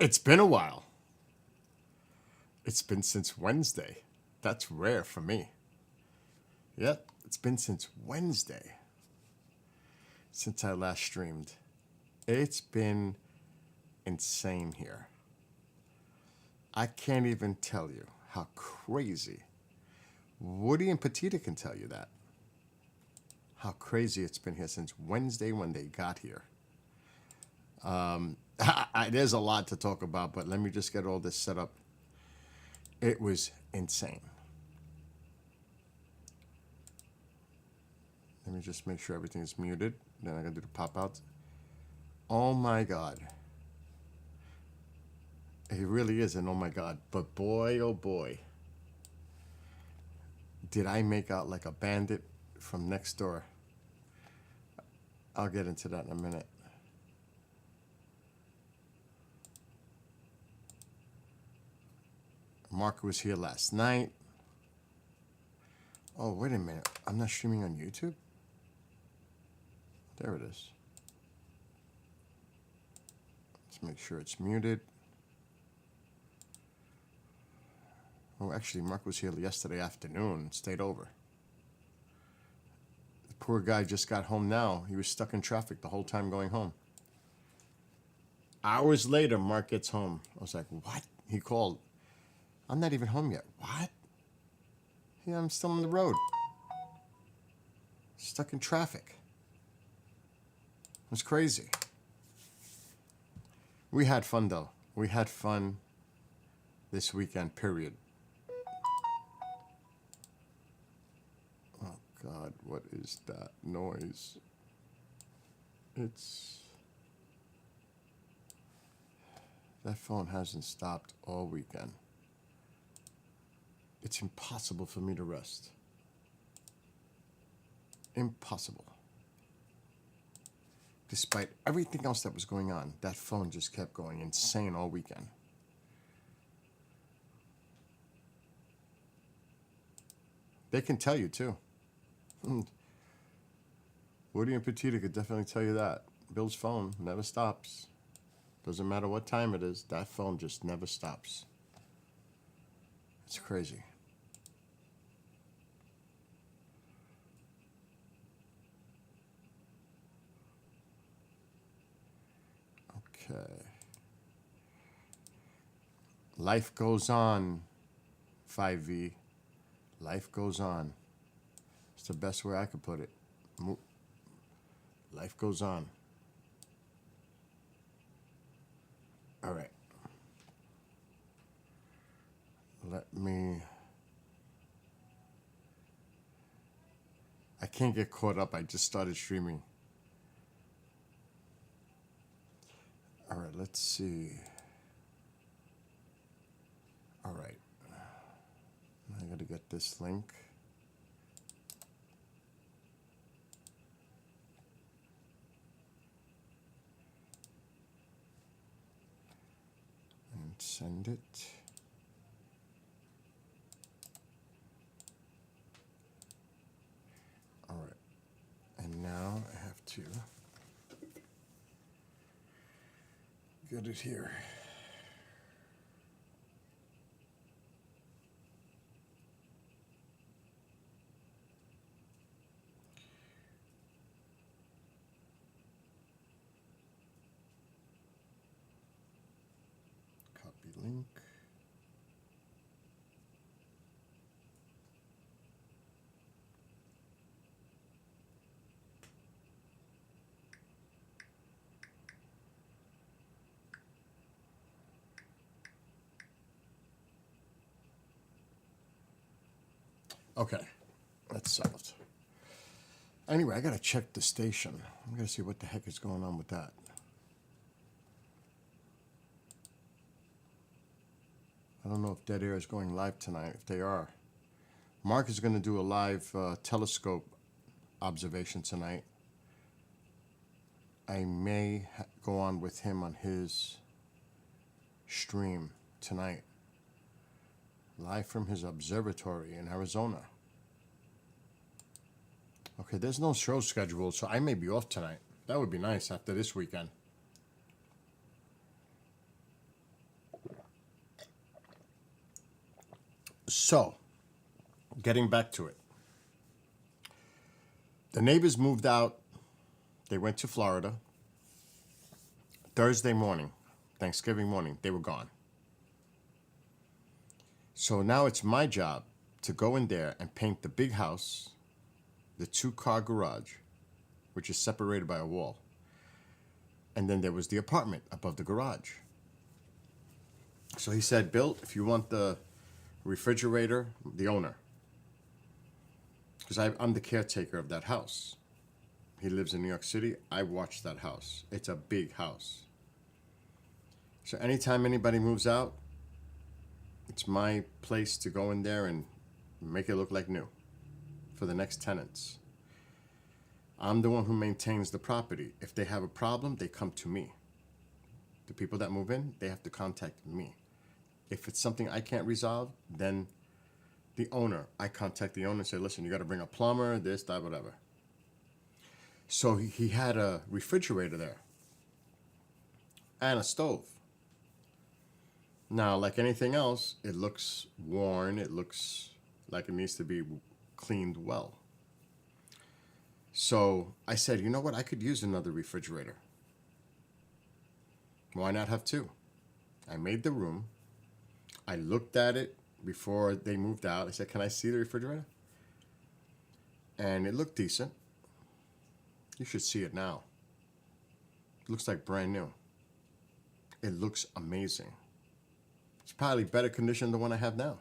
It's been a while. It's been since Wednesday. That's rare for me. Yep, it's been since Wednesday since I last streamed. It's been insane here. I can't even tell you how crazy. Woody and Petita can tell you that. How crazy it's been here since Wednesday when they got here. There's a lot to talk about, but let me just get all this set up. It was insane. Let me just make sure everything is muted. Then I gotta do the pop outs. Oh my God. It really is an oh my God. But boy, oh boy. Did I make out like a bandit from next door? I'll get into that in a minute. Mark was here last night. Oh, wait a minute. I'm not streaming on YouTube? There it is. Let's make sure it's muted. Oh, actually, Mark was here yesterday afternoon, stayed over. The poor guy just got home now. He was stuck in traffic the whole time going home. Hours later, Mark gets home. I was like, what? He called. I'm not even home yet. What? Yeah, I'm still on the road. Stuck in traffic. It was crazy. We had fun, though. We had fun this weekend, period. Oh, God, what is that noise? That phone hasn't stopped all weekend. It's impossible for me to rest. Impossible. Despite everything else that was going on, that phone just kept going insane all weekend. They can tell you, too. Woody and Petita could definitely tell you that. Bill's phone never stops. Doesn't matter what time it is, that phone just never stops. It's crazy. Okay. Life goes on, 5V. Life goes on. It's the best way I could put it. Life goes on. All right. Let me... I can't get caught up. I just started streaming. All right, let's see. All right. I gotta get this link. And send it. All right. And now I have to get it here. Copy link. Okay, that's solved. Anyway, I gotta check the station. I'm gonna see what the heck is going on with that. I don't know if Dead Air is going live tonight. If they are, Mark is gonna do a live telescope observation tonight. I may go on with him on his stream tonight, live from his observatory in Arizona. Okay, there's no show scheduled, so I may be off tonight. That would be nice after this weekend. So, getting back to it. The neighbors moved out. They went to Florida. Thursday morning, Thanksgiving morning, they were gone. So now it's my job to go in there and paint the big house, the 2-car garage, which is separated by a wall. And then there was the apartment above the garage. So he said, Bill, if you want the refrigerator, the owner, because I'm the caretaker of that house. He lives in New York City. I watch that house. It's a big house. So anytime anybody moves out, it's my place to go in there and make it look like new for the next tenants. I'm the one who maintains the property. If they have a problem, they come to me. The people that move in, they have to contact me. If it's something I can't resolve, then the owner, I contact the owner and say, listen, you got to bring a plumber, this, that, whatever. So he had a refrigerator there and a stove. Now, like anything else, it looks worn. It looks like it needs to be cleaned well. So I said, you know what? I could use another refrigerator. Why not have two? I made the room. I looked at it before they moved out. I said, can I see the refrigerator? And it looked decent. You should see it now. It looks like brand new. It looks amazing. It's probably better condition than the one I have now.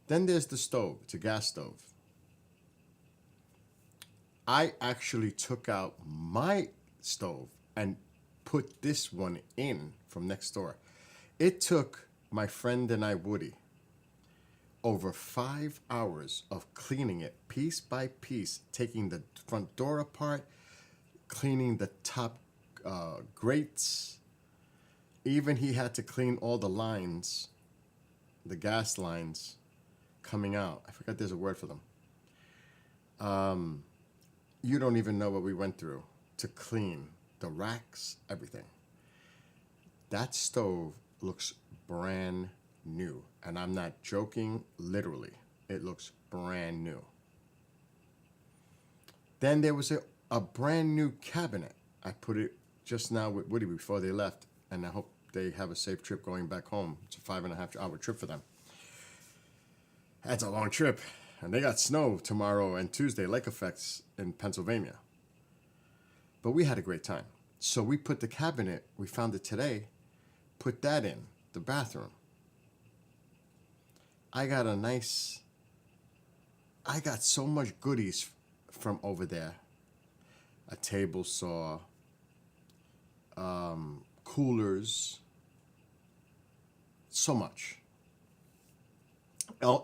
Then there's the stove. It's a gas stove. I actually took out my stove and put this one in from next door. It took my friend and I, Woody, over 5 hours of cleaning it piece by piece, taking the front door apart, cleaning the top grates. Even he had to clean all the lines, the gas lines coming out. I forgot there's a word for them. You don't even know what we went through to clean the racks, everything. That stove looks brand new. And I'm not joking, literally. It looks brand new. Then there was a brand new cabinet. I put it just now with Woody before they left. And I hope they have a safe trip going back home. It's a 5.5 hour trip for them. That's a long trip. And they got snow tomorrow and Tuesday, lake effects in Pennsylvania. But we had a great time. So we put the cabinet, we found it today, put that in the bathroom. I got so much goodies from over there. A table saw, coolers, so much.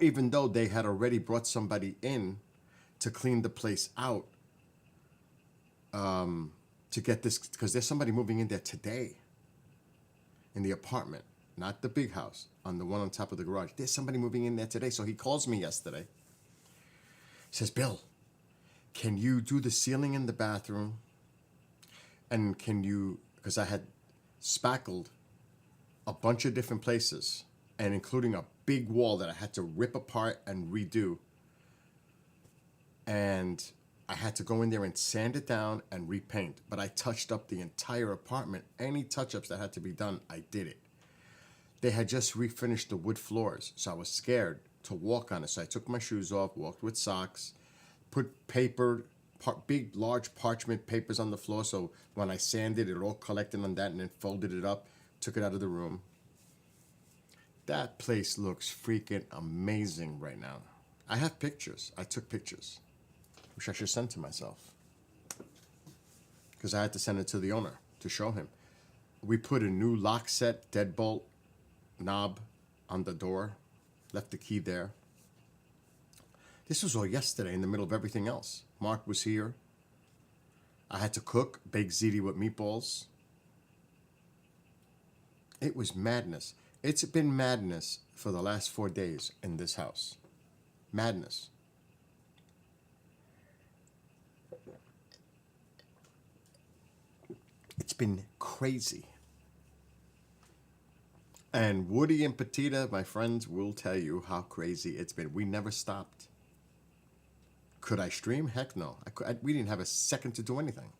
Even though they had already brought somebody in to clean the place out, to get this, because there's somebody moving in there today in the apartment, not the big house, on the one on top of the garage. There's somebody moving in there today. So he calls me yesterday. Says, Bill, can you do the ceiling in the bathroom? And can you, because I had spackled a bunch of different places, and including a big wall that I had to rip apart and redo. And I had to go in there and sand it down and repaint. But I touched up the entire apartment. Any touch-ups that had to be done, I did it. They had just refinished the wood floors, so I was scared to walk on it. So I took my shoes off, walked with socks, put paper, big, large parchment papers on the floor. So when I sanded, it all collected on that and then folded it up, took it out of the room. That place looks freaking amazing right now. I have pictures. I took pictures, which I should send to myself, because I had to send it to the owner to show him. We put a new lock set, deadbolt knob on the door, left the key there. This was all yesterday in the middle of everything else. Mark was here. I had to cook, bake ziti with meatballs. It was madness. It's been madness for the last 4 days in this house. Madness. It's been crazy. And Woody and Petita, my friends, will tell you how crazy it's been. We never stopped. Could I stream? Heck no. We didn't have a second to do anything.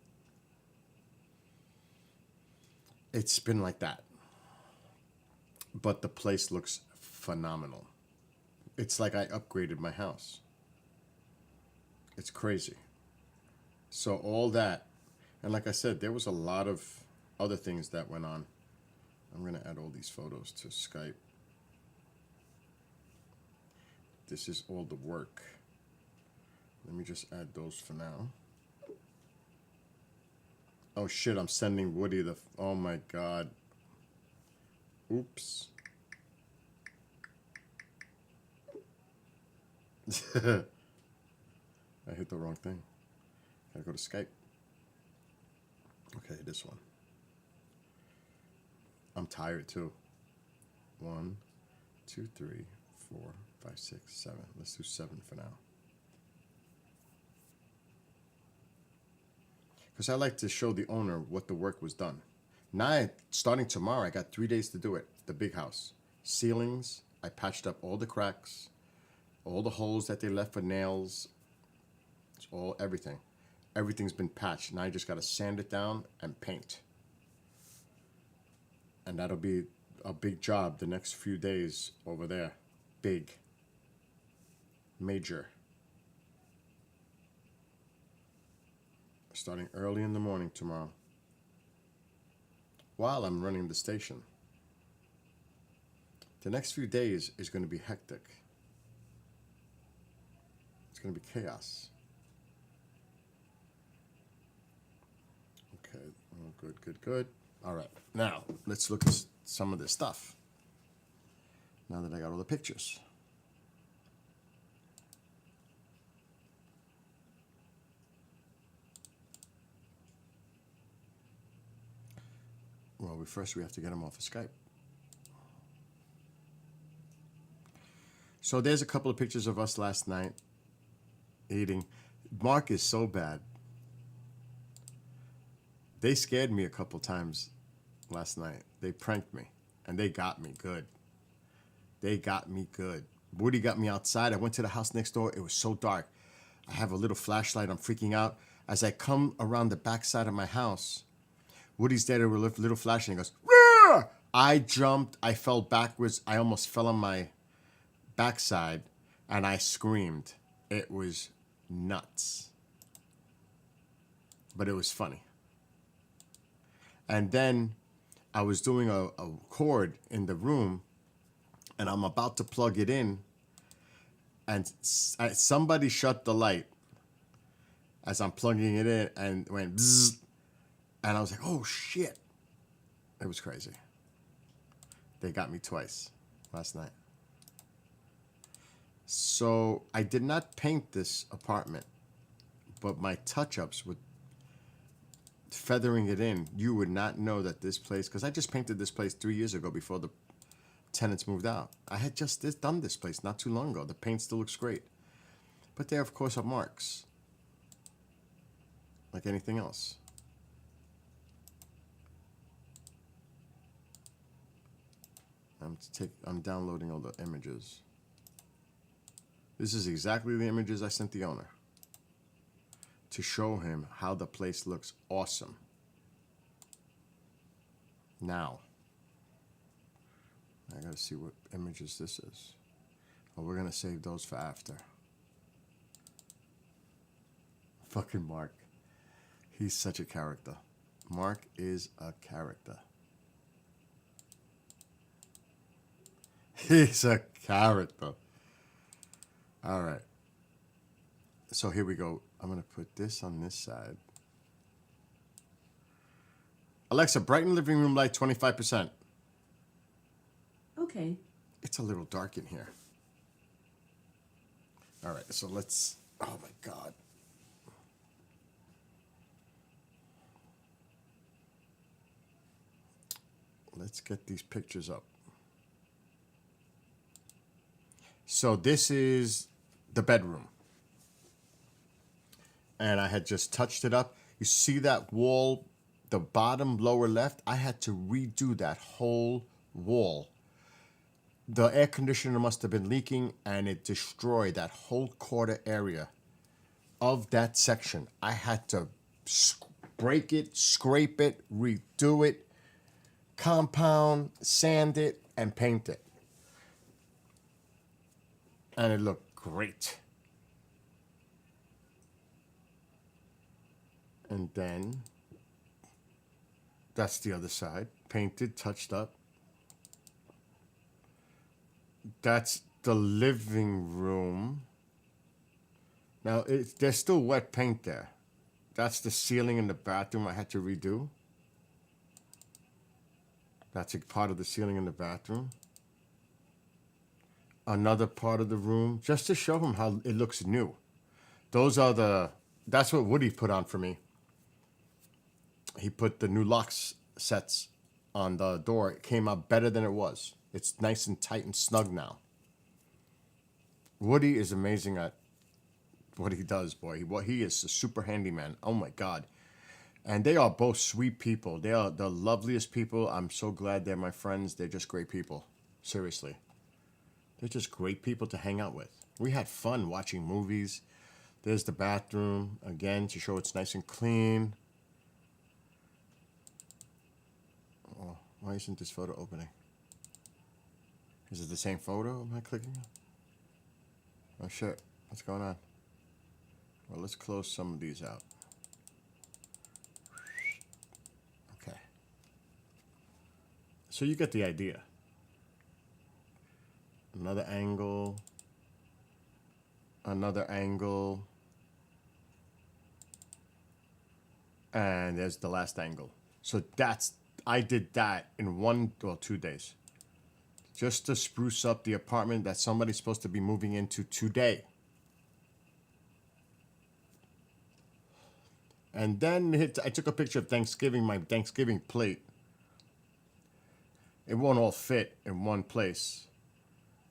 It's been like that. But the place looks phenomenal. It's like I upgraded my house. It's crazy. So all that, and like I said, there was a lot of other things that went on. I'm going to add all these photos to Skype. This is all the work. Let me just add those for now. Oh shit, I'm sending Woody the... Oh my god. Oops. I hit the wrong thing. Gotta go to Skype. Okay, this one. I'm tired too. 1, 2, 3, 4, 5, 6, 7. Let's do 7 for now. Because I like to show the owner what the work was done. Now, starting tomorrow, I got 3 days to do it. The big house. Ceilings, I patched up all the cracks, all the holes that they left for nails, everything. Everything's been patched. Now I just got to sand it down and paint. And that'll be a big job the next few days over there. Big. Major. Starting early in the morning tomorrow. While I'm running the station. The next few days is going to be hectic. It's going to be chaos. Okay. Oh, good, good, good. All right. Now, let's look at some of this stuff. Now that I got all the pictures. Well, first we have to get them off of Skype. So there's a couple of pictures of us last night eating. Mark is so bad. They scared me a couple times last night. They pranked me, and they got me good. They got me good. Woody got me outside. I went to the house next door. It was so dark. I have a little flashlight. I'm freaking out. As I come around the back side of my house, Woody's there with a little flash, and he goes, "Rah!" I jumped. I fell backwards. I almost fell on my backside, and I screamed. It was nuts. But it was funny. And then I was doing a cord in the room, and I'm about to plug it in, and somebody shut the light as I'm plugging it in, and went bzzz, and I was like, oh shit. It was crazy. They got me twice last night. So I did not paint this apartment, but my touch-ups with feathering it in, you would not know that this place, because I just painted this place 3 years ago before the tenants moved out. I had just done this place not too long ago. The paint still looks great. But there, of course, are marks. Like anything else. I'm downloading all the images. This is exactly the images I sent the owner to show him how the place looks awesome. Now, I gotta see what images this is. Oh, we're gonna save those for after. Fucking Mark. He's such a character. Mark is a character. He's a character. All right. So here we go. I'm going to put this on this side. Alexa, brighten living room light 25%. Okay. It's a little dark in here. All right. So let's... Oh, my God. Let's get these pictures up. So this is the bedroom. And I had just touched it up. You see that wall, the bottom lower left? I had to redo that whole wall The air conditioner must have been leaking and it destroyed that whole quarter area of that section. I had to break it, scrape it, redo it, compound, sand it, and paint it. And it looked great. And then that's the other side. Painted, touched up. That's the living room. Now, there's still wet paint there. That's the ceiling in the bathroom I had to redo. That's a part of the ceiling in the bathroom. Another part of the room, just to show him how it looks new. That's what Woody put on for me. He put the new locks sets on the door. It came out better than it was. It's nice and tight and snug now. Woody is amazing at what he does, boy. He is a super handyman. Oh my God. And they are both sweet people. They are the loveliest people. I'm so glad they're my friends. They're just great people. Seriously. They're just great people to hang out with. We had fun watching movies. There's the bathroom, again, to show it's nice and clean. Oh, why isn't this photo opening? Is it the same photo? Am I clicking? Oh, shit. What's going on? Well, let's close some of these out. Okay. So you get the idea. Another angle. Another angle. And there's the last angle. So I did that in 2 days. Just to spruce up the apartment that somebody's supposed to be moving into today. And then I took a picture of Thanksgiving, my Thanksgiving plate. It won't all fit in one place.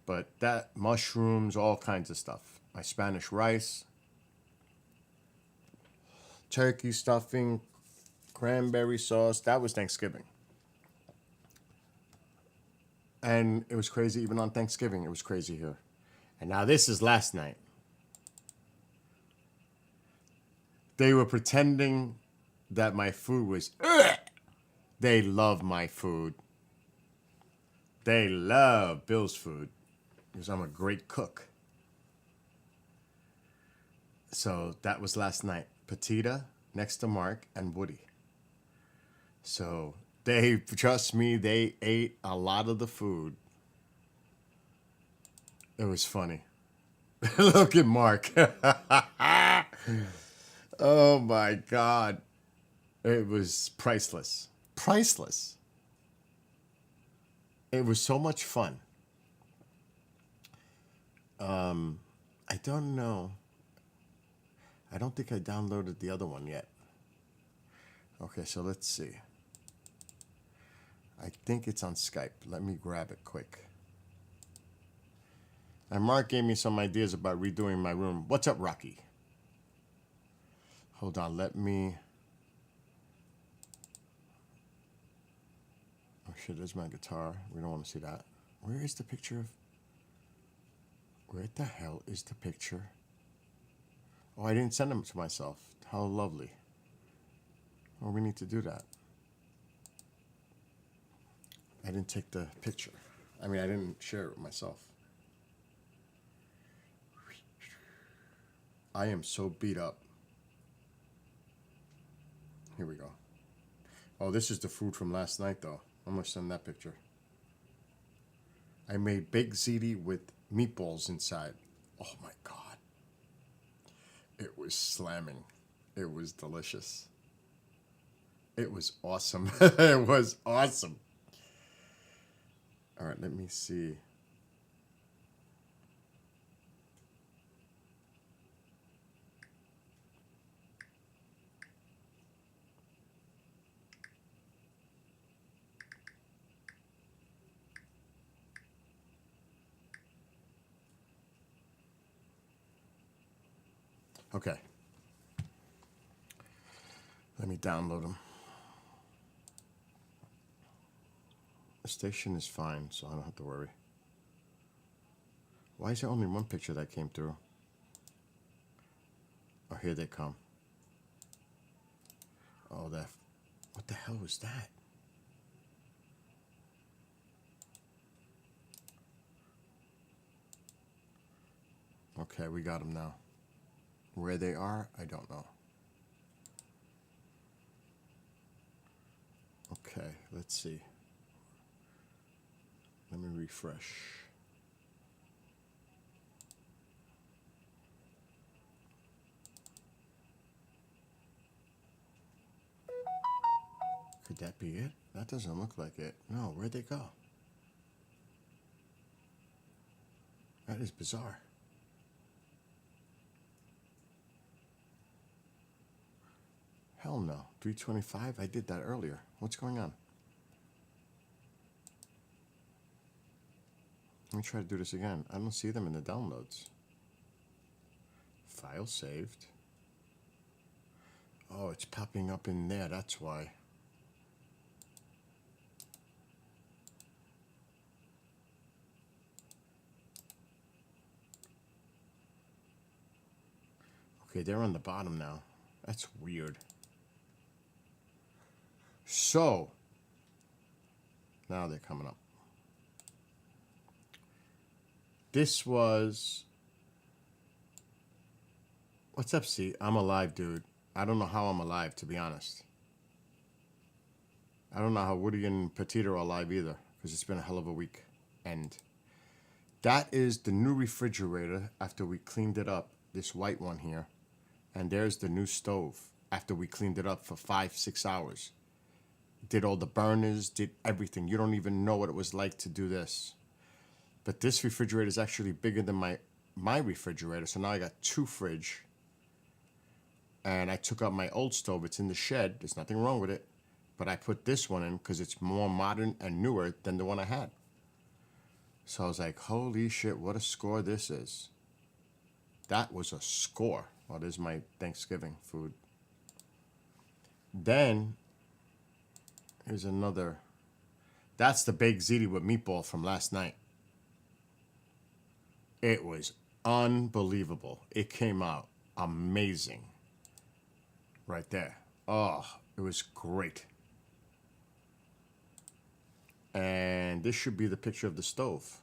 But that, mushrooms, all kinds of stuff. My Spanish rice, turkey stuffing, cranberry sauce. That was Thanksgiving. And it was crazy even on Thanksgiving. It was crazy here. And now this is last night. They were pretending that my food was... Ugh! They love my food. They love Bill's food. Because I'm a great cook. So that was last night. Petita next to Mark and Woody. So trust me, they ate a lot of the food. It was funny. Look at Mark. Oh my God. It was priceless. Priceless. It was so much fun. I don't know. I don't think I downloaded the other one yet. Okay, so let's see. I think it's on Skype. Let me grab it quick. And Mark gave me some ideas about redoing my room. What's up, Rocky? Hold on, let me... Oh shit, there's my guitar. We don't want to see that. Where is the picture of... Where the hell is the picture? Oh, I didn't send them to myself. How lovely. Well, we need to do that. I didn't take the picture. I mean, I didn't share it with myself. I am so beat up. Here we go. Oh, this is the food from last night, though. I'm going to send that picture. I made baked ziti with meatballs inside. Oh, my God. It was slamming. It was delicious. It was awesome. It was awesome. All right, let me see. Okay. Let me download them. The station is fine, so I don't have to worry. Why is there only one picture that came through? Oh, here they come. Oh, that. What the hell was that? Okay, we got them now. Where they are, I don't know. Okay, let's see. Let me refresh. Could that be it? That doesn't look like it. No, where'd they go? That is bizarre. Hell no. 325? I did that earlier. What's going on? Let me try to do this again. I don't see them in the downloads. File saved. Oh, it's popping up in there. That's why. Okay, they're on the bottom now. That's weird. So, now they're coming up. This was... What's up, C? I'm alive, dude. I don't know how I'm alive, to be honest. I don't know how Woody and Petita are alive either, because it's been a hell of a week. And that is the new refrigerator after we cleaned it up, this white one here. And there's the new stove after we cleaned it up for 5-6 hours. Did all the burners, did everything. You don't even know what it was like to do this. But this refrigerator is actually bigger than my refrigerator. So now I got 2 fridge. And I took out my old stove. It's in the shed. There's nothing wrong with it. But I put this one in because it's more modern and newer than the one I had. So I was like, holy shit, what a score this is. That was a score. Oh, there's my Thanksgiving food. Then, here's another. That's the baked ziti with meatball from last night. It was unbelievable. It came out amazing. Right there. Oh, it was great. And this should be the picture of the stove.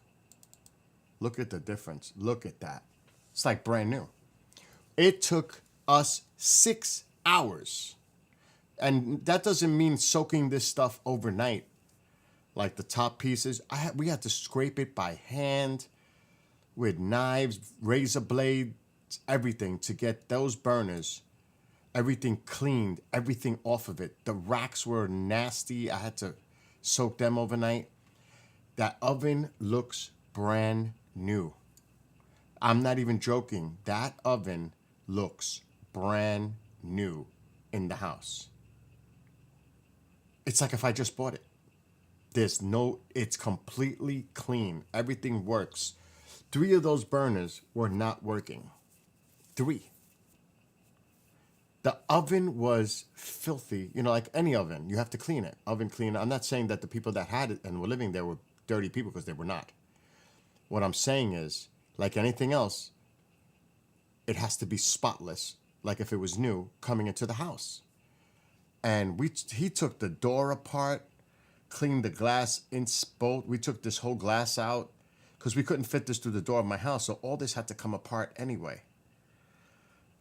Look at the difference. Look at that. It's like brand new. It took us 6 hours. And that doesn't mean soaking this stuff overnight. Like the top pieces. We had to scrape it by hand with knives, razor blades, everything to get those burners, everything cleaned, everything off of it. The racks were nasty. I had to soak them overnight. That oven looks brand new. I'm not even joking. That oven looks brand new in the house. It's like if I just bought it. It's completely clean. Everything works. 3 of those burners were not working. 3. The oven was filthy. You know, like any oven, you have to clean it. Oven cleaner. I'm not saying that the people that had it and were living there were dirty people, because they were not. What I'm saying is, like anything else, it has to be spotless, like if it was new coming into the house. And he took the door apart, cleaned the glass in both. We took this whole glass out because we couldn't fit this through the door of my house. So all this had to come apart anyway.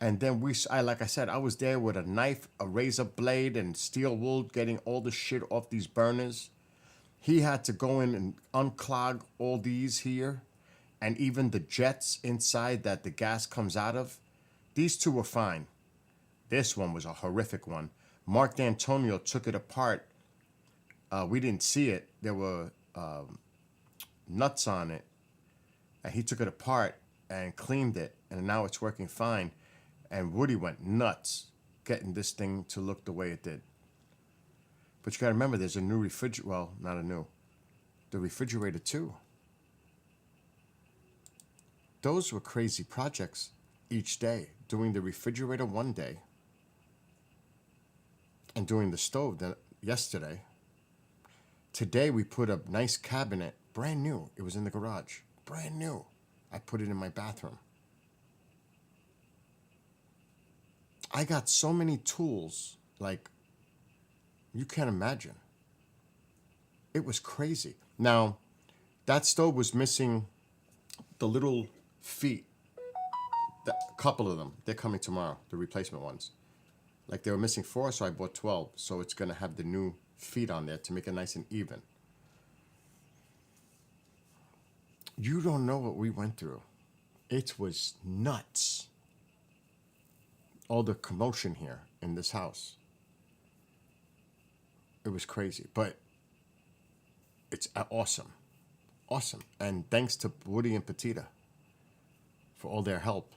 And then like I said, I was there with a knife, a razor blade, and steel wool, getting all the shit off these burners. He had to go in and unclog all these here, and even the jets inside that the gas comes out of. These 2 were fine. This one was a horrific one. Mark D'Antonio took it apart. We didn't see it. There were nuts on it. And he took it apart and cleaned it. And now it's working fine. And Woody went nuts getting this thing to look the way it did. But you got to remember, there's a new refrigerator. Well, not a new. The refrigerator, too. Those were crazy projects each day. Doing the refrigerator one day. And doing the stove yesterday. Today we put a nice cabinet, brand new. It was in the garage, brand new. I put it in my bathroom. I got so many tools, like, you can't imagine. It was crazy. Now, that stove was missing the little feet. A couple of them. They're coming tomorrow, the replacement ones. Like, they were missing 4, so I bought 12. So it's going to have the new feet on there to make it nice and even. You don't know what we went through. It was nuts. All the commotion here in this house. It was crazy, but it's awesome. Awesome. And thanks to Woody and Petita for all their help.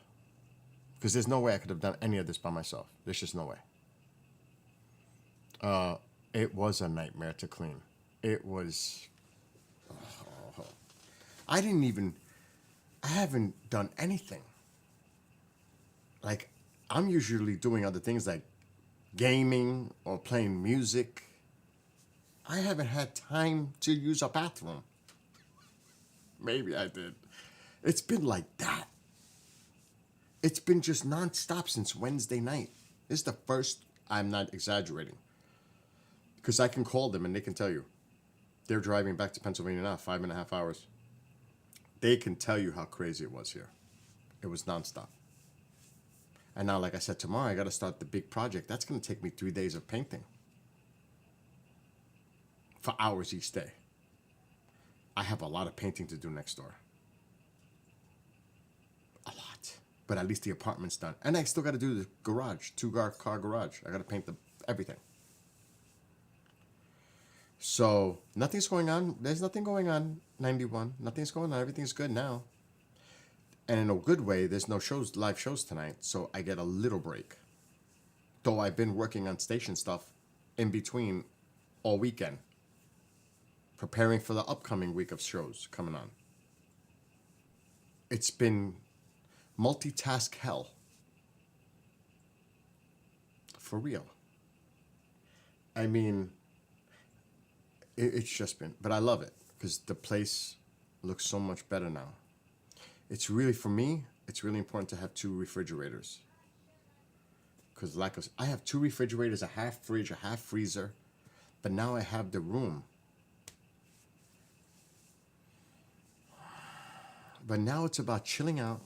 Because there's no way I could have done any of this by myself. There's just no way. It was a nightmare to clean. It was... I haven't done anything. Like, I'm usually doing other things like gaming or playing music. I haven't had time to use a bathroom. Maybe I did. It's been like that. It's been just nonstop since Wednesday night. This is the first, I'm not exaggerating. Because I can call them and they can tell you. They're driving back to Pennsylvania now, 5.5 hours. They can tell you how crazy it was here. It was nonstop. And now, like I said, tomorrow I got to start the big project. That's going to take me 3 days of painting. For hours each day. I have a lot of painting to do next door. A lot. But at least the apartment's done. And I still got to do the garage, 2-car garage. I got to paint everything. So, nothing's going on. There's nothing going on, 91. Nothing's going on. Everything's good now. And in a good way, there's no live shows tonight. So, I get a little break. Though I've been working on station stuff in between all weekend. Preparing for the upcoming week of shows coming on. It's been multitask hell. For real. I mean, it's just been, but I love it because the place looks so much better now. It's really, for me, it's really important to have 2 refrigerators. Because I have 2 refrigerators, a half fridge, a half freezer, but now I have the room. But now it's about chilling out.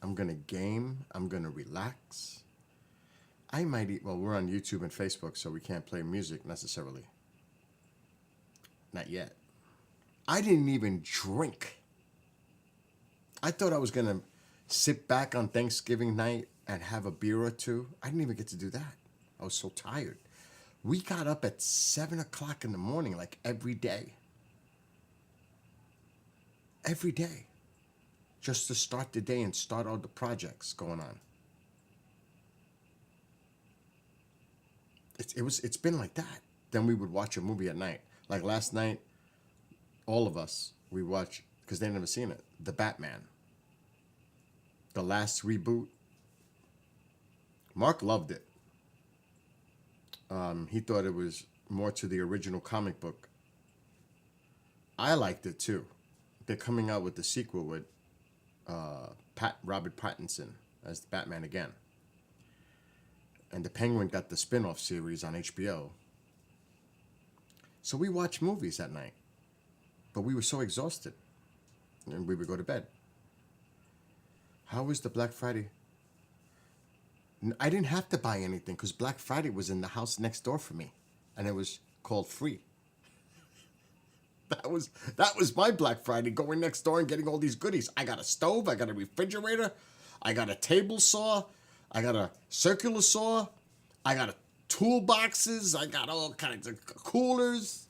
I'm going to game. I'm going to relax. I might eat, well, we're on YouTube and Facebook, so we can't play music necessarily. Not yet. I didn't even drink. I thought I was going to sit back on Thanksgiving night and have a beer or 2. I didn't even get to do that. I was so tired. We got up at 7 o'clock in the morning, like every day. Every day. Just to start the day and start all the projects going on. It's been like that. Then we would watch a movie at night. Like last night, all of us, we watched, because they'd never seen it, The Batman. The last reboot. Mark loved it. He thought it was more to the original comic book. I liked it too. They're coming out with the sequel with Robert Pattinson as the Batman again. And the Penguin got the spin-off series on HBO. So we watched movies at night. But we were so exhausted. And we would go to bed. How was the Black Friday? I didn't have to buy anything because Black Friday was in the house next door for me. And it was called free. That was my Black Friday, going next door and getting all these goodies. I got a stove, I got a refrigerator, I got a table saw, I got a circular saw, I got toolboxes, I got all kinds of coolers.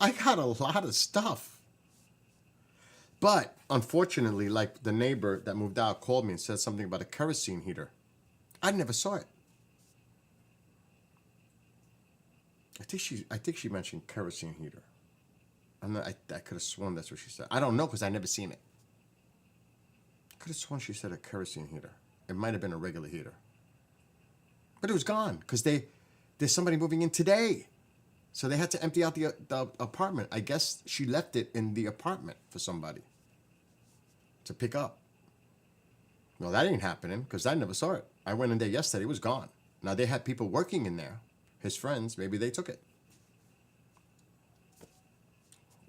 I got a lot of stuff. But unfortunately, like the neighbor that moved out called me and said something about a kerosene heater. I never saw it. I think she mentioned kerosene heater. I could have sworn that's what she said. I don't know because I never seen it. I could have sworn she said a kerosene heater. It might have been a regular heater. But it was gone because there's somebody moving in today. So they had to empty out the apartment. I guess she left it in the apartment for somebody to pick up. No, that ain't happening because I never saw it. I went in there yesterday. It was gone. Now, they had people working in there, his friends. Maybe they took it.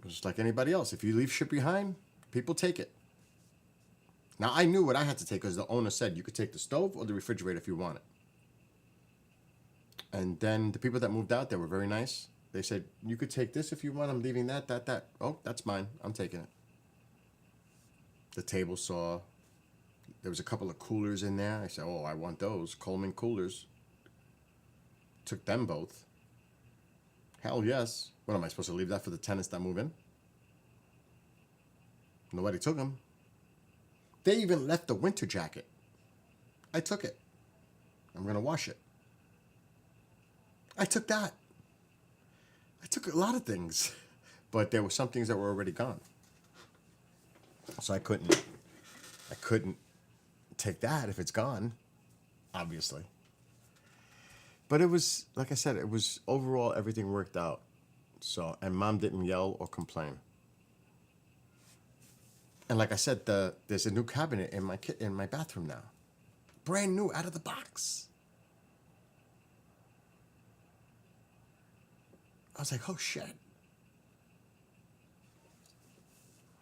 Just like anybody else. If you leave shit behind, people take it. Now, I knew what I had to take because the owner said you could take the stove or the refrigerator if you want it. And then the people that moved out there were very nice. They said, you could take this if you want. I'm leaving that. Oh, that's mine. I'm taking it. The table saw. There was a couple of coolers in there. I said, oh, I want those. Coleman coolers. Took them both. Hell yes. What, am I supposed to leave that for the tenants that move in? Nobody took them. They even left the winter jacket. I took it. I'm going to wash it. I took that. I took a lot of things. But there were some things that were already gone. So I couldn't take that if it's gone, obviously. But it was, like I said, it was overall everything worked out. So, and Mom didn't yell or complain. And like I said, there's a new cabinet in my bathroom now, brand new, out of the box. I was like, oh shit.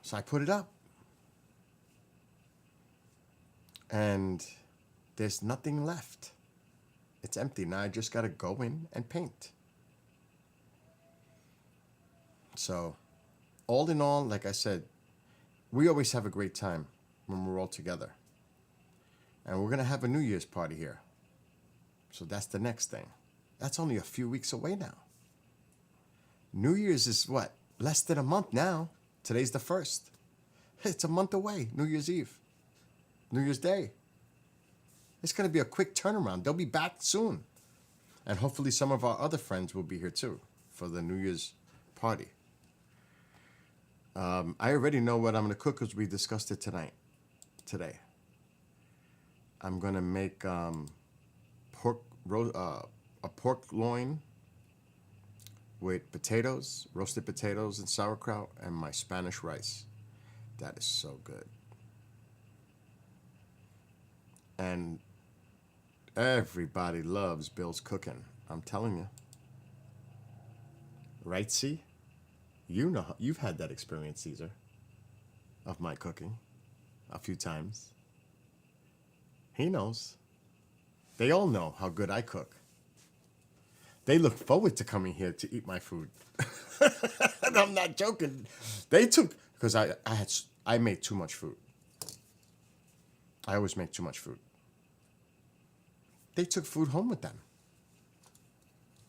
So I put it up. And there's nothing left. It's empty. Now I just got to go in and paint. So, all in all, like I said, we always have a great time when we're all together. And we're going to have a New Year's party here. So that's the next thing. That's only a few weeks away now. New Year's is what? Less than a month now. Today's the 1st. It's a month away, New Year's Eve. New Year's Day. It's going to be a quick turnaround. They'll be back soon. And hopefully some of our other friends will be here too for the New Year's party. I already know what I'm going to cook because we discussed it today. I'm going to make a pork loin with potatoes, roasted potatoes and sauerkraut, and my Spanish rice. That is so good. And everybody loves Bill's cooking. I'm telling you. Right, C? You know, you've had that experience, Caesar, of my cooking a few times. He knows. They all know how good I cook. They look forward to coming here to eat my food. And I'm not joking. They took, because I made too much food. I always make too much food. They took food home with them,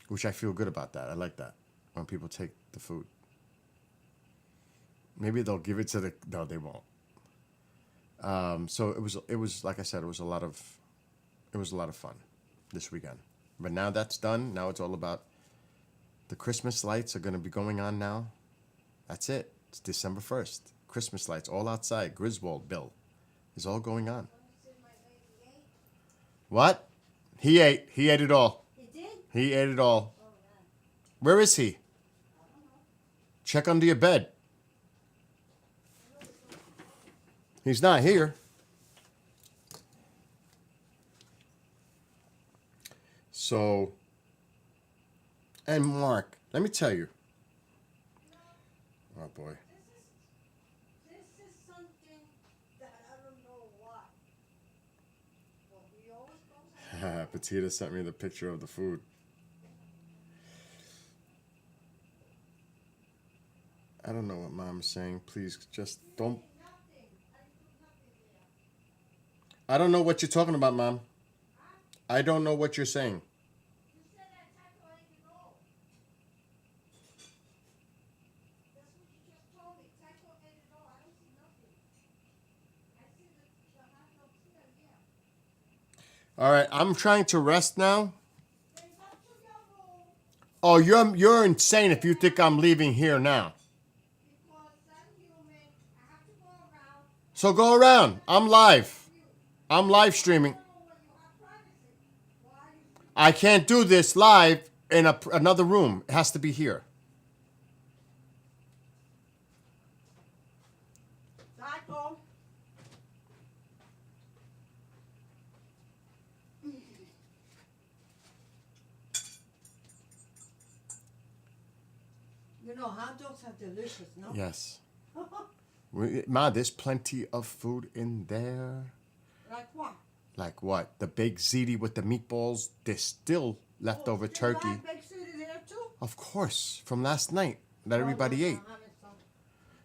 which I feel good about that. I like that when people take the food. Maybe they'll give it to no, they won't. So it was like I said, it was a lot of fun this weekend. But now that's done. Now it's all about the Christmas lights are going to be going on now. That's it. It's December 1st. Christmas lights all outside. Griswold Bill is all going on. What? He ate. He ate it all. He did? He ate it all. Oh, yeah. Where is he? I don't know. Check under your bed. He's not here. So, and Mark, let me tell you. Oh boy. This is something that I don't know why. But we always go have Petita sent me the picture of the food. I don't know what Mom's saying. Please just don't. nothing. I do nothing there. I don't know what you're talking about, Mom. I don't know what you're saying. You said that Taco ate it all. That's what you just told me. Taco ate it all. I don't see nothing. I see the hot dogs here, yeah. All right, I'm trying to rest now. Then go to your room Oh, you're insane if you think I'm leaving here now. because I'm human. I have to go around. So go around. I'm live. I'm live streaming. I don't know when you have privacy. Why you I can't do this live in another room. It has to be here. Taco. You know, hot dogs are delicious, no? Yes. Ma, there's plenty of food in there. Like what? Like what? The baked ziti with the meatballs. There's still leftover turkey. You have baked ziti there too? Of course, from last night that everybody no, ate. I haven't some.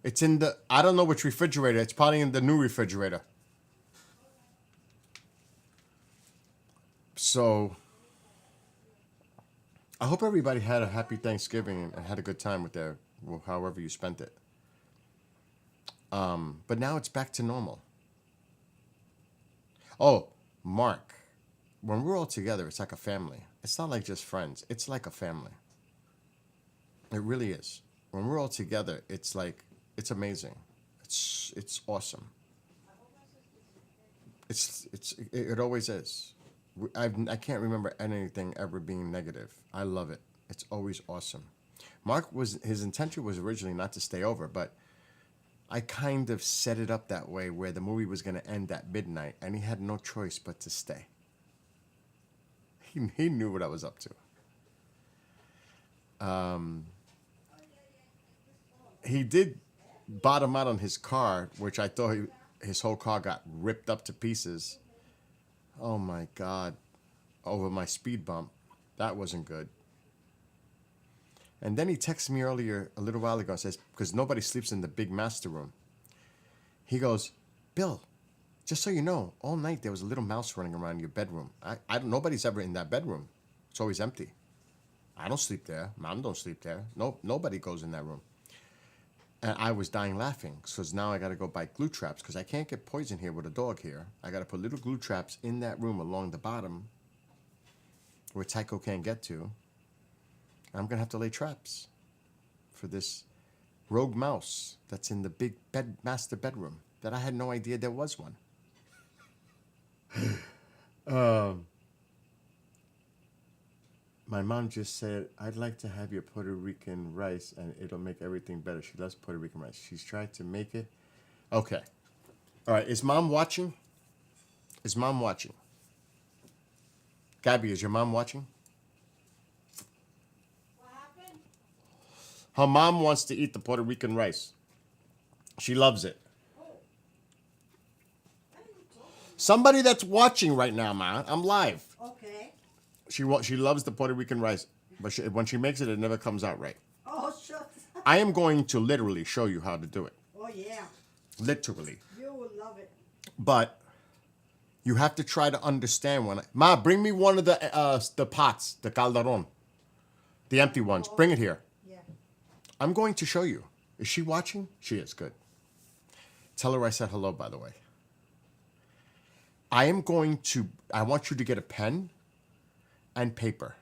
It's in the, I don't know which refrigerator. It's probably in the new refrigerator. So, I hope everybody had a happy Thanksgiving and had a good time with their, well, however you spent it. But now it's back to normal. Oh, Mark, when we're all together, it's like a family. It's not like just friends. It's like a family. It really is. When we're all together, it's like, it's amazing. It's awesome. It always is. I can't remember anything ever being negative. I love it. It's always awesome. His intention was originally not to stay over, but I kind of set it up that way where the movie was going to end at midnight, and he had no choice but to stay. He knew what I was up to. He did bottom out on his car, which I thought his whole car got ripped up to pieces. Oh my God. Over my speed bump. That wasn't good. And then he texted me earlier, a little while ago, and says, because nobody sleeps in the big master room. He goes, Bill, just so you know, all night there was a little mouse running around your bedroom. Nobody's ever in that bedroom. It's always empty. I don't sleep there. Mom don't sleep there. Nobody goes in that room. And I was dying laughing, because now I got to go buy glue traps, because I can't get poison here with a dog here. I got to put little glue traps in that room along the bottom where Tycho can't get to. I'm going to have to lay traps for this rogue mouse that's in the big master bedroom that I had no idea there was one. My mom just said, I'd like to have your Puerto Rican rice and it'll make everything better. She loves Puerto Rican rice. She's tried to make it. Okay. All right. Is mom watching? Is mom watching? Gabby, is your mom watching? What happened? Her mom wants to eat the Puerto Rican rice. She loves it. Oh. What are you talking Somebody that's watching right now, ma. I'm live. about? Okay. She loves the Puerto Rican rice, but when she makes it, it never comes out right. Oh, shucks. I am going to literally show you how to do it. Oh, yeah. Literally. You will love it. But you have to try to understand when. Ma, bring me one of the pots, the calderon, the empty ones. Bring it here. Yeah. I'm going to show you. Is she watching? She is. Good. Tell her I said hello, by the way. I want you to get a pen and paper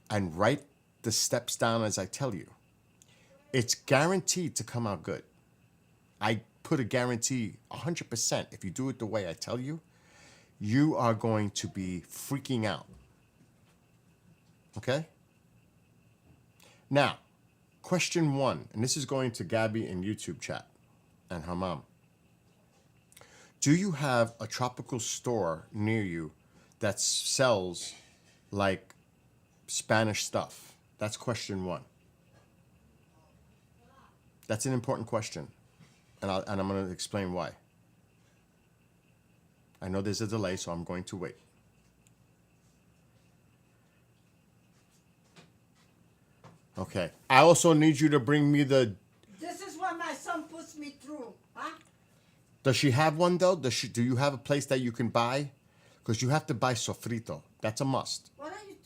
and write the steps down as I tell you. It's guaranteed to come out good. I put a guarantee 100%. If you do it the way I tell you, you are going to be freaking out. Okay? Now, question 1, and this is going to Gabby in YouTube chat and her mom. Do you have a tropical store near you that sells like Spanish stuff? That's question 1. That's an important question, and I'm going to explain why. I know there's a delay, so I'm going to wait. Okay. I also need you to bring me the. This is what my son puts me through. Huh? Does she have one though? Do you have a place that you can buy? Because you have to buy sofrito. That's a must. What are you...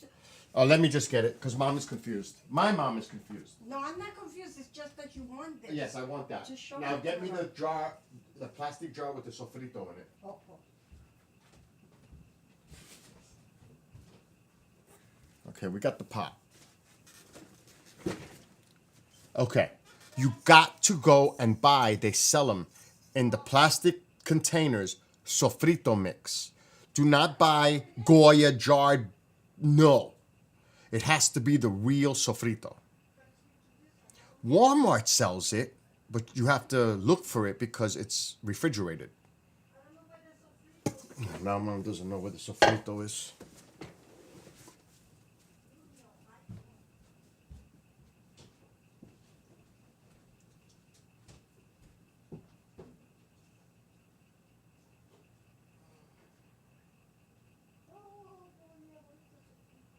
Oh, let me just get it, because mom is confused. My mom is confused. No, I'm not confused. It's just that you want this. Yes, I want that. Just show Now it get to me her. the jar, the plastic jar with the sofrito in it. Oh, oh. Okay, we got the pot. Okay, you got to go and buy, they sell them in the plastic containers, sofrito mix. Do not buy Goya jarred, no. It has to be the real sofrito. Walmart sells it, but you have to look for it because it's refrigerated. I don't know where the sofrito is. Now mom doesn't know where the sofrito is.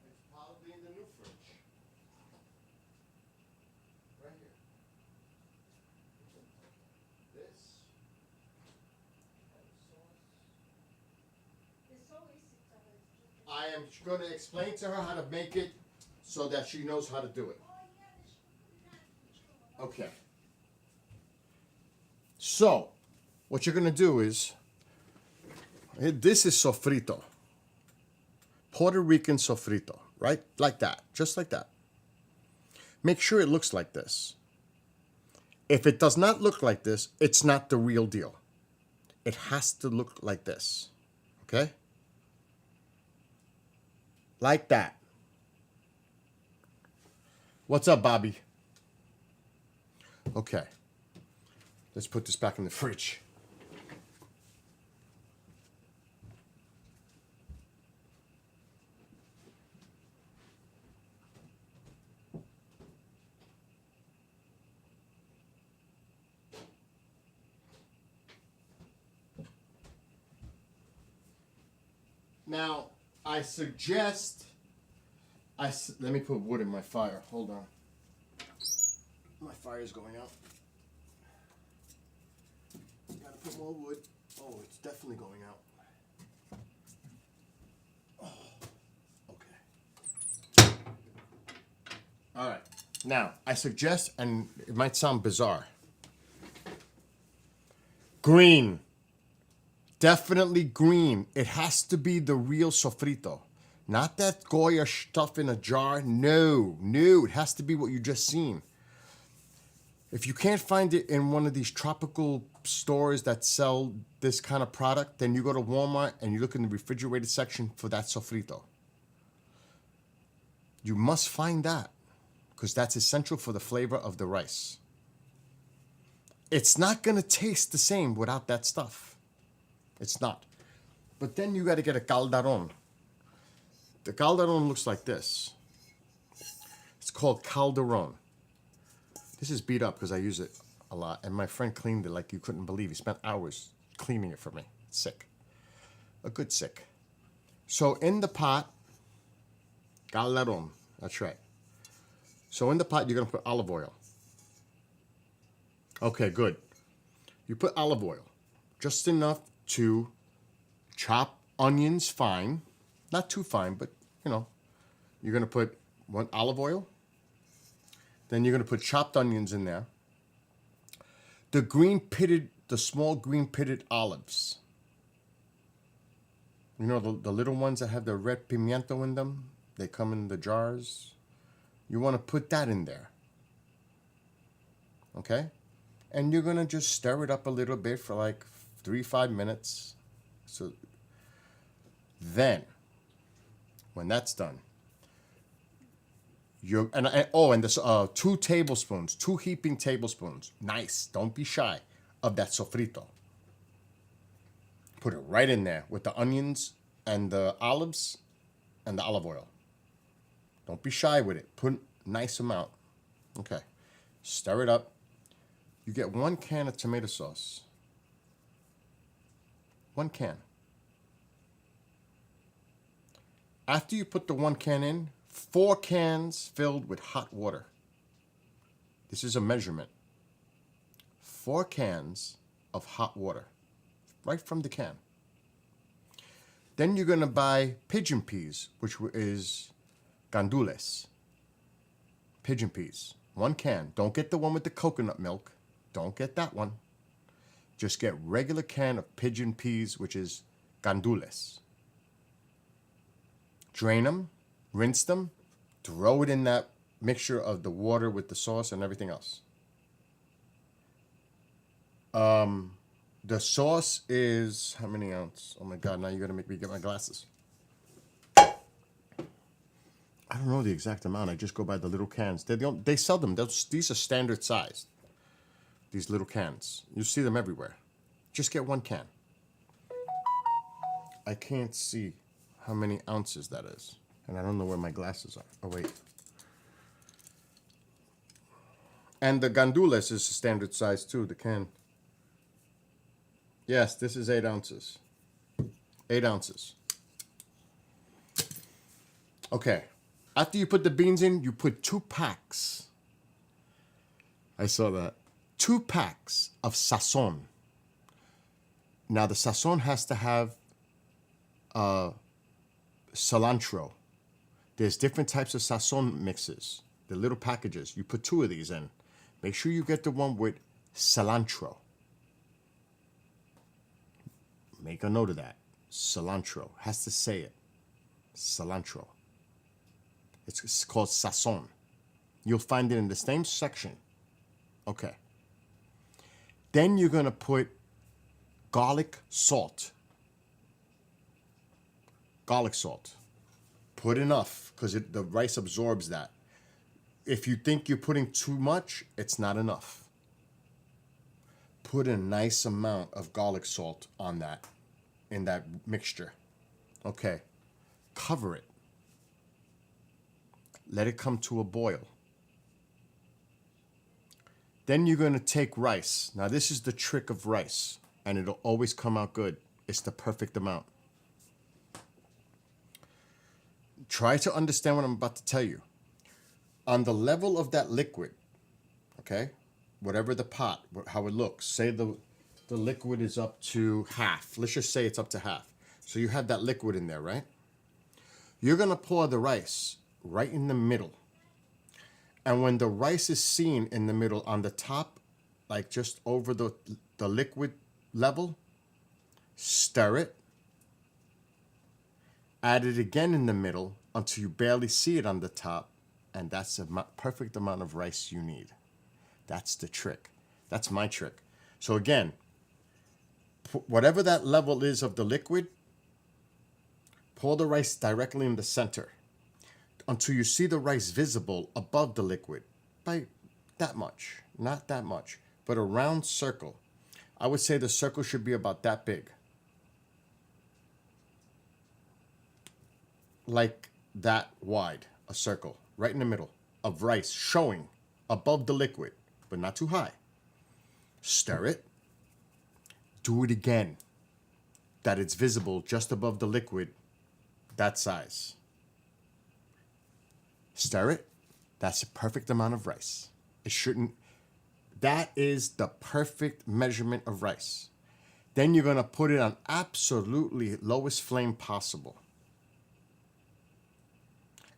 It's probably in the new fridge. Right here. This. It's so easy to have it. Just- I am going to explain to her how to make it so that she knows how to do it. Oh yeah, they should put it in that. Okay. So, what you're going to do is, this is sofrito. Puerto Rican sofrito, right? Like that, just like that. Make sure it looks like this. If it does not look like this, it's not the real deal. It has to look like this, okay? Like that. What's up, Bobby? Okay. Let's put this back in the fridge. Now, I suggest let me put wood in my fire. Hold on. My fire is going out. Gotta put more wood. Oh, it's definitely going out. Oh, okay. All right. Now, I suggest, and it might sound bizarre, green. Definitely green. It has to be the real sofrito. Not that Goya stuff in a jar. No, it has to be what you just seen. If you can't find it in one of these tropical stores that sell this kind of product, then you go to Walmart and you look in the refrigerated section for that sofrito. You must find that because that's essential for the flavor of the rice. It's not going to taste the same without that stuff. It's not. But then you got to get a calderon. The calderon looks like this. It's called calderon. This is beat up because I use it a lot. And my friend cleaned it like you couldn't believe. He spent hours cleaning it for me. Sick. A good sick. So in the pot, calderon. That's right. So in the pot, you're going to put olive oil. Okay, good. You put olive oil. Just enough to chop onions fine. Not too fine, but, you're going to put one olive oil. Then you're going to put chopped onions in there. The small green pitted olives. You know, the little ones that have the red pimiento in them? They come in the jars. You want to put that in there. Okay? And you're going to just stir it up a little bit for like 3-5 minutes. So then, when that's done, and this 2 tablespoons, 2 heaping tablespoons, nice, don't be shy, of that sofrito. Put it right in there with the onions and the olives and the olive oil. Don't be shy with it. Put a nice amount. Okay. Stir it up. You get 1 can of tomato sauce. 1 can. After you put the 1 can in, 4 cans filled with hot water. This is a measurement. 4 cans of hot water, right from the can. Then you're going to buy pigeon peas, which is gandules. Pigeon peas, 1 can. Don't get the one with the coconut milk. Don't get that one. Just get regular can of pigeon peas, which is gandules. Drain them, rinse them, throw it in that mixture of the water with the sauce and everything else. The sauce is, how many ounces? Oh my God, now you're going to make me get my glasses. I don't know the exact amount. I just go by the little cans. They sell them. These are standard sized. These little cans. You see them everywhere. Just get 1 can. I can't see how many ounces that is. And I don't know where my glasses are. Oh, wait. And the gandules is standard size too, the can. Yes, this is 8 ounces. 8 ounces. Okay. After you put the beans in, you put 2 packs. I saw that. 2 packs of sazon. Now, the sazon has to have cilantro. There's different types of sazon mixes. The little packages. You put 2 of these in. Make sure you get the one with cilantro. Make a note of that. Cilantro. Has to say it. Cilantro. It's called sazon. You'll find it in the same section. Okay. Then you're going to put garlic salt. Garlic salt. Put enough because the rice absorbs that. If you think you're putting too much, it's not enough. Put a nice amount of garlic salt on that, in that mixture. Okay. Cover it. Let it come to a boil. Then you're going to take rice. Now, this is the trick of rice, and it'll always come out good. It's the perfect amount. Try to understand what I'm about to tell you. On the level of that liquid, okay, whatever the pot, how it looks, say the liquid is up to half. Let's just say it's up to half. So you have that liquid in there, right? You're going to pour the rice right in the middle. And when the rice is seen in the middle on the top, like just over the liquid level, stir it. Add it again in the middle until you barely see it on the top. And that's the perfect amount of rice you need. That's the trick. That's my trick. So again, whatever that level is of the liquid, pour the rice directly in the center until you see the rice visible above the liquid by that much, not that much, but a round circle. I would say the circle should be about that big. Like that wide, a circle, right in the middle of rice showing above the liquid, but not too high. Stir it. Do it again, that it's visible just above the liquid, that size. Stir it. That's a perfect amount of rice. It shouldn't. That is the perfect measurement of rice. Then you're going to put it on absolutely lowest flame possible.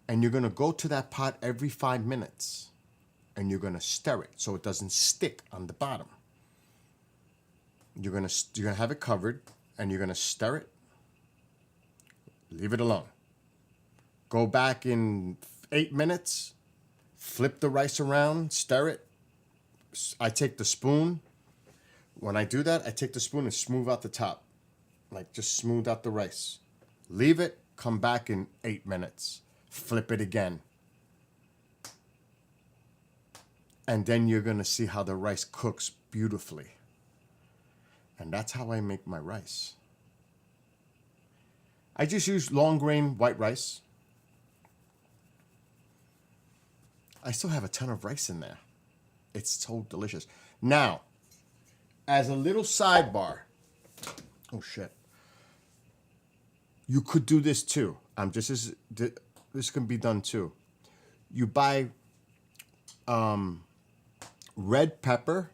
And you're going to go to that pot every 5 minutes. And you're going to stir it so it doesn't stick on the bottom. You're going to have it covered and you're going to stir it. Leave it alone. Go back in 8 minutes. Flip the rice around. Stir it. I take the spoon. When I do that, I take the spoon and smooth out the top. Like just smooth out the rice. Leave it. Come back in 8 minutes. Flip it again. And then you're going to see how the rice cooks beautifully. And that's how I make my rice. I just use long grain white rice. I still have a ton of rice in there. It's so delicious. Now, as a little sidebar, oh shit, you could do this too. This can be done too. You buy red pepper,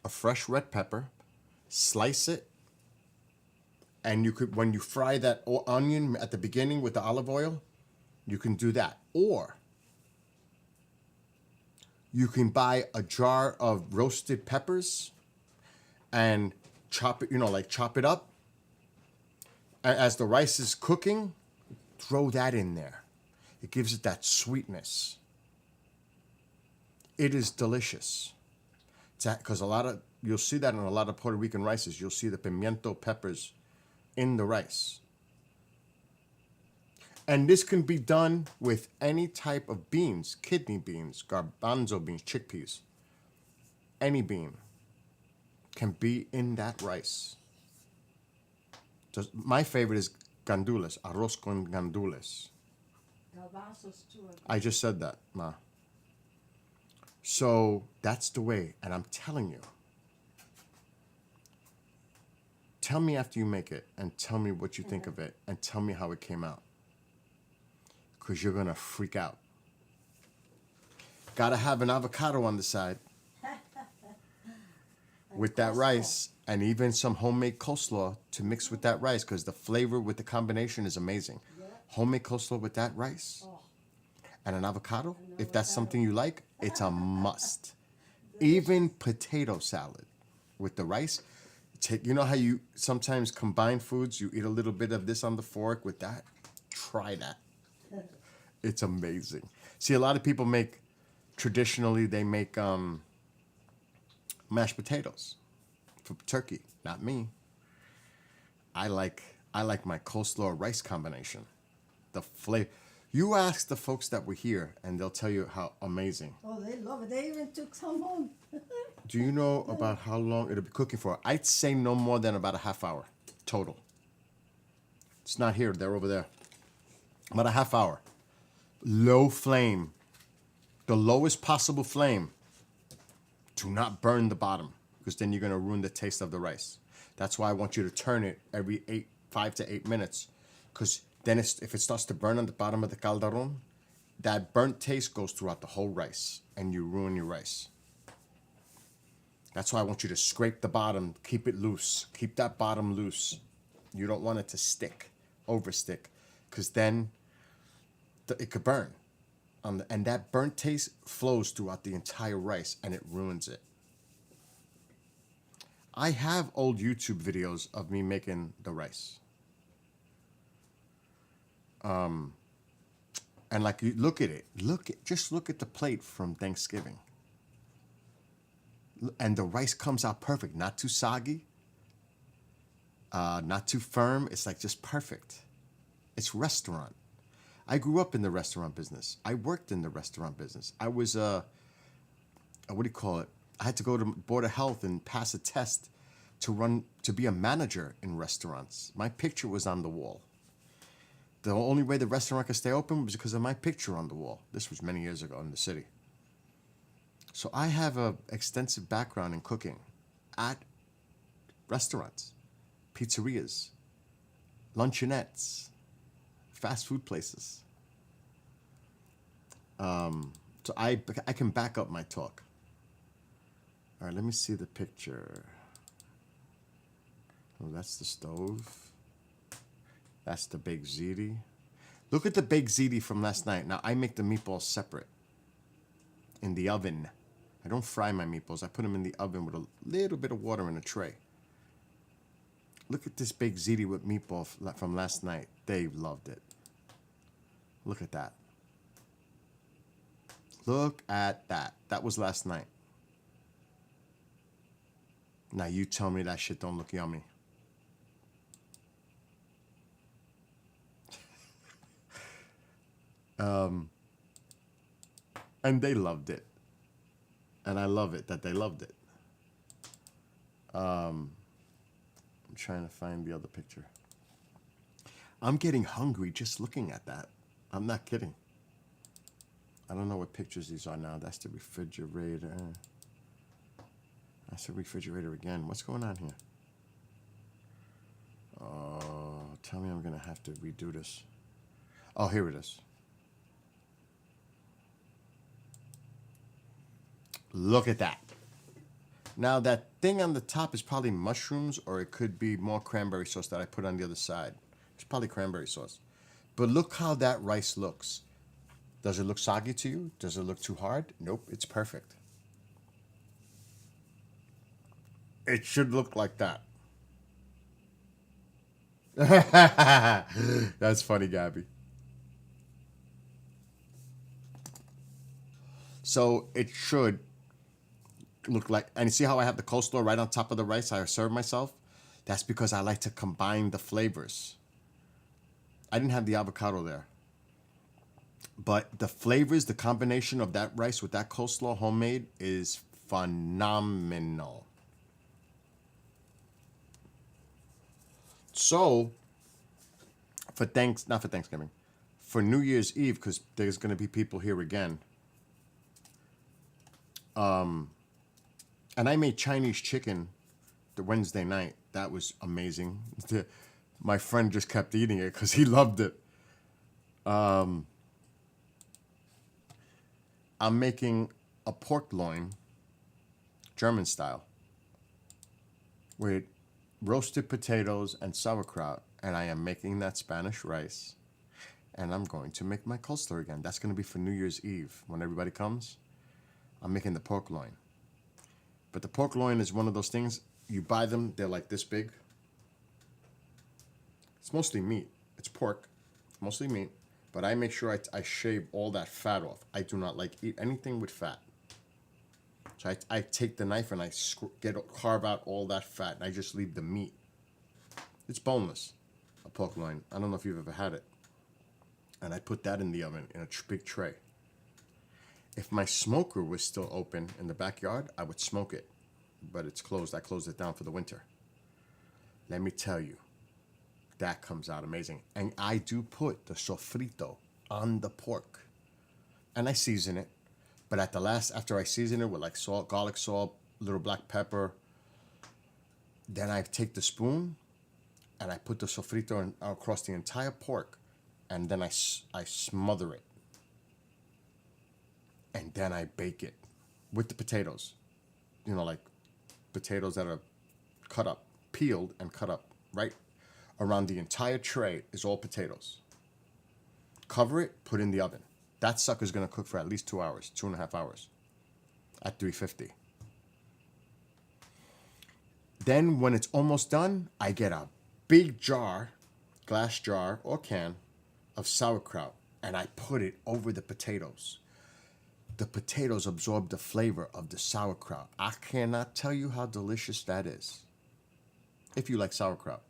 a fresh red pepper, slice it, and you could, when you fry that onion at the beginning with the olive oil, you can do that. Or you can buy a jar of roasted peppers and chop it, chop it up. As the rice is cooking, throw that in there. It gives it that sweetness. It is delicious. Because you'll see that in a lot of Puerto Rican rices. You'll see the pimiento peppers in the rice. And this can be done with any type of beans, kidney beans, garbanzo beans, chickpeas. Any bean can be in that rice. Just, my favorite is gandules, arroz con gandules. Garbanzos too. I just said that, Ma. So that's the way, and I'm telling you. Tell me after you make it, and tell me what you think of it, and tell me how it came out. Because you're going to freak out. Gotta have an avocado on the side with that rice, and even some homemade coleslaw to mix with that rice, because the flavor with the combination is amazing. Yeah. Homemade coleslaw with that rice Oh, and an avocado, And if that's avocado. something you like, it's a must. Even potato salad with the rice. Take, you know how you sometimes combine foods? You eat a little bit of this on the fork with that. Try that. It's amazing. See, a lot of people make, traditionally, they make mashed potatoes for turkey. Not me. I like my coleslaw rice combination. The flavor. You ask the folks that were here, and they'll tell you how amazing. oh, they love it. They even took some home. Do you know about how long it'll be cooking for? I'd say no more than about a half hour total. It's not here, they're over there. About a half hour. Low flame. The lowest possible flame. Do not burn the bottom, because then you're going to ruin the taste of the rice. That's why I want you to turn it every 5 to 8 minutes, because then if it starts to burn on the bottom of the calderon, that burnt taste goes throughout the whole rice, and you ruin your rice. That's why I want you to scrape the bottom, keep it loose, keep that bottom loose. You don't want it to stick, overstick, because then it could burn. And that burnt taste flows throughout the entire rice, and it ruins it. I have old YouTube videos of me making the rice. And like, you look at it, just look at the plate from Thanksgiving. And the rice comes out perfect, not too soggy, not too firm. It's like just perfect. It's restaurant. I grew up in the restaurant business. I worked in the restaurant business. I was what do you call it? I had to go to Board of Health and pass a test to be a manager in restaurants. My picture was on the wall. The only way the restaurant could stay open was because of my picture on the wall. This was many years ago in the city. So I have an extensive background in cooking at restaurants, pizzerias, luncheonettes, fast food places. So I can back up my talk. All right, let me see the picture. Oh, that's the stove. That's the baked ziti. Look at the baked ziti from last night. Now, I make the meatballs separate in the oven. I don't fry my meatballs. I put them in the oven with a little bit of water in a tray. Look at this baked ziti with meatball from last night. Dave loved it. Look at that. Look at that. That was last night. Now you tell me that shit don't look yummy. And they loved it. And I love it that they loved it. I'm trying to find the other picture. I'm getting hungry just looking at that. I'm not kidding. I don't know what pictures these are now. That's the refrigerator. That's the refrigerator again. What's going on here? Oh, tell me I'm going to have to redo this. Oh, here it is. Look at that. Now, that thing on the top is probably mushrooms, or it could be more cranberry sauce that I put on the other side. It's probably cranberry sauce. But look how that rice looks. Does it look soggy to you? Does it look too hard? Nope, it's perfect. It should look like that. That's funny, Gabby. So it should look like, and you see how I have the coleslaw right on top of the rice I serve myself? That's because I like to combine the flavors. I didn't have the avocado there. But the flavors, the combination of that rice with that coleslaw homemade is phenomenal. So for not for Thanksgiving, for New Year's Eve, because there's going to be people here again. And I made Chinese chicken the Wednesday night. That was amazing. My friend just kept eating it because he loved it. I'm making a pork loin, German style, with roasted potatoes and sauerkraut. And I am making that Spanish rice. And I'm going to make my coleslaw again. That's going to be for New Year's Eve when everybody comes. I'm making the pork loin. But the pork loin is one of those things, you buy them, they're like this big. It's mostly meat. It's pork, mostly meat. But I make sure I shave all that fat off. I do not like eat anything with fat. So I take the knife and I carve out all that fat and I just leave the meat. It's boneless, a pork loin. I don't know if you've ever had it. And I put that in the oven in a big tray. If my smoker was still open in the backyard, I would smoke it. But it's closed. I closed it down for the winter. Let me tell you, that comes out amazing. And I do put the sofrito on the pork. And I season it. But after I season it with like salt, garlic salt, little black pepper, then I take the spoon and I put the sofrito across the entire pork. And then I smother it. And then I bake it with the potatoes. You know, like potatoes that are cut up, peeled and cut up, right? Around the entire tray is all potatoes. Cover it, put in the oven. That sucker's gonna cook for at least 2 hours, 2.5 hours at 350. Then when it's almost done, I get a big jar, glass jar or can, of sauerkraut, and I put it over the potatoes. The potatoes absorb the flavor of the sauerkraut. I cannot tell you how delicious that is. If you like sauerkraut.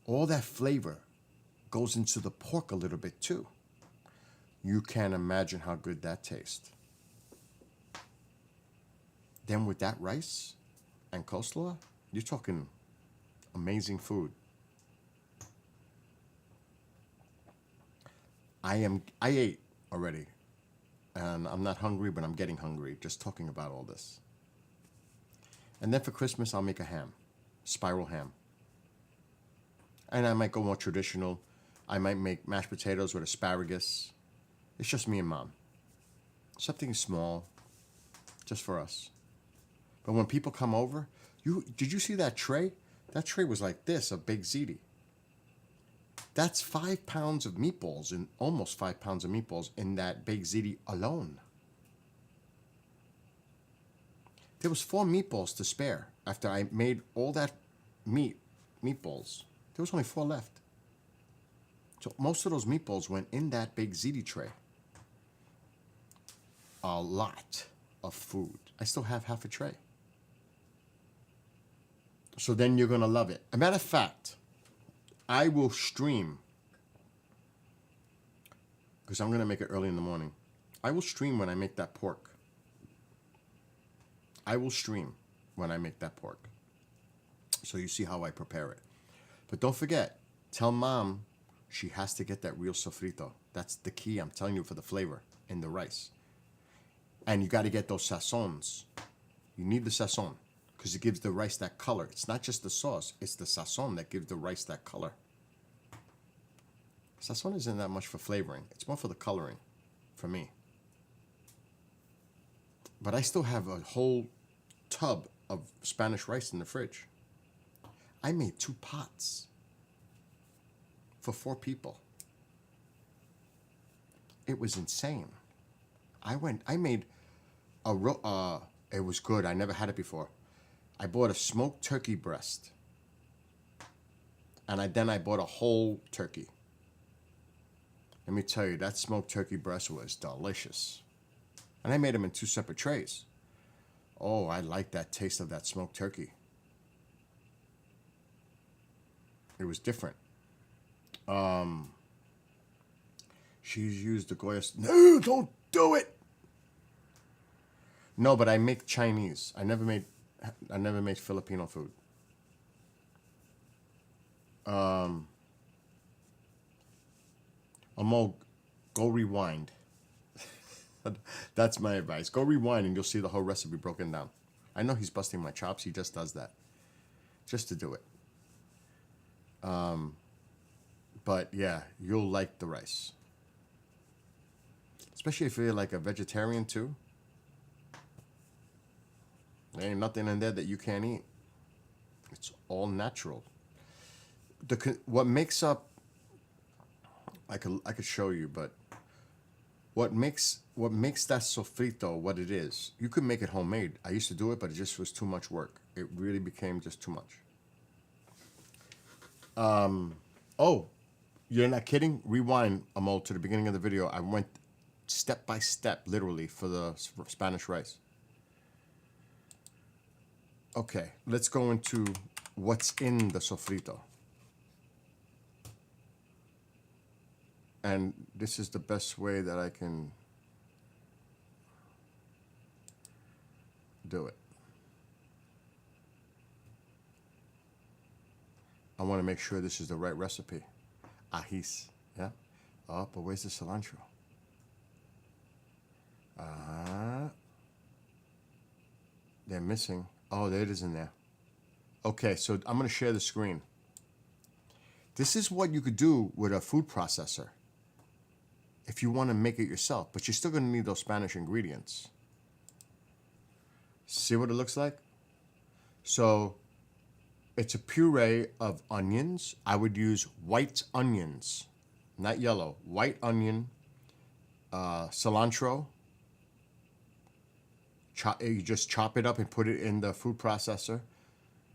All that flavor goes into the pork a little bit too. You can't imagine how good that tastes. Then with that rice and coleslaw, you're talking amazing food. I ate already. And I'm not hungry, but I'm getting hungry just talking about all this. And then for Christmas, I'll make a ham, spiral ham. And I might go more traditional. I might make mashed potatoes with asparagus. It's just me and Mom. Something small, just for us. But when people come over, did you see that tray? That tray was like this, a big ziti. That's 5 pounds of meatballs, and almost 5 pounds of meatballs in that big ziti alone. There was 4 meatballs to spare after I made all that meatballs. There was only 4 left. So most of those meatballs went in that big ziti tray. A lot of food. I still have half a tray. So then you're gonna love it. As a matter of fact, I will stream, because I'm going to make it early in the morning. I will stream when I make that pork. I will stream when I make that pork. So you see how I prepare it. But don't forget, tell Mom she has to get that real sofrito. That's the key, I'm telling you, for the flavor in the rice. And you got to get those sazons. You need the sazon, because it gives the rice that color. It's not just the sauce, it's the sazon that gives the rice that color. Sazon isn't that much for flavoring. It's more for the coloring, for me. But I still have a whole tub of Spanish rice in the fridge. I made 2 pots for 4 people. It was insane. I made it was good. I never had it before. I bought a smoked turkey breast. And then I bought a whole turkey. Let me tell you, that smoked turkey breast was delicious. And I made them in 2 separate trays. Oh, I like that taste of that smoked turkey. It was different. She's used the Goya. No, don't do it. No, but I make Chinese. I never made Filipino food. Amo, go rewind. That's my advice. Go rewind and you'll see the whole recipe broken down. I know he's busting my chops. He just does that. Just to do it. But yeah, you'll like the rice. Especially if you're like a vegetarian too. There ain't nothing in there that you can't eat. It's all natural. What makes up, I could show you, but what makes that sofrito what it is? You could make it homemade. I used to do it, but it just was too much work. It really became just too much. Oh, you're not kidding? Rewind, Amol, to the beginning of the video. I went step by step, literally, for the Spanish rice. Okay, let's go into what's in the sofrito. And this is the best way that I can do it. I want to make sure this is the right recipe. Ajís, yeah? Oh, but where's the cilantro? They're missing. Oh, there it is in there. Okay, so I'm going to share the screen. This is what you could do with a food processor if you want to make it yourself, but you're still going to need those Spanish ingredients. See what it looks like? So it's a puree of onions. I would use white onions, not yellow. White onion, cilantro. You just chop it up and put it in the food processor.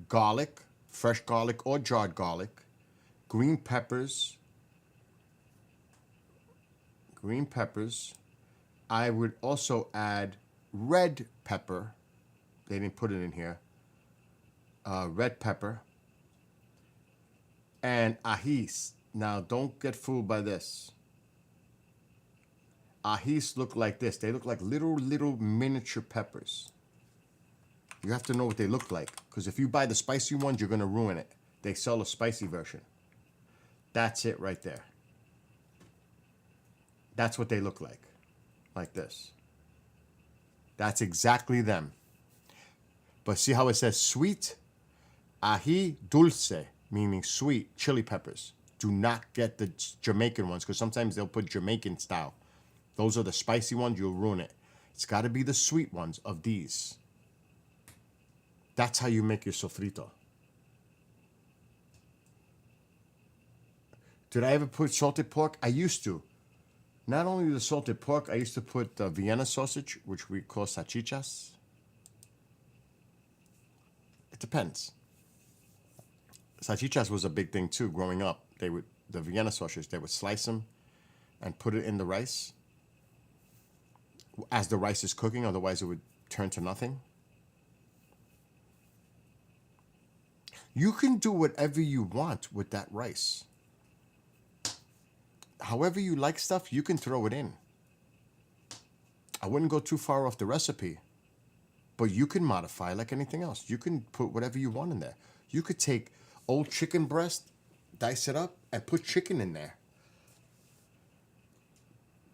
Garlic, fresh garlic or jarred garlic. Green peppers. I would also add red pepper. They didn't put it in here. Red pepper. And ajís. Now, don't get fooled by this. Ajís look like this. They look like little miniature peppers. You have to know what they look like, because if you buy the spicy ones, you're going to ruin it. They sell a spicy version. That's it right there. That's what they look like this. That's exactly them. But see how it says sweet? Ají dulce, meaning sweet chili peppers. Do not get the Jamaican ones, because sometimes they'll put Jamaican style. Those are the spicy ones, you'll ruin it. It's got to be the sweet ones of these. That's how you make your sofrito. Did I ever put salted pork? I used to. Not only the salted pork, I used to put Vienna sausage, which we call salchichas. It depends. Salchichas was a big thing too growing up. The Vienna sausage, they would slice them and put it in the rice as the rice is cooking, otherwise it would turn to nothing. You can do whatever you want with that rice. However you like stuff, you can throw it in. I wouldn't go too far off the recipe, but you can modify like anything else. You can put whatever you want in there. You could take old chicken breast, dice it up, and put chicken in there.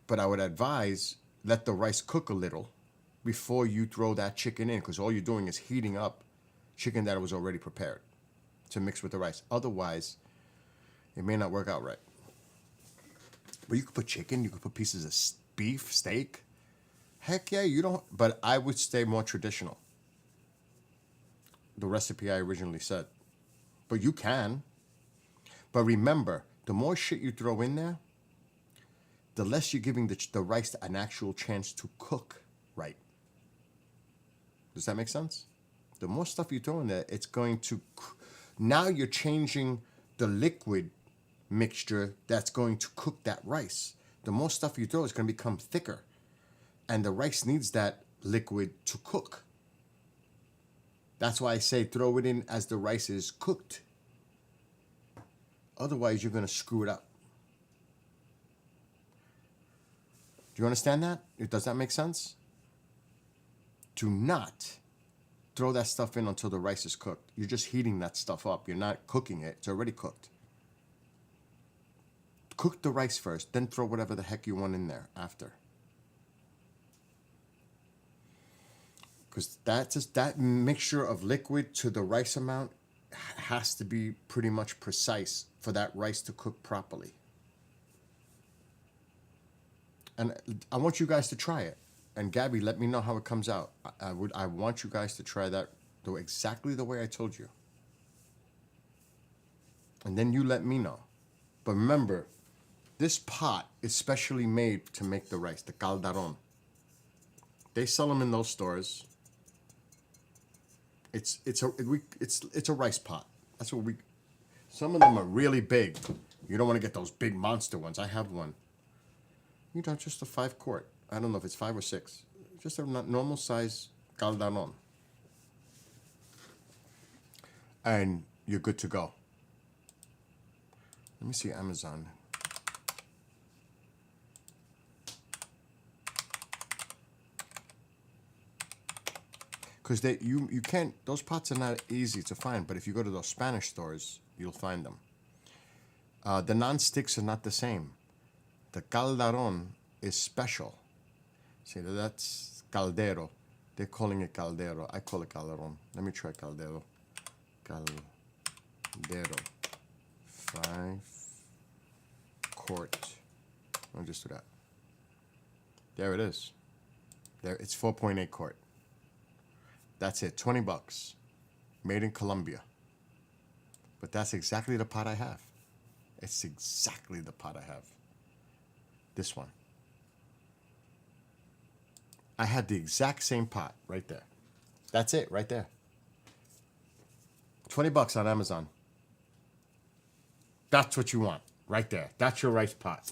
But I would advise, let the rice cook a little before you throw that chicken in, because all you're doing is heating up chicken that was already prepared to mix with the rice. Otherwise, it may not work out right. But you could put chicken, you could put pieces of beef, steak. Heck yeah, you don't, but I would stay more traditional. The recipe I originally said. But you can. But remember, the more shit you throw in there, the less you're giving the rice an actual chance to cook right. Does that make sense? The more stuff you throw in there, it's going to, now you're changing the liquid mixture that's going to cook that rice. The more stuff you throw, it's going to become thicker. And the rice needs that liquid to cook. That's why I say throw it in as the rice is cooked. Otherwise, you're going to screw it up. Do you understand that? Does that make sense? Do not throw that stuff in until the rice is cooked. You're just heating that stuff up. You're not cooking it. It's already cooked. Cook the rice first, then throw whatever the heck you want in there after. Because that mixture of liquid to the rice amount has to be pretty much precise for that rice to cook properly. And I want you guys to try it. And Gabby, let me know how it comes out. I want you guys to try that exactly the way I told you. And then you let me know. But remember, this pot is specially made to make the rice, the calderon. They sell them in those stores. It's a rice pot. That's what we. Some of them are really big. You don't want to get those big monster ones. I have one. You know, just a 5-quart. I don't know if it's 5 or 6. Just a normal size calderon. And you're good to go. Let me see Amazon. Because you can't, those pots are not easy to find, but if you go to those Spanish stores, you'll find them. The non-sticks are not the same. The calderon is special. See, that's caldero. They're calling it caldero. I call it calderon. Let me try caldero. Caldero. 5-quart. I'll just do that. There it is. There, it's 4.8 quart. That's it, $20. Made in Colombia. But that's exactly the pot I have. It's exactly the pot I have. This one. I had the exact same pot right there. That's it, right there. $20 on Amazon. That's what you want, right there. That's your rice pot.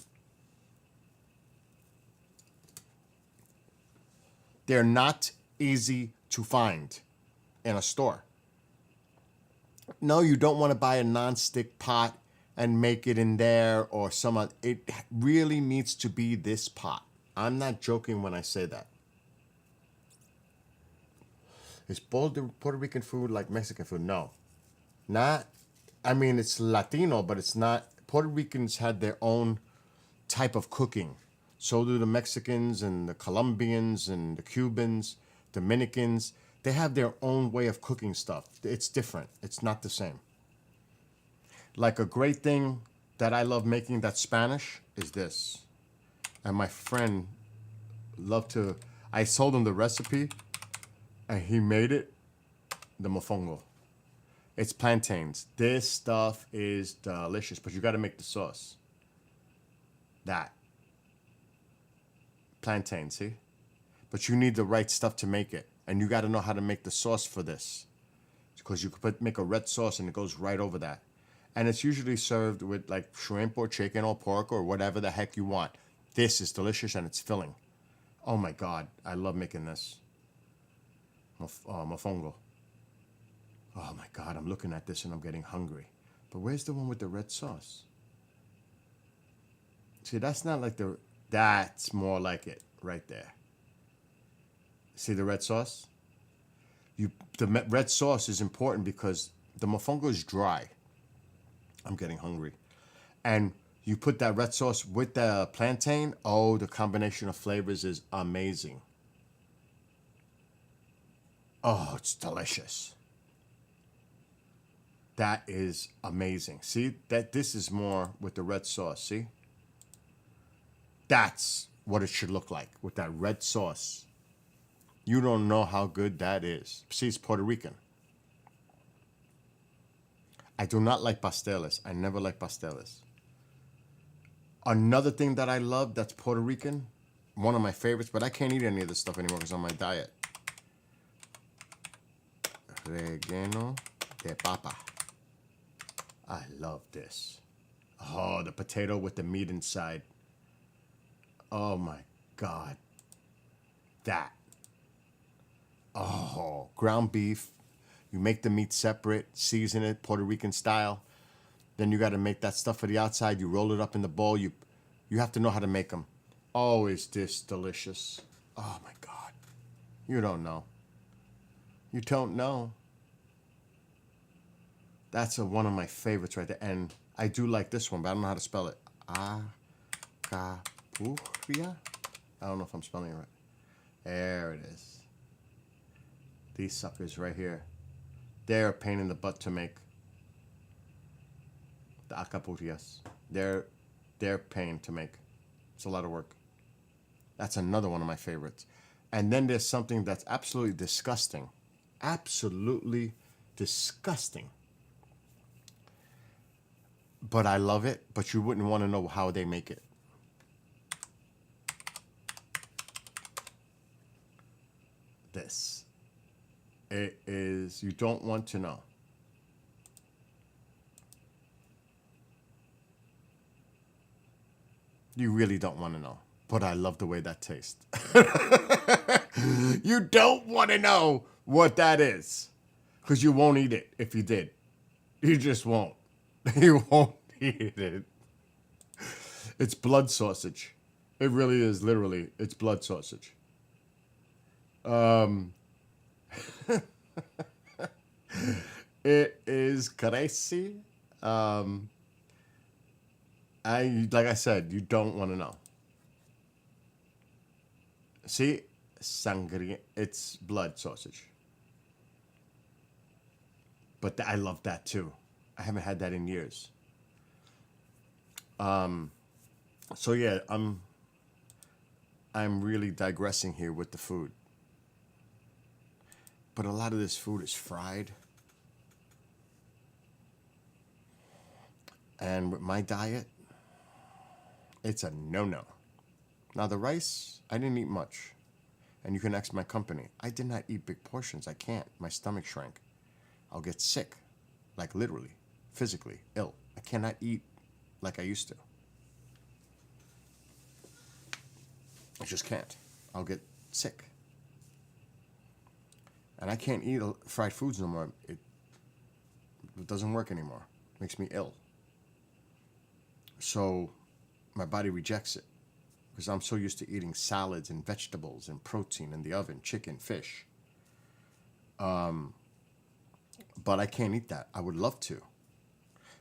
They're not easy to find in a store. No, you don't want to buy a non-stick pot and make it in there or some other. It really needs to be this pot. I'm not joking when I say that. Is Puerto Rican food like Mexican food? No. Not, I mean, it's Latino, but it's not. Puerto Ricans had their own type of cooking. So do the Mexicans and the Colombians and the Cubans, Dominicans. They have their own way of cooking stuff. It's different. It's not the same. Like a great thing that I love making that's Spanish is this. And my friend loved to, I sold him the recipe and he made it, the mofongo. It's plantains. This stuff is delicious, but you got to make the sauce. That. Plantain, see? But you need the right stuff to make it. And you got to know how to make the sauce for this. Because you could make a red sauce and it goes right over that. And it's usually served with like shrimp or chicken or pork or whatever the heck you want. This is delicious and it's filling. Oh my God, I love making this. Mofongo. Oh my God, I'm looking at this and I'm getting hungry. But where's the one with the red sauce? See, that's not like that's more like it right there. See the red sauce? The red sauce is important because the mofongo is dry. I'm getting hungry. And you put that red sauce with the plantain. Oh, the combination of flavors is amazing. Oh, it's delicious. That is amazing. See, this is more with the red sauce, see? That's what it should look like with that red sauce. You don't know how good that is. See, it's Puerto Rican. I do not like pasteles. I never like pasteles. Another thing that I love that's Puerto Rican, one of my favorites, but I can't eat any of this stuff anymore because I'm on my diet. Relleno de papa. I love this. Oh, the potato with the meat inside. Oh my God. That. Oh, ground beef. You make the meat separate, season it Puerto Rican style. Then you got to make that stuff for the outside. You roll it up in the bowl. You have to know how to make them. Oh, is this delicious? Oh my God. You don't know. You don't know. That's one of my favorites right there. And I do like this one, but I don't know how to spell it. Acapulco? I don't know if I'm spelling it right. There it is. These suckers right here. They're a pain in the butt to make. The acapulcas. They're pain to make. It's a lot of work. That's another one of my favorites. And then there's something that's absolutely disgusting. Absolutely disgusting. But I love it, but you wouldn't want to know how they make it. This. It is, you don't want to know. You really don't want to know. But I love the way that tastes. You don't want to know what that is. Because you won't eat it if you did. You just won't. You won't eat it. It's blood sausage. It really is, literally. It's blood sausage. It is crazy. Like I said, you don't want to know. See, sangria. It's blood sausage. But I love that too. I haven't had that in years. So yeah, I'm really digressing here with the food. But a lot of this food is fried. And with my diet, it's a no-no. Now the rice, I didn't eat much. And you can ask my company. I did not eat big portions. I can't. My stomach shrank. I'll get sick. Like literally, physically ill. I cannot eat like I used to. I just can't. I'll get sick. And I can't eat fried foods no more. It doesn't work anymore. It makes me ill. So my body rejects it because I'm so used to eating salads and vegetables and protein in the oven, chicken, fish. But I can't eat that. I would love to.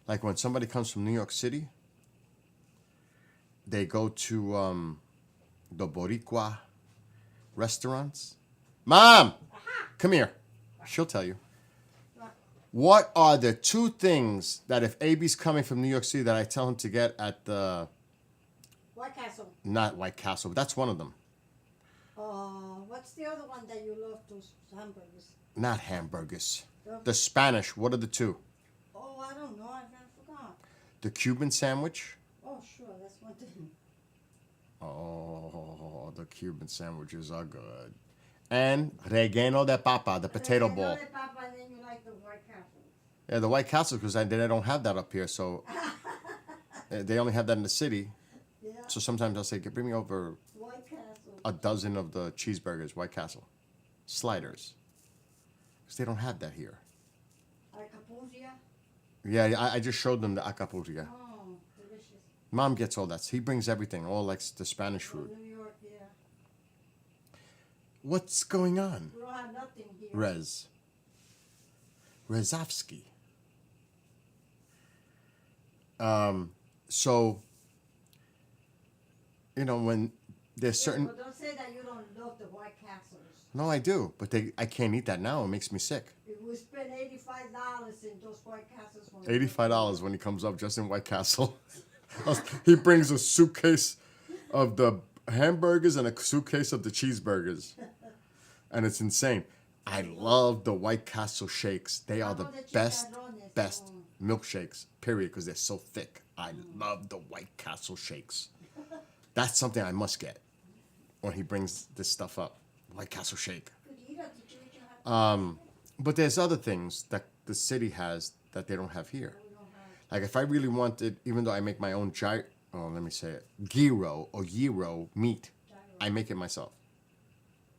Like when somebody comes from New York City, they go to the Boricua restaurants. Mom, come here. She'll tell you. What are the two things that if AB's coming from New York City that I tell him to get at the... White Castle. Not White Castle, but that's one of them. What's the other one that you love, those hamburgers? Not hamburgers. The Spanish, what are the two? Oh, I don't know. I forgot. The Cuban sandwich. Oh, sure. That's one thing. Oh, the Cuban sandwiches are good. And relleno de papa, the potato ball. De papa, and then you like the White Castle. Yeah, the White Castle, because they don't have that up here, so they only have that in the city. Yeah. So sometimes I'll say, bring me over White Castle. a dozen of the cheeseburgers, White Castle. Sliders. Because they don't have that here. Acapulco. Yeah, I just showed them the Acapulco. Oh, delicious. Mom gets all that. He brings everything, all like the Spanish food. New York, yeah. What's going on? We don't have nothing here. Rezovsky. So, you know, when there's certain... But don't say that you don't love the White Castles. No, I do, but I can't eat that now. It makes me sick. If we spend $85 in those White Castles... $85 when he comes up just in White Castle. He brings a suitcase of the hamburgers and a suitcase of the cheeseburgers. And it's insane. I love the White Castle shakes. They are the best milkshakes, period, because they're so thick. I love the White Castle shakes. That's something I must get when he brings this stuff up. White Castle shake. But there's other things that the city has that they don't have here. Like if I really wanted, even though I make my own gyro or gyro meat, I make it myself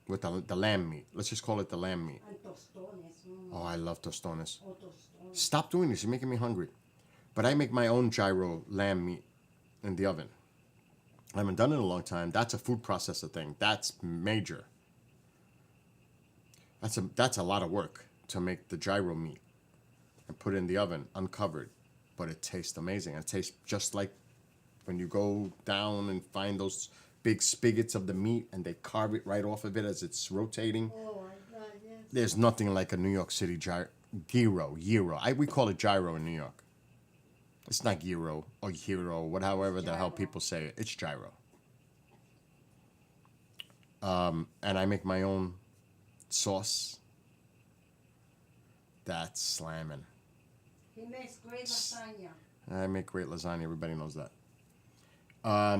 with the lamb meat. Let's just call it the lamb meat. And tostones. Oh, I love tostones. Oh, tostones. Stop doing this. You're making me hungry. But I make my own gyro lamb meat in the oven. I haven't done it in a long time. That's a food processor thing. That's major. That's a lot of work to make the gyro meat and put it in the oven uncovered, but it tastes amazing. It tastes just like when you go down and find those big spigots of the meat and they carve it right off of it as it's rotating. Oh my God, yes. There's nothing like a New York City gyro. We call it gyro in New York. It's not gyro or gyro, whatever the hell Gyro. people say it. It's gyro. And I make my own sauce. That's slamming. He makes great lasagna. I make great lasagna. Everybody knows that.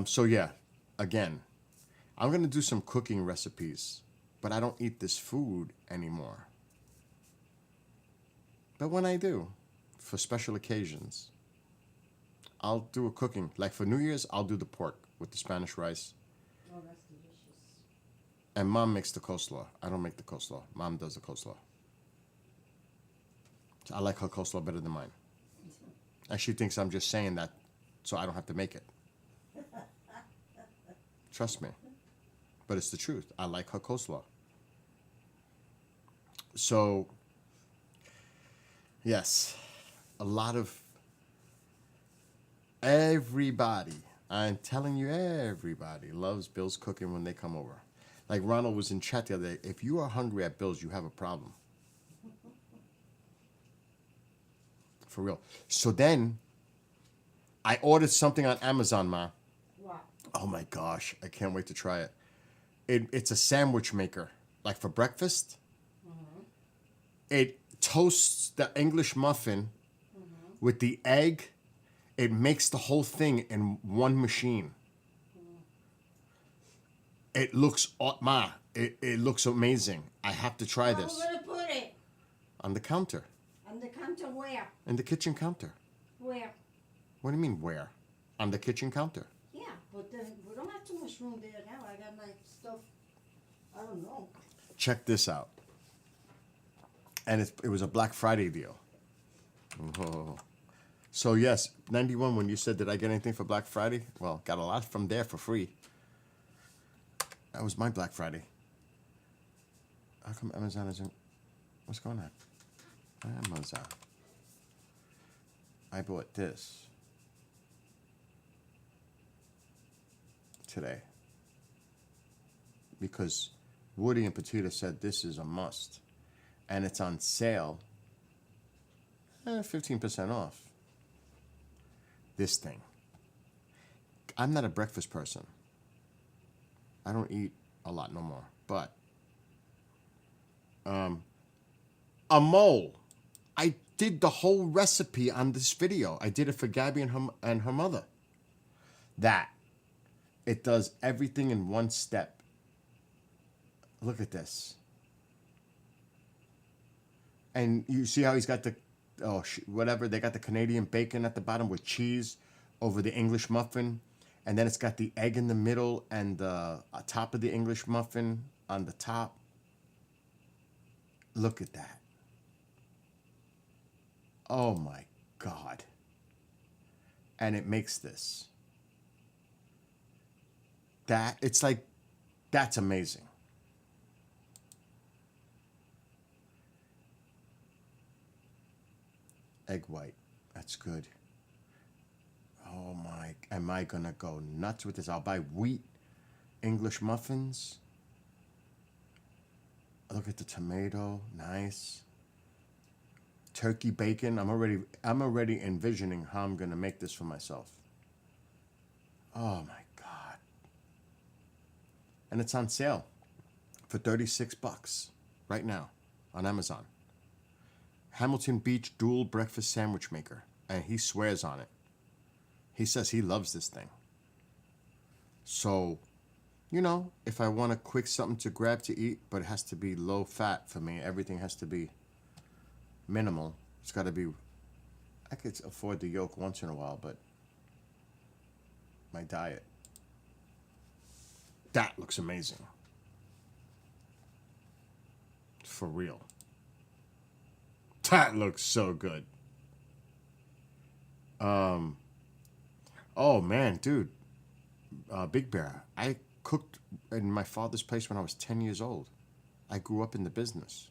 So yeah, again, I'm gonna do some cooking recipes, but I don't eat this food anymore. But when I do, for special occasions, I'll do a cooking. Like for New Year's, I'll do the pork with the Spanish rice. Oh, that's delicious. And Mom makes the coleslaw. I don't make the coleslaw. Mom does the coleslaw. I like her coleslaw better than mine. And she thinks I'm just saying that so I don't have to make it. Trust me. But it's the truth. I like her coleslaw. So, yes, a lot of everybody, I'm telling you, everybody loves Bill's cooking when they come over. Like Ronald was in chat the other day. If you are hungry at Bill's, you have a problem. For real. So then, I ordered something on Amazon, Ma. Wow. Oh my gosh, I can't wait to try it. It's a sandwich maker, like for breakfast. It toasts the English muffin with the egg. It makes the whole thing in one machine. It looks, it looks amazing. I have to try How this. are we gonna put it? On the counter, On the counter where? in the kitchen counter. Where? What do you mean where? On the kitchen counter. Yeah, but then we don't have too much room there now. I got my stuff. I don't know. Check this out. And it was a Black Friday deal. Oh. So yes, 91, when you said, did I get anything for Black Friday? Well, got a lot from there for free. That was my Black Friday. How come Amazon isn't... What's going on? Amazon. I bought this today because Woody and Petita said this is a must. And it's on sale, 15% off. This thing. I'm not a breakfast person. I don't eat a lot no more. But a mole. I did the whole recipe on this video. I did it for Gabby and her mother. That it does everything in one step. Look at this. And you see how he's got the, whatever, they got the Canadian bacon at the bottom with cheese over the English muffin. And then it's got the egg in the middle and the top of the English muffin on the top. Look at that. Oh my God. And it makes this. It's like, that's amazing. Egg white. That's good. Oh my, am I gonna go nuts with this? I'll buy wheat English muffins. Look at the tomato, nice. Turkey bacon. I'm already envisioning how I'm gonna make this for myself. Oh my God. And it's on sale for $36 right now on Amazon. Hamilton Beach dual breakfast sandwich maker, and he swears on it. He says he loves this thing. So, you know, if I want a quick something to grab to eat, but it has to be low fat for me, everything has to be minimal. It's got to be, I could afford the yolk once in a while, but my diet. That looks amazing. For real. That looks so good. Oh man, dude. Big Bear. I cooked in my father's place when I was 10 years old. I grew up in the business.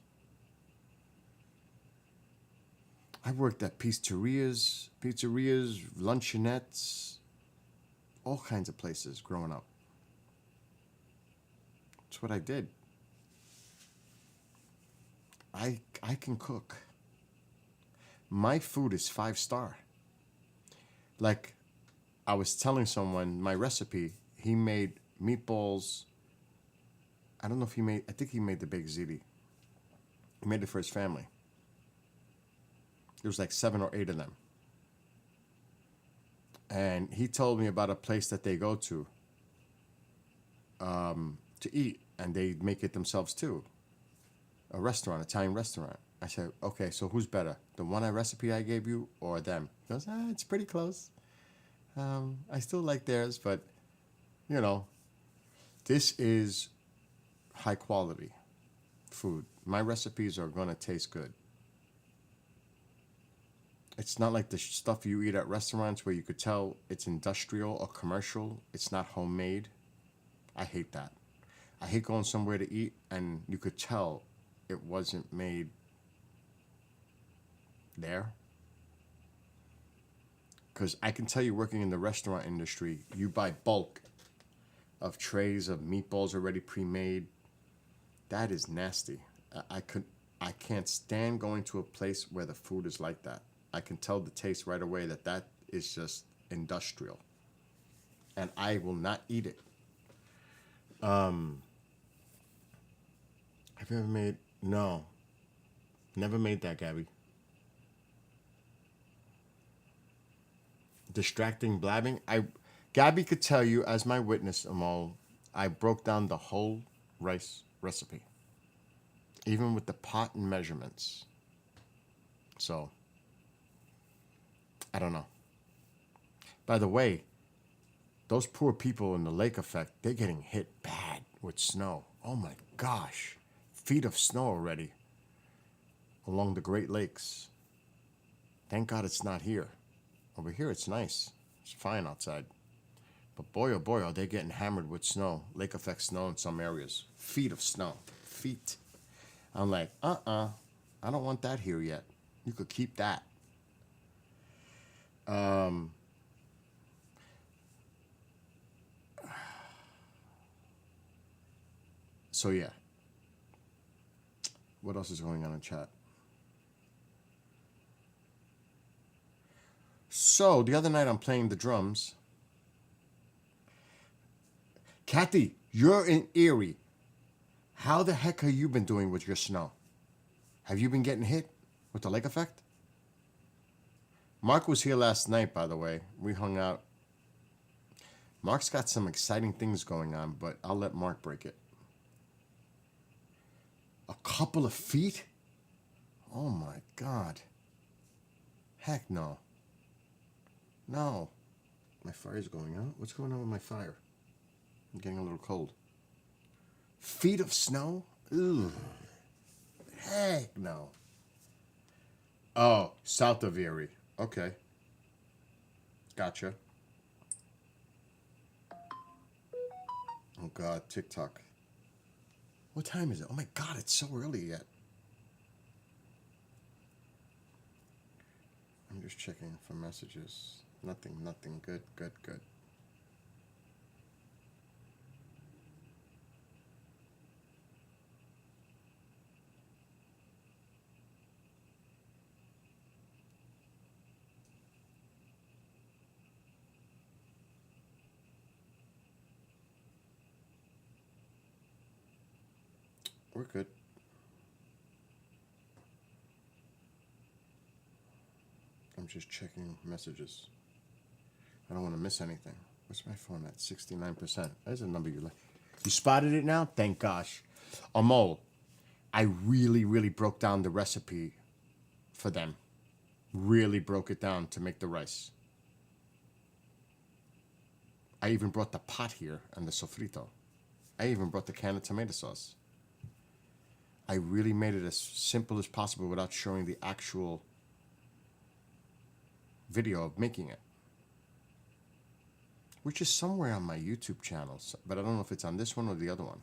I worked at pizzerias, luncheonettes, all kinds of places growing up. That's what I did. I can cook. My food is 5-star. Like I was telling someone my recipe, he made meatballs. I don't know if he made, I think he made the baked ziti. He made it for his family. There was like 7 or 8 of them. And he told me about a place that they go to eat, and they make it themselves too. A restaurant, Italian restaurant. I said, okay, so who's better? The one recipe I gave you or them? He goes, it's pretty close. I still like theirs, but, you know, this is high quality food. My recipes are going to taste good. It's not like the stuff you eat at restaurants where you could tell it's industrial or commercial. It's not homemade. I hate that. I hate going somewhere to eat and you could tell it wasn't made there. Because I can tell you, working in the restaurant industry, you buy bulk of trays of meatballs already pre-made. That is nasty. I can't stand going to a place where the food is like that. I can tell the taste right away that is just industrial. And I will not eat it. Have you ever made? No. Never made that, Gabby. Distracting blabbing. Gabby could tell you, as my witness, Amal, I broke down the whole rice recipe. Even with the pot and measurements. So, I don't know. By the way, those poor people in the lake effect, they're getting hit bad with snow. Oh my gosh. Feet of snow already along the Great Lakes. Thank God it's not here. Over here it's nice. It's fine outside. But boy, oh boy, are they getting hammered with snow. Lake effect snow in some areas. Feet of snow. Feet. I'm like, I don't want that here yet. You could keep that. So yeah. What else is going on in chat? So the other night I'm playing the drums. Kathy, you're in Erie. How the heck have you been doing with your snow? Have you been getting hit with the lake effect? Mark was here last night, by the way. We hung out. Mark's got some exciting things going on, but I'll let Mark break it. A couple of feet? Oh my God. Heck no. No. My fire's going out. What's going on with my fire? I'm getting a little cold. Feet of snow? Ooh. Heck no. Oh, south of Erie. Okay. Gotcha. Oh God, TikTok. What time is it? Oh my God, it's so early yet. I'm just checking for messages. Nothing. Good. We're good. I'm just checking messages. I don't want to miss anything. What's my phone at? 69%. There's a number you like. You spotted it now? Thank gosh. Amol, I really broke down the recipe for them. Really broke it down to make the rice. I even brought the pot here and the sofrito. I even brought the can of tomato sauce. I really made it as simple as possible without showing the actual video of making it. which is somewhere on my YouTube channel, but I don't know if it's on this one or the other one.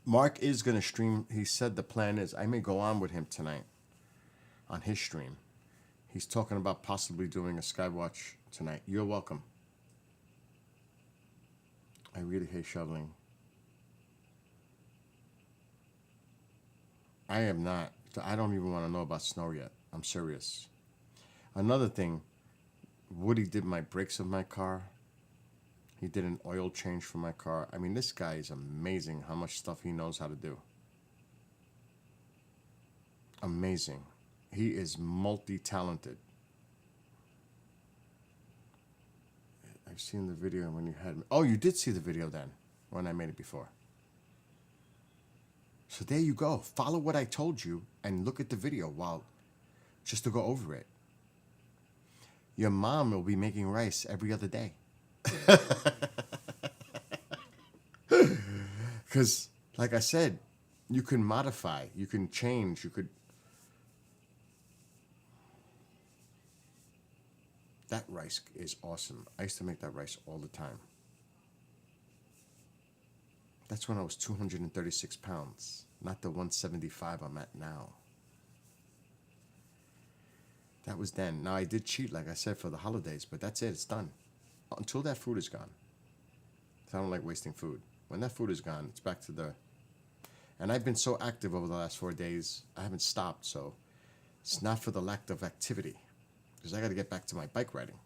Mark is going to stream. He said the plan is I may go on with him tonight on his stream. He's talking about possibly doing a Skywatch tonight. You're welcome. I really hate shoveling. I am not. I don't even want to know about snow yet. I'm serious. Another thing, Woody did my brakes of my car. He did an oil change for my car. I mean, this guy is amazing how much stuff he knows how to do. Amazing. He is multi-talented. I've seen the video when you had me. Oh, you did see the video then, when I made it before. So there you go. Follow what I told you and look at the video just to go over it. Your mom will be making rice every other day. Because, like I said, you can modify, you can change, you could... That rice is awesome. I used to make that rice all the time. That's when I was 236 pounds, not the 175 I'm at now. That was then. Now, I did cheat, like I said, for the holidays, but that's it. It's done. Until that food is gone. I don't like wasting food. When that food is gone, it's back to the... And I've been so active over the last 4 days, I haven't stopped, so it's not for the lack of activity. Because I got to get back to my bike riding.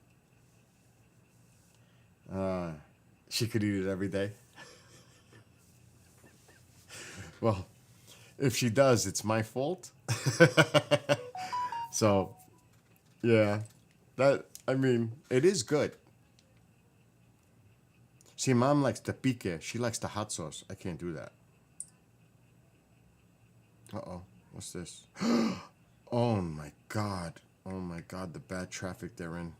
She could eat it every day. Well, if she does, it's my fault. So, yeah. It is good. See, Mom likes the pique. She likes the hot sauce. I can't do that. Uh-oh. What's this? Oh, my God. Oh, my God. The bad traffic they're in.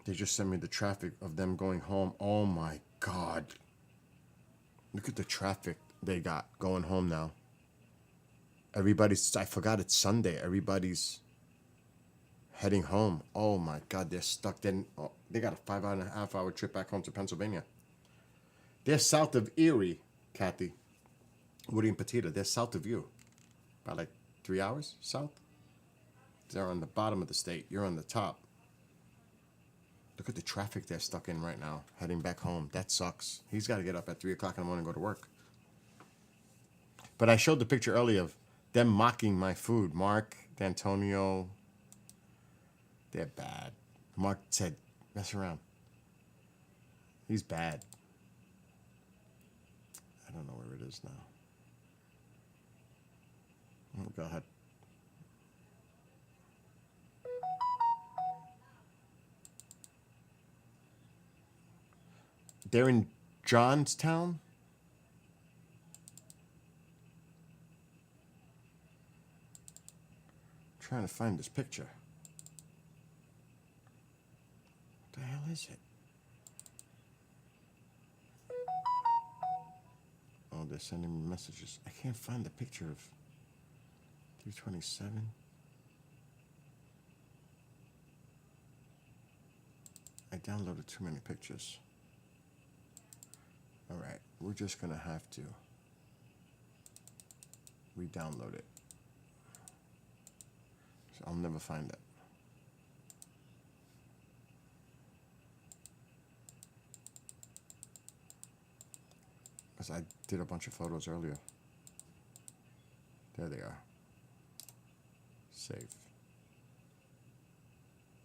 They just sent me the traffic of them going home. Oh, my God. Look at the traffic they got going home now. I forgot it's Sunday. Everybody's heading home. Oh, my God. They're stuck. They got a 5.5-hour trip back home to Pennsylvania. They're south of Erie, Kathy. Woody and Petita. They're south of you. About like 3 hours south. They're on the bottom of the state. You're on the top. Look at the traffic they're stuck in right now, heading back home. That sucks. He's got to get up at 3 o'clock in the morning and go to work. But I showed the picture earlier of them mocking my food. Mark, D'Antonio, they're bad. Mark said, mess around. He's bad. I don't know where it is now. Oh, go ahead. They're in Johnstown? I'm trying to find this picture. What the hell is it? Oh, they're sending me messages. I can't find the picture of 327. I downloaded too many pictures. All right, we're just gonna have to re-download it. So I'll never find it. Because I did a bunch of photos earlier. There they are. Save.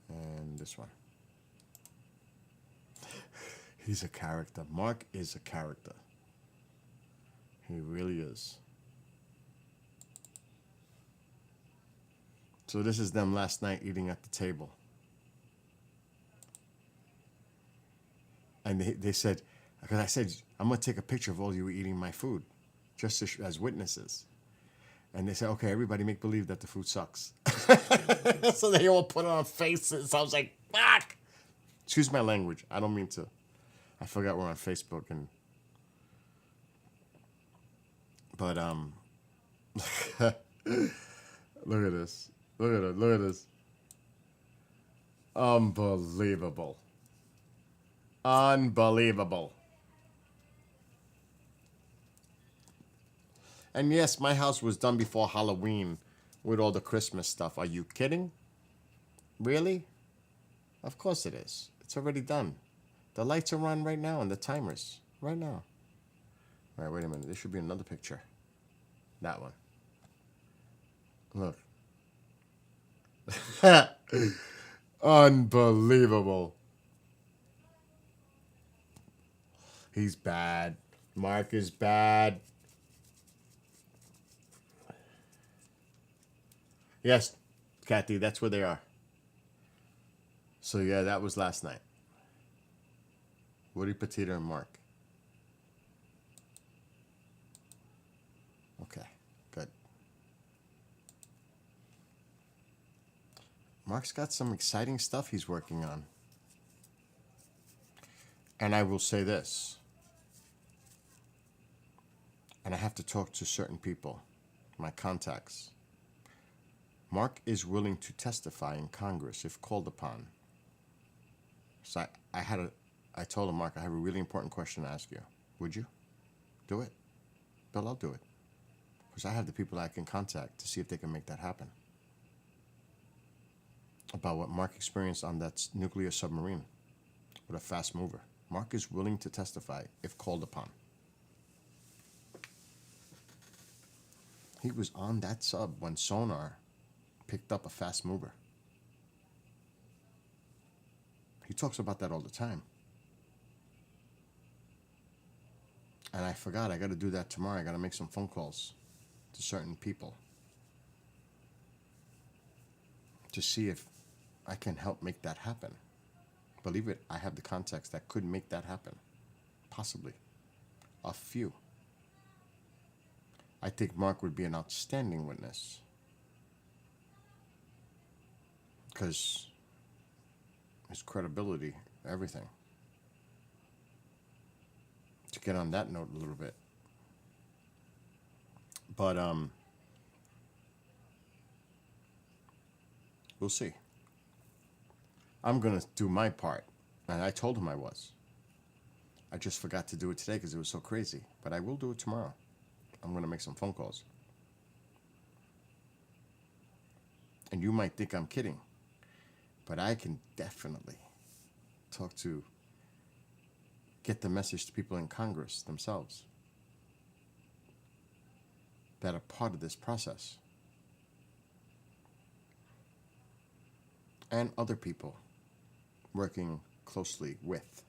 And this one. He's a character. Mark is a character. He really is. So this is them last night eating at the table. And they said, because I said, I'm going to take a picture of all you eating my food, just as witnesses. And they said, okay, everybody make believe that the food sucks. So they all put on faces. I was like, fuck! Excuse my language. I don't mean to. I forgot we're on Facebook. But Look at this. Look at it. Look at this. Unbelievable. Unbelievable. And yes, my house was done before Halloween with all the Christmas stuff. Are you kidding? Really? Of course it is. It's already done. The lights are on right now and the timers. Right now. All right, wait a minute. There should be another picture. That one. Look. Unbelievable. He's bad. Mark is bad. Yes, Kathy, that's where they are. So yeah, that was last night. Woody Petita and Mark. Okay, good. Mark's got some exciting stuff he's working on. And I will say this. And I have to talk to certain people, my contacts. Mark is willing to testify in Congress if called upon. So I told him, Mark, I have a really important question to ask you. Would you do it? Bill, I'll do it. Because I have the people I can contact to see if they can make that happen. About what Mark experienced on that nuclear submarine with a fast mover. Mark is willing to testify if called upon. He was on that sub when sonar picked up a fast mover. He talks about that all the time. And I forgot, I got to do that tomorrow. I got to make some phone calls to certain people to see if I can help make that happen. Believe it, I have the contacts that could make that happen. Possibly. A few. I think Mark would be an outstanding witness. Because his credibility, everything. To get on that note a little bit. But we'll see. I'm going to do my part. And I told him I was. I just forgot to do it today because it was so crazy. But I will do it tomorrow. I'm going to make some phone calls. And you might think I'm kidding. But I can definitely get the message to people in Congress themselves that are part of this process. And other people working closely with.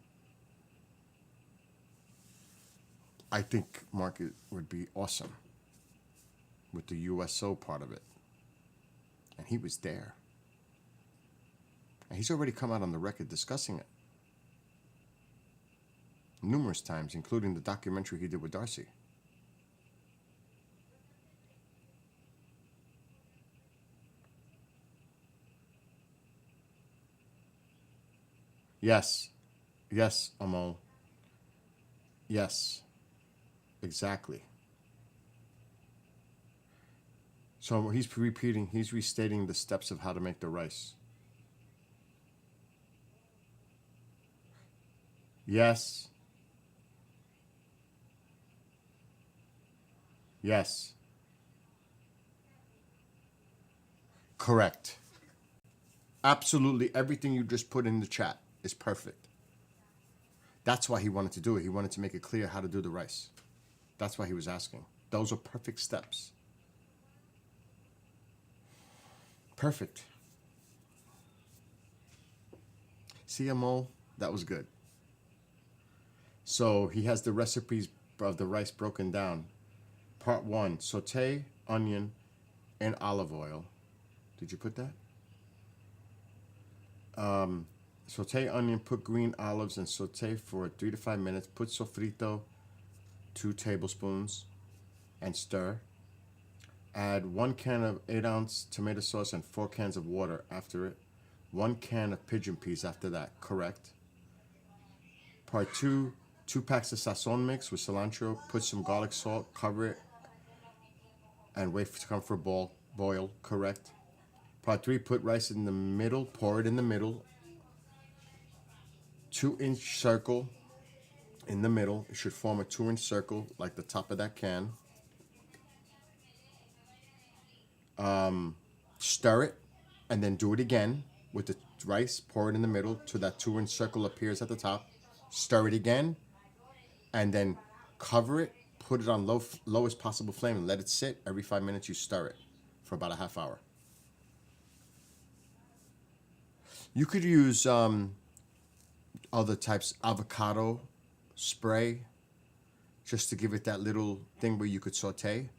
I think Mark would be awesome with the USO part of it. And he was there. And he's already come out on the record discussing it. Numerous times, including the documentary he did with Darcy. Yes. Yes, Amol. Yes. Exactly. So he's restating the steps of how to make the rice. Yes. Yes. Correct. Absolutely everything you just put in the chat is perfect. That's why he wanted to do it. He wanted to make it clear how to do the rice. That's why he was asking. Those are perfect steps. Perfect. CMO, that was good. So he has the recipes of the rice broken down. Part 1, saute onion and olive oil. Did you put that? Saute onion, put green olives and saute for 3 to 5 minutes. Put sofrito, 2 tablespoons, and stir. Add 1 can of 8-ounce tomato sauce and 4 cans of water after it. 1 can of pigeon peas after that. Correct. Part 2, 2 packs of sazon mix with cilantro. Put some garlic salt. Cover it. and wait for it to come for a boil, correct. Part 3, put rice in the middle, pour it in the middle, 2-inch circle in the middle. It should form a 2-inch circle like the top of that can. Stir it, and then do it again with the rice. Pour it in the middle till that 2-inch circle appears at the top. Stir it again, and then cover it. Put it on lowest possible flame and let it sit. Every 5 minutes you stir it for about a half hour. You could use other types, avocado spray, just to give it that little thing where you could saute.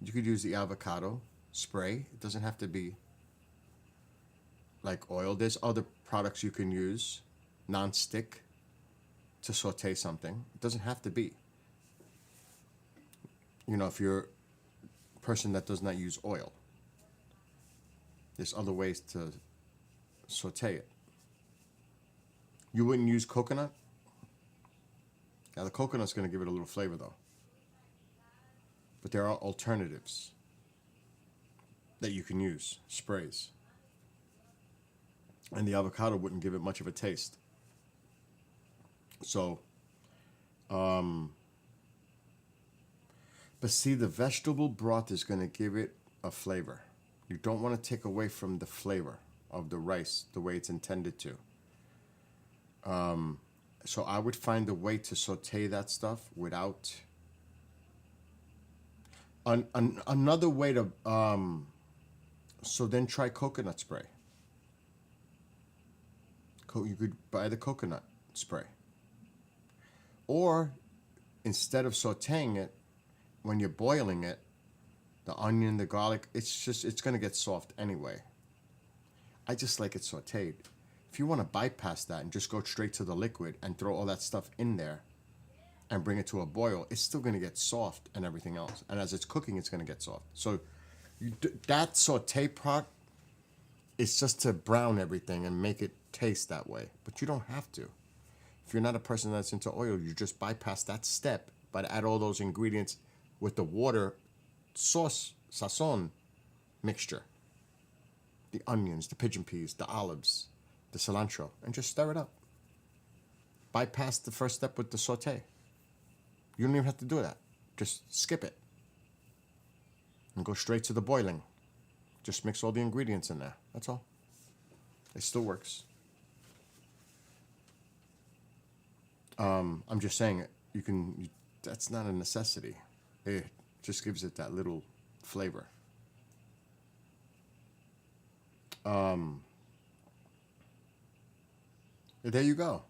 You could use the avocado spray. It doesn't have to be like oil. There's other products you can use, non-stick, to saute something. It doesn't have to be. You know, if you're a person that does not use oil, there's other ways to saute it. You wouldn't use coconut? Now, the coconut's going to give it a little flavor, though. But there are alternatives that you can use, sprays. And the avocado wouldn't give it much of a taste. So, but see, the vegetable broth is going to give it a flavor. You don't want to take away from the flavor of the rice the way it's intended to. So I would find a way to saute that stuff without... another way to... so then try coconut spray. You could buy the coconut spray. Or, instead of sauteing it, when you're boiling it, the onion, the garlic, it's going to get soft anyway. I just like it sauteed. If you want to bypass that and just go straight to the liquid and throw all that stuff in there and bring it to a boil, it's still going to get soft and everything else. And as it's cooking, it's going to get soft. So that saute part is just to brown everything and make it taste that way. But you don't have to. If you're not a person that's into oil, you just bypass that step, but add all those ingredients with the water sauce, sazon mixture. The onions, the pigeon peas, the olives, the cilantro, and just stir it up. Bypass the first step with the saute. You don't even have to do that. Just skip it. And go straight to the boiling. Just mix all the ingredients in there. That's all. It still works. I'm just saying it. That's not a necessity. It just gives it that little flavor. There you go.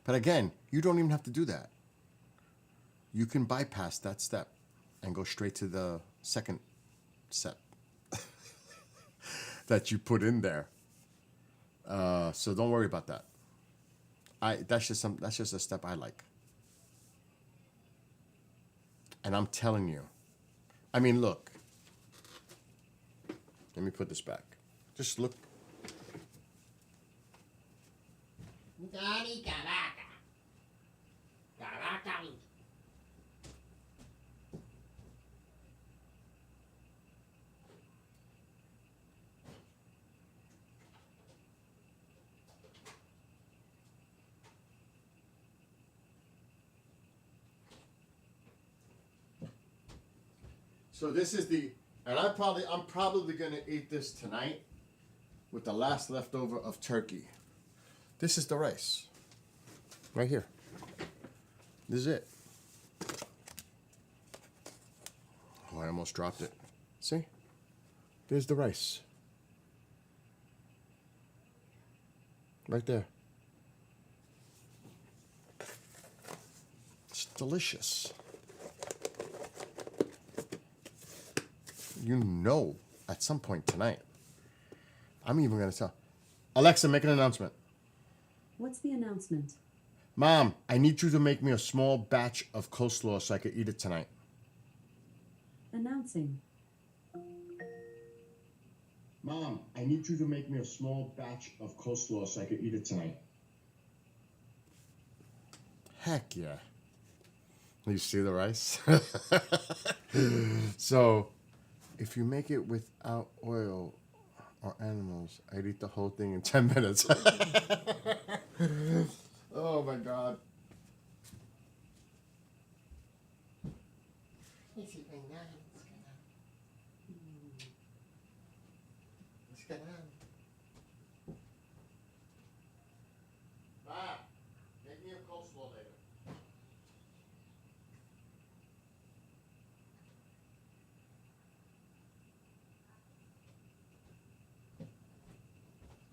But again, you don't even have to do that. You can bypass that step and go straight to the second step that you put in there. So don't worry about that. That's just a step I like. And I'm telling you. I mean, look. Let me put this back. Just look. Gani Caracas. Caracas. So this is and I'm probably gonna eat this tonight with the last leftover of turkey. This is the rice. Right here. This is it. Oh, I almost dropped it. See? There's the rice. Right there. It's delicious. You know, at some point tonight, I'm even going to tell. Alexa, make an announcement. What's the announcement? Mom, I need you to make me a small batch of coleslaw so I can eat it tonight. Announcing. Mom, I need you to make me a small batch of coleslaw so I can eat it tonight. Heck yeah. You see the rice? So, If you make it without oil or animals, I'd eat the whole thing in 10 minutes. Oh my God. Is it right now? What's going on? Ma, make me a coleslaw later.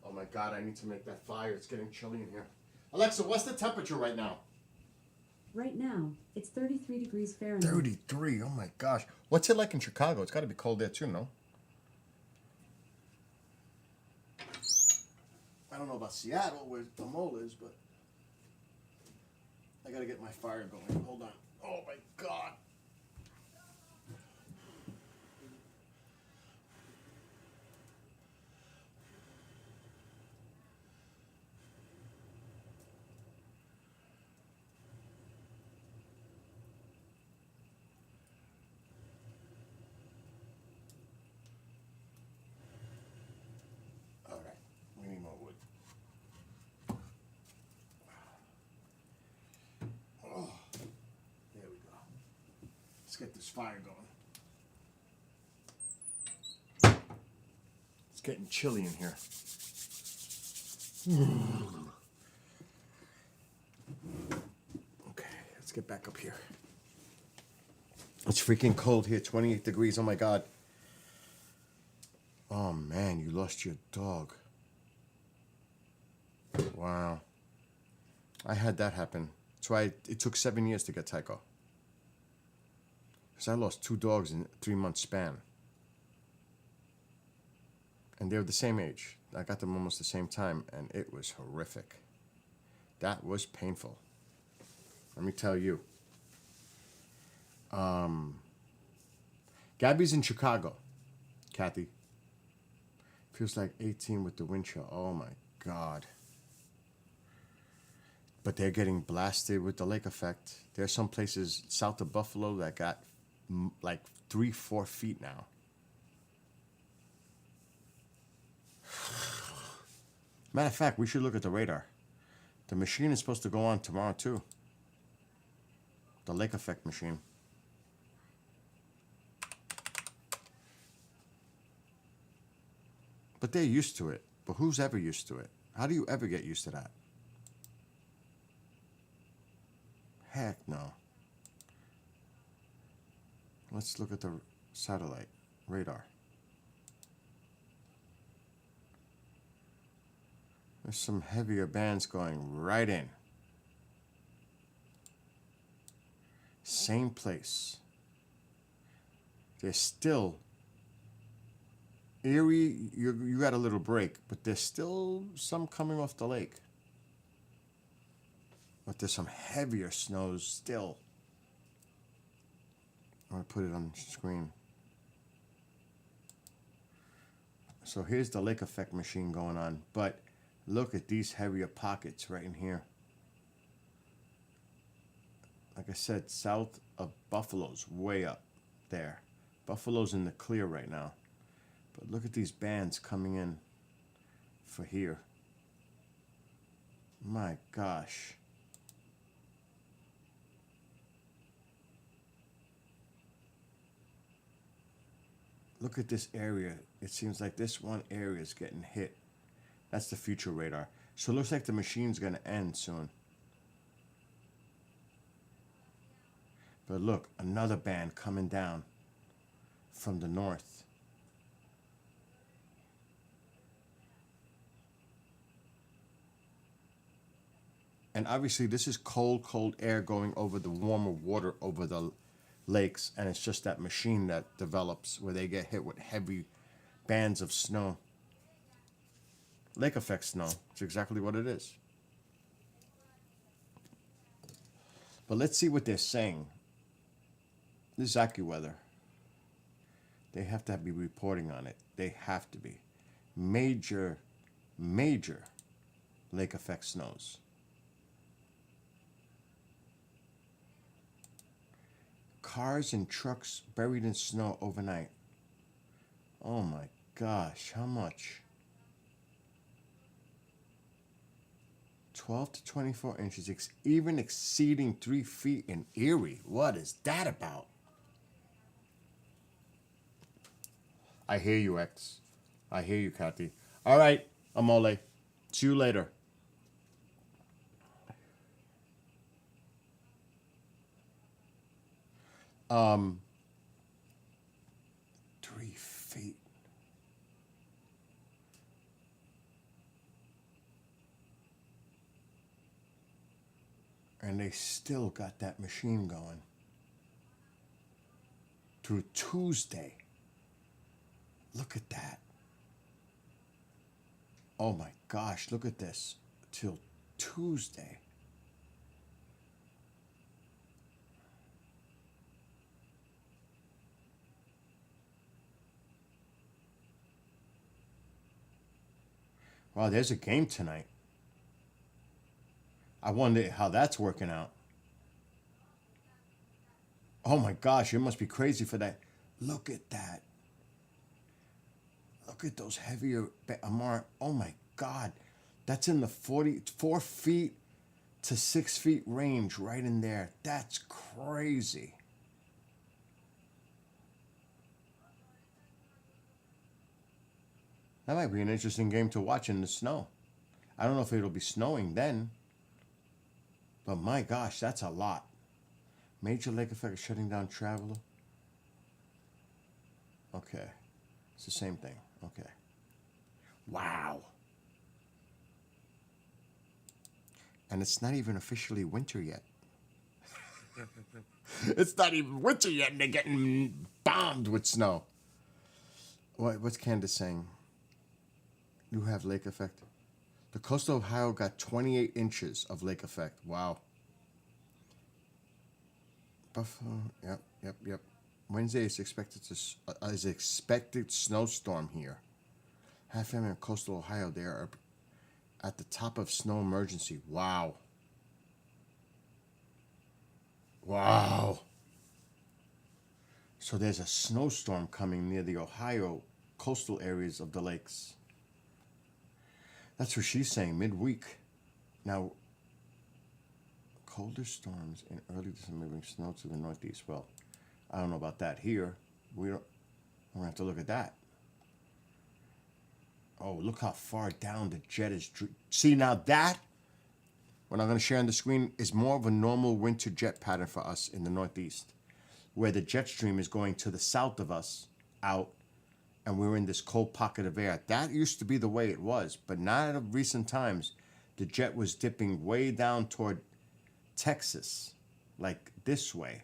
Oh my God, I need to make that fire. It's getting chilly in here. Alexa, what's the temperature right now? Right now, it's 33 degrees Fahrenheit. 33. Oh my gosh. What's it like in Chicago? It's got to be cold there too, no? I don't know about Seattle where the mole is, but I got to get my fire going. Hold on. Oh my God. All right. We need more wood. Oh, there we go. Let's get this fire going. It's getting chilly in here. Okay, let's get back up here. It's freaking cold here, 28 degrees. Oh my God. Oh man, you lost your dog. Wow. I had that happen. That's why it took 7 years to get Tycho. Because I lost 2 dogs in a 3-month span. And they were the same age. I got them almost the same time, and it was horrific. That was painful. Let me tell you. Gabby's in Chicago. Kathy. Feels like 18 with the wind chill. Oh my God. But they're getting blasted with the lake effect. There's some places south of Buffalo that got like 3-4 feet now. Matter of fact, we should look at the radar. The machine is supposed to go on tomorrow too. The lake effect machine. But they're used to it. But who's ever used to it? How do you ever get used to that? Heck no. Let's look at the satellite radar. There's some heavier bands going right in. Same place. There's still Erie, you got a little break, but there's still some coming off the lake. But there's some heavier snows still. I'm going to put it on the screen. So here's the lake effect machine going on, but look at these heavier pockets right in here. Like I said, south of Buffalo's way up there. Buffalo's in the clear right now. But look at these bands coming in for here. My gosh. Look at this area. It seems like this one area is getting hit. That's the future radar. So it looks like the machine's going to end soon. But look, another band coming down from the north. And obviously this is cold, cold air going over the warmer water over the lakes. And it's just that machine that develops where they get hit with heavy bands of snow. Lake effect snow. It's exactly what it is. But let's see what they're saying. This is AccuWeather. They have to be reporting on it. They have to be. Major lake effect snows. Cars and trucks buried in snow overnight. Oh my gosh, how much? 12 to 24 inches, even exceeding 3 feet in Erie. What is that about? I hear you, X. I hear you, Kathy. All right, Amole. See you later. 3 feet. And they still got that machine going through Tuesday. Look at that. Oh my gosh, look at this. Till Tuesday. Wow, there's a game tonight. I wonder how that's working out. Oh my gosh, it must be crazy for that. Look at that. Look at those heavier Amar. Oh my God. That's in the 4 feet to 6 feet range right in there. That's crazy. That might be an interesting game to watch in the snow. I don't know if it'll be snowing then, but my gosh, that's a lot. Major lake effect is shutting down travel. Okay. It's the same thing. Okay. Wow. And it's not even officially winter yet. It's not even winter yet, and they're getting bombed with snow. What's Candace saying? You have lake effect. The coastal Ohio got 28 inches of lake effect. Wow. Buffalo. Yep. Wednesday is expected snowstorm here. Half family in coastal Ohio. They are at the top of snow emergency. Wow. Wow. So there's a snowstorm coming near the Ohio coastal areas of the lakes. That's what she's saying, midweek. Now, colder storms in early December bring snow to the northeast. Well, I don't know about that here. We're going to have to look at that. Oh, look how far down the jet is. See, now that, what I'm going to share on the screen, is more of a normal winter jet pattern for us in the northeast, where the jet stream is going to the south of us out, and we're in this cold pocket of air. That used to be the way it was, but not of recent times. The jet was dipping way down toward Texas, like this way,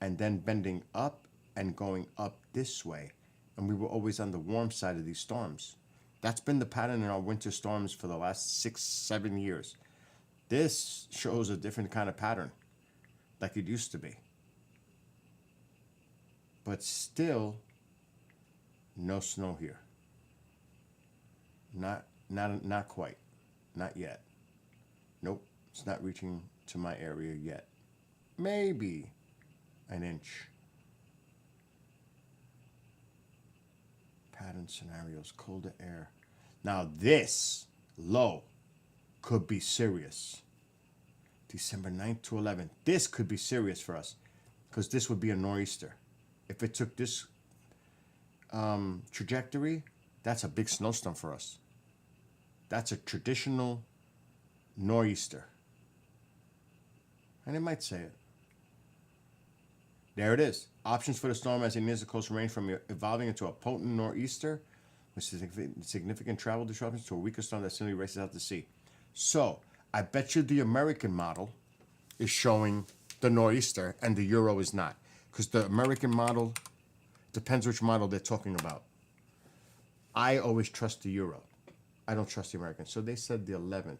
and then bending up and going up this way. And we were always on the warm side of these storms. That's been the pattern in our winter storms for the last 6-7 years. This shows a different kind of pattern, like it used to be. But still, no snow here. Not quite. Not yet. Nope, it's not reaching to my area yet. Maybe an inch. Pattern scenarios, colder air. Now this low could be serious. December 9th to 11th. This could be serious for us because this would be a nor'easter. If it took this trajectory, that's a big snowstorm for us. That's a traditional nor'easter. And it might say it. There it is. Options for the storm as it nears the coastal range from evolving into a potent nor'easter with significant travel disruptions to a weaker storm that simply races out to sea. So, I bet you the American model is showing the nor'easter and the Euro is not. Because the American model, depends which model they're talking about. I always trust the Euro. I don't trust the American. So they said the 11th.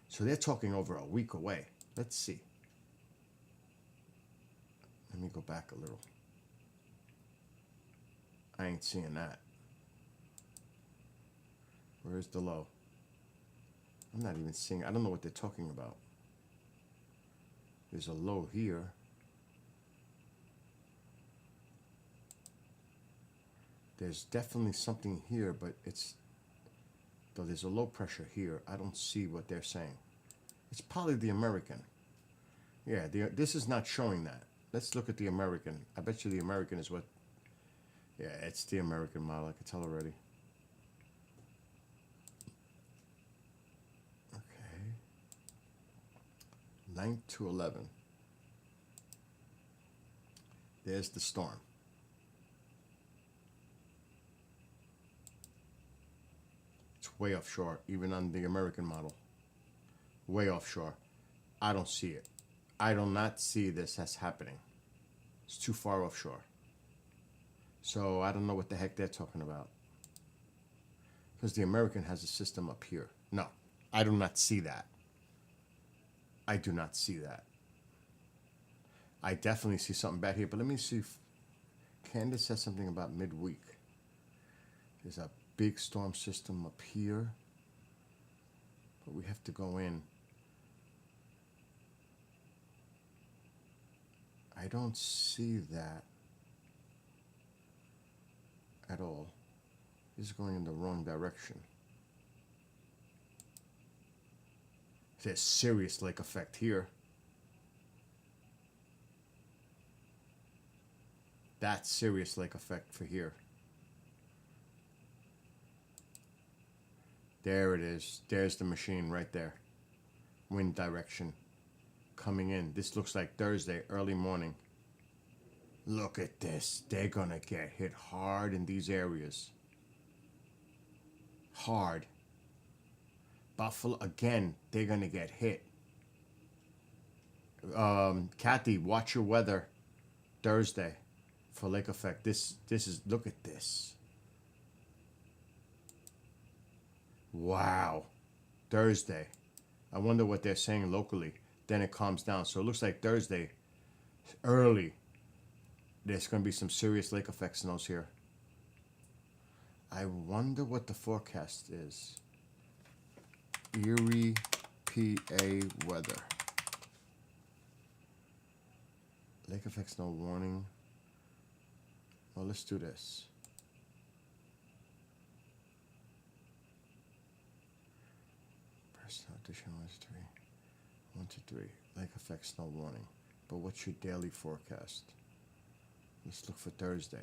So they're talking over a week away. Let's see. Let me go back a little. I ain't seeing that. Where's the low? I'm not even seeing. I don't know what they're talking about. There's a low here. There's definitely something here, but it's, though there's a low pressure here, I don't see what they're saying. It's probably the American. Yeah, this is not showing that. Let's look at the American. I bet you the American is what, yeah, it's the American model, I can tell already. Okay. 9 to 11. There's the storm. It's way offshore, even on the American model. Way offshore. I don't see it. I do not see this as happening. It's too far offshore. So I don't know what the heck they're talking about. Because the American has a system up here. No, I do not see that. I do not see that. I definitely see something back here, but let me see if Candace says something about midweek. There's a big storm system up here, but we have to go in. I don't see that at all. This is going in the wrong direction. There's serious lake effect here. That's serious lake effect for here. There it is. There's the machine right there. Wind direction coming in. This looks like Thursday, early morning. Look at this. They're gonna get hit hard in these areas. Hard. Buffalo, again, they're gonna get hit. Kathy, watch your weather Thursday for lake effect. This is, look at this. Wow. Thursday. I wonder what they're saying locally. Then it calms down. So it looks like Thursday, early, there's going to be some serious lake effect snows here. I wonder what the forecast is. Erie, PA weather. Lake effect snow warning. Well, let's do this. Personal edition 1 to 3. Lake effect snow warning. But what's your daily forecast? Let's look for Thursday.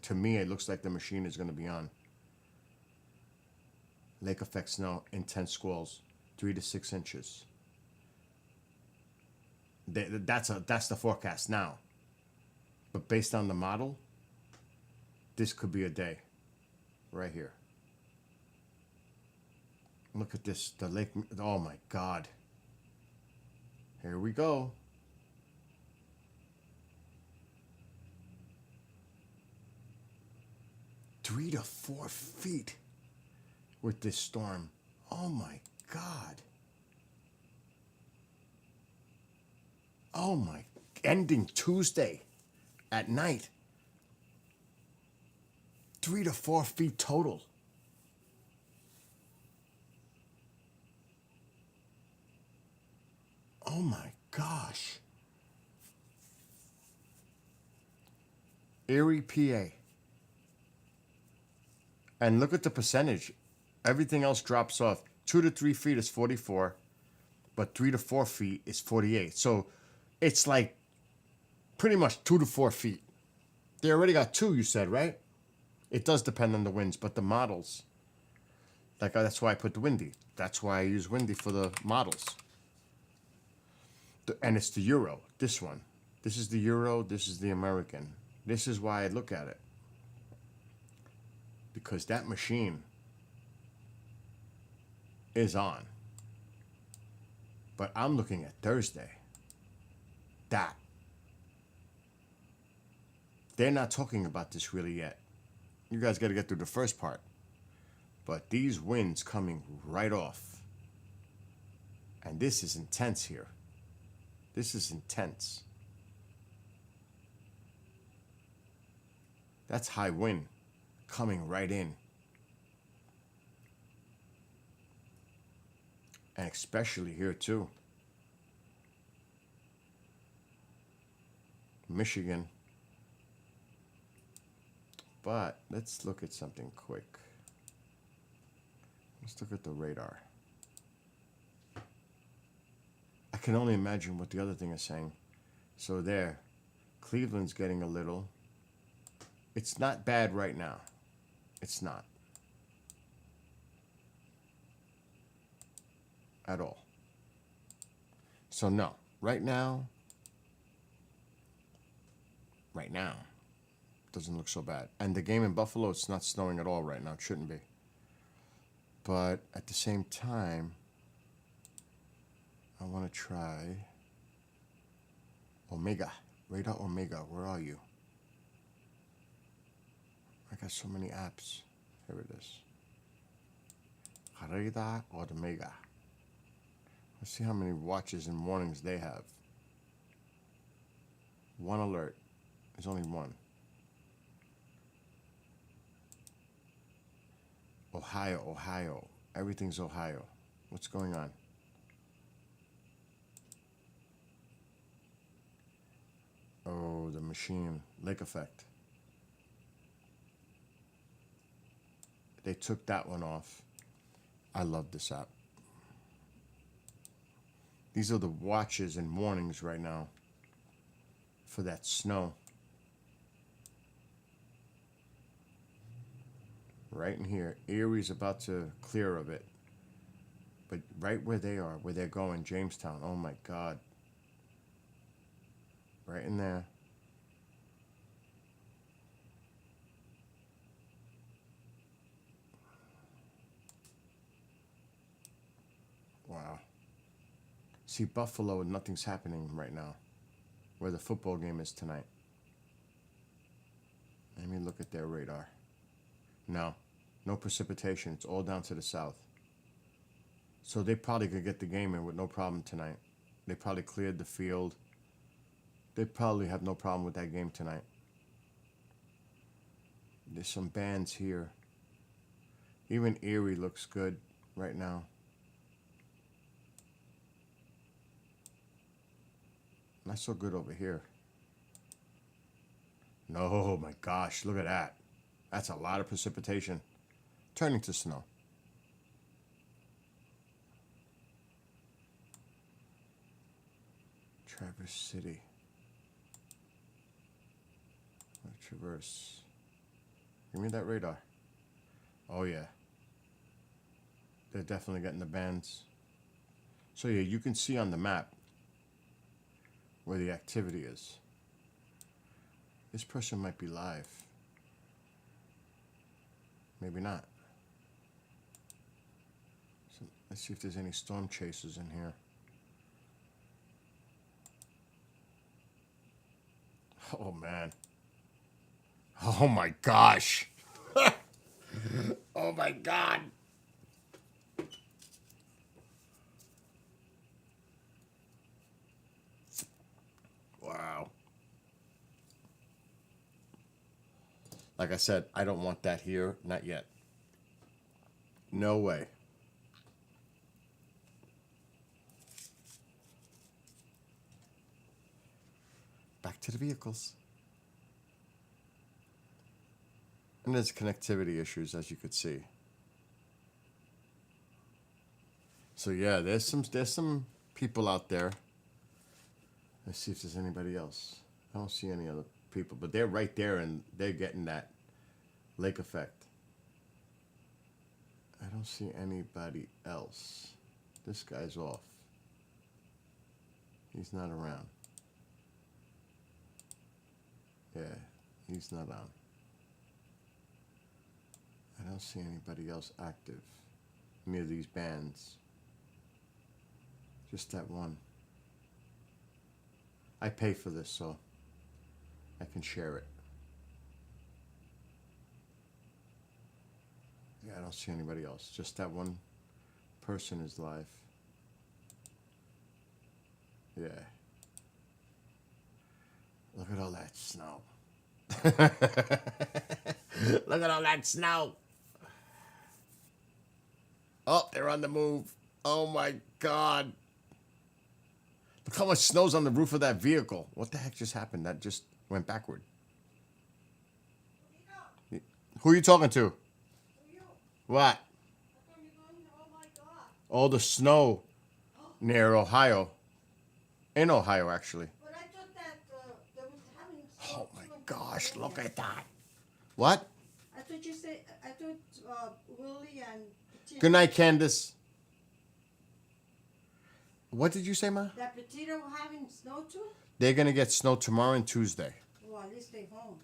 To me, it looks like the machine is going to be on. Lake effect snow, intense squalls, 3 to 6 inches. That's the forecast now. But based on the model, this could be a day, right here. Look at this, the lake. Oh my God. Here we go. Three to 4 feet with this storm. Oh my God. Oh my, ending Tuesday at night. 3 to 4 feet total. Oh my gosh. Erie, PA. And look at the percentage. Everything else drops off. 2 to 3 feet is 44, but 3 to 4 feet is 48. So it's like pretty much 2 to 4 feet. They already got 2, you said, right? It does depend on the winds, but the models, like that's why I put the windy. That's why I use windy for the models. And it's the Euro, this one. This is the Euro, this is the American. This is why I look at it. Because that machine is on. But I'm looking at Thursday. That. They're not talking about this really yet. You guys got to get through the first part. But these winds coming right off. And this is intense here. This is intense. That's high wind coming right in. And especially here too. Michigan. But let's look at something quick. Let's look at the radar. I can only imagine what the other thing is saying. So there, Cleveland's getting a little. It's not bad right now. It's not. At all. So no, right now, doesn't look so bad. And the game in Buffalo, it's not snowing at all right now. It shouldn't be. But at the same time, I want to try Omega. Radar Omega, where are you? I got so many apps. Here it is. Radar Omega. Let's see how many watches and warnings they have. One alert. There's only one. Ohio. Everything's Ohio. What's going on? Oh, the machine. Lake effect. They took that one off. I love this app. These are the watches and warnings right now for that snow. Right in here. Erie's about to clear of it. But right where they are, where they're going, Jamestown. Oh my God. Right in there. Wow. See, Buffalo, nothing's happening right now. Where the football game is tonight. Let me look at their radar. No precipitation. It's all down to the south. So they probably could get the game in with no problem tonight. They probably cleared the field. They probably have no problem with that game tonight. There's some bands here. Even Erie looks good right now. Not so good over here. No, my gosh, look at that. That's a lot of precipitation. Turning to snow. Traverse City. Traverse. Give me that radar. Oh yeah. They're definitely getting the bands. So yeah, you can see on the map where the activity is. This person might be live. Maybe not. So let's see if there's any storm chasers in here. Oh man. Oh my gosh. Oh my God. Wow. Like I said, I don't want that here. Not yet. No way. Back to the vehicles. And there's connectivity issues, as you could see. So yeah, there's some people out there. Let's see if there's anybody else. I don't see any other people, but they're right there and they're getting that lake effect. I don't see anybody else. This guy's off. He's not around. Yeah, he's not on. I don't see anybody else active near these bands. Just that one. I pay for this, so I can share it. Yeah, I don't see anybody else. Just that one person is live. Yeah. Look at all that snow. Look at all that snow. Oh, they're on the move. Oh my God. Look how much snow's on the roof of that vehicle. What the heck just happened? That just went backward. Who you talking to? To you. What? How come you're going? Oh my God. All the snow near Ohio. In Ohio, actually. But I thought that there was having Oh snow my too in gosh, look Pennsylvania. at that. What? I thought you said, I thought Willie and Petito. Good night, Candace. What did you say, Ma? That Petito were having snow too? They're gonna get snow tomorrow and Tuesday. Well, at least they home.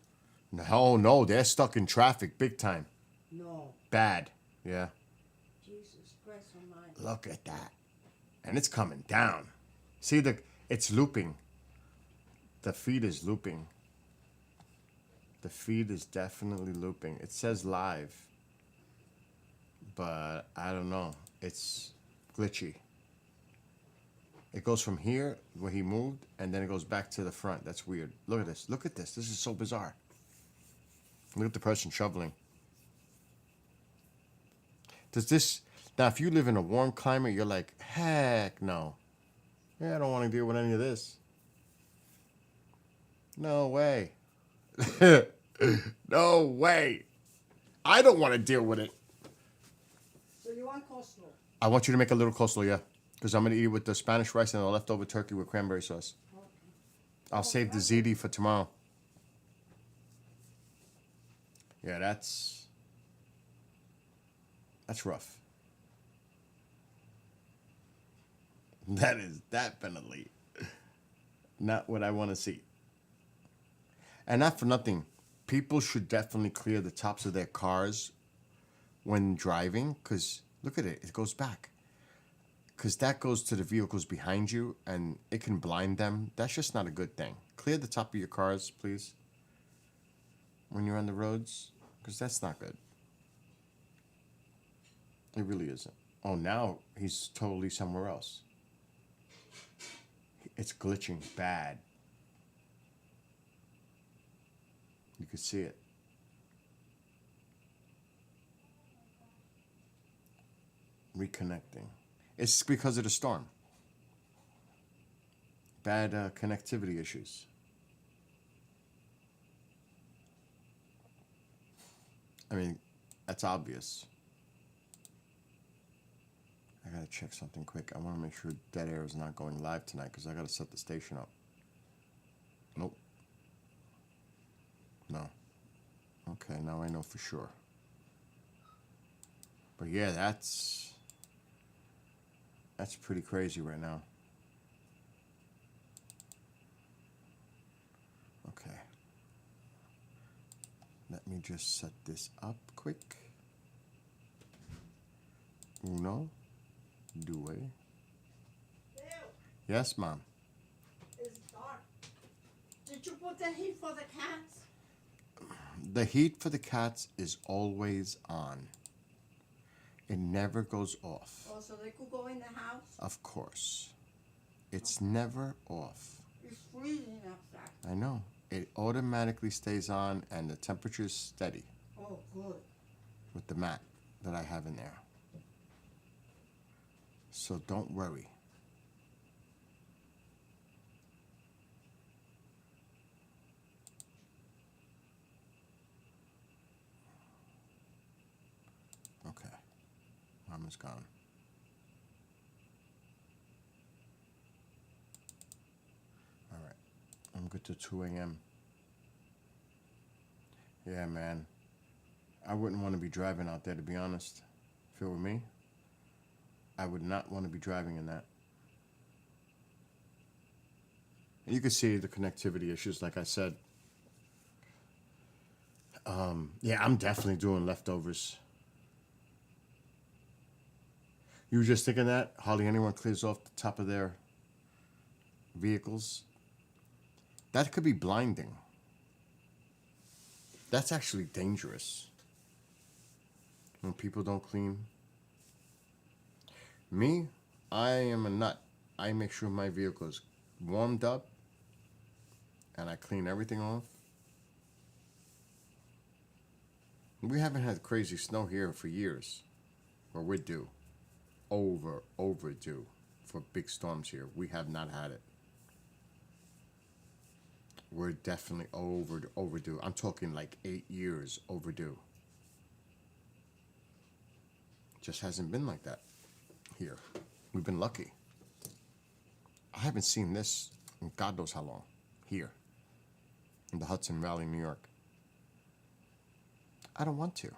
No, they're stuck in traffic big time. No. Bad. Yeah. Jesus Christ almighty. Look at that. And it's coming down. See it's looping. The feed is looping. The feed is definitely looping. It says live. But I don't know. It's glitchy. It goes from here where he moved and then it goes back to the front. That's weird. Look at this. Look at this. This is so bizarre. Look at the person shoveling. Does this now if you live in a warm climate, you're like, heck no. Yeah, I don't want to deal with any of this. No way. No way. I don't want to deal with it. So you want coleslaw? I want you to make a little coleslaw, yeah. Because I'm going to eat it with the Spanish rice and the leftover turkey with cranberry sauce. Okay. I'll save the ziti for tomorrow. Yeah, that's rough. That is definitely not what I want to see. And not for nothing, people should definitely clear the tops of their cars when driving, because look at it, it goes back. Because that goes to the vehicles behind you and it can blind them. That's just not a good thing. Clear the top of your cars, please, when you're on the roads, because that's not good. It really isn't. Oh, now he's totally somewhere else. It's glitching bad. You could see it. Reconnecting. It's because of the storm. Bad connectivity issues. I mean, that's obvious. I gotta check something quick. I want to make sure Dead Air is not going live tonight because I gotta set the station up. Nope. No. Okay, now I know for sure. But yeah, that's pretty crazy right now. Okay. Let me just set this up quick. Uno, due. Bill, Yes, Mom. it's dark. Did you put the heat for the cats? The heat for the cats is always on. It never goes off. Oh, so they could go in the house? Of course. It's never off. It's freezing outside. I know. It automatically stays on and the temperature is steady Oh, good. with the mat that I have in there. So don't worry. Okay. Mom is gone. All right. I'm good to 2 a.m. Yeah, man. I wouldn't want to be driving out there, to be honest. If it were me, I would not want to be driving in that. And you can see the connectivity issues, like I said. Yeah, I'm definitely doing leftovers. You were just thinking that? Hardly anyone clears off the top of their vehicles. That could be blinding. That's actually dangerous. When people don't clean. Me, I am a nut. I make sure my vehicle is warmed up and I clean everything off. We haven't had crazy snow here for years. Or we're due. Overdue for big storms here. We have not had it. We're definitely overdue. I'm talking like 8 years overdue. Just hasn't been like that here. We've been lucky. I haven't seen this in God knows how long here in the Hudson Valley, New York. I don't want to.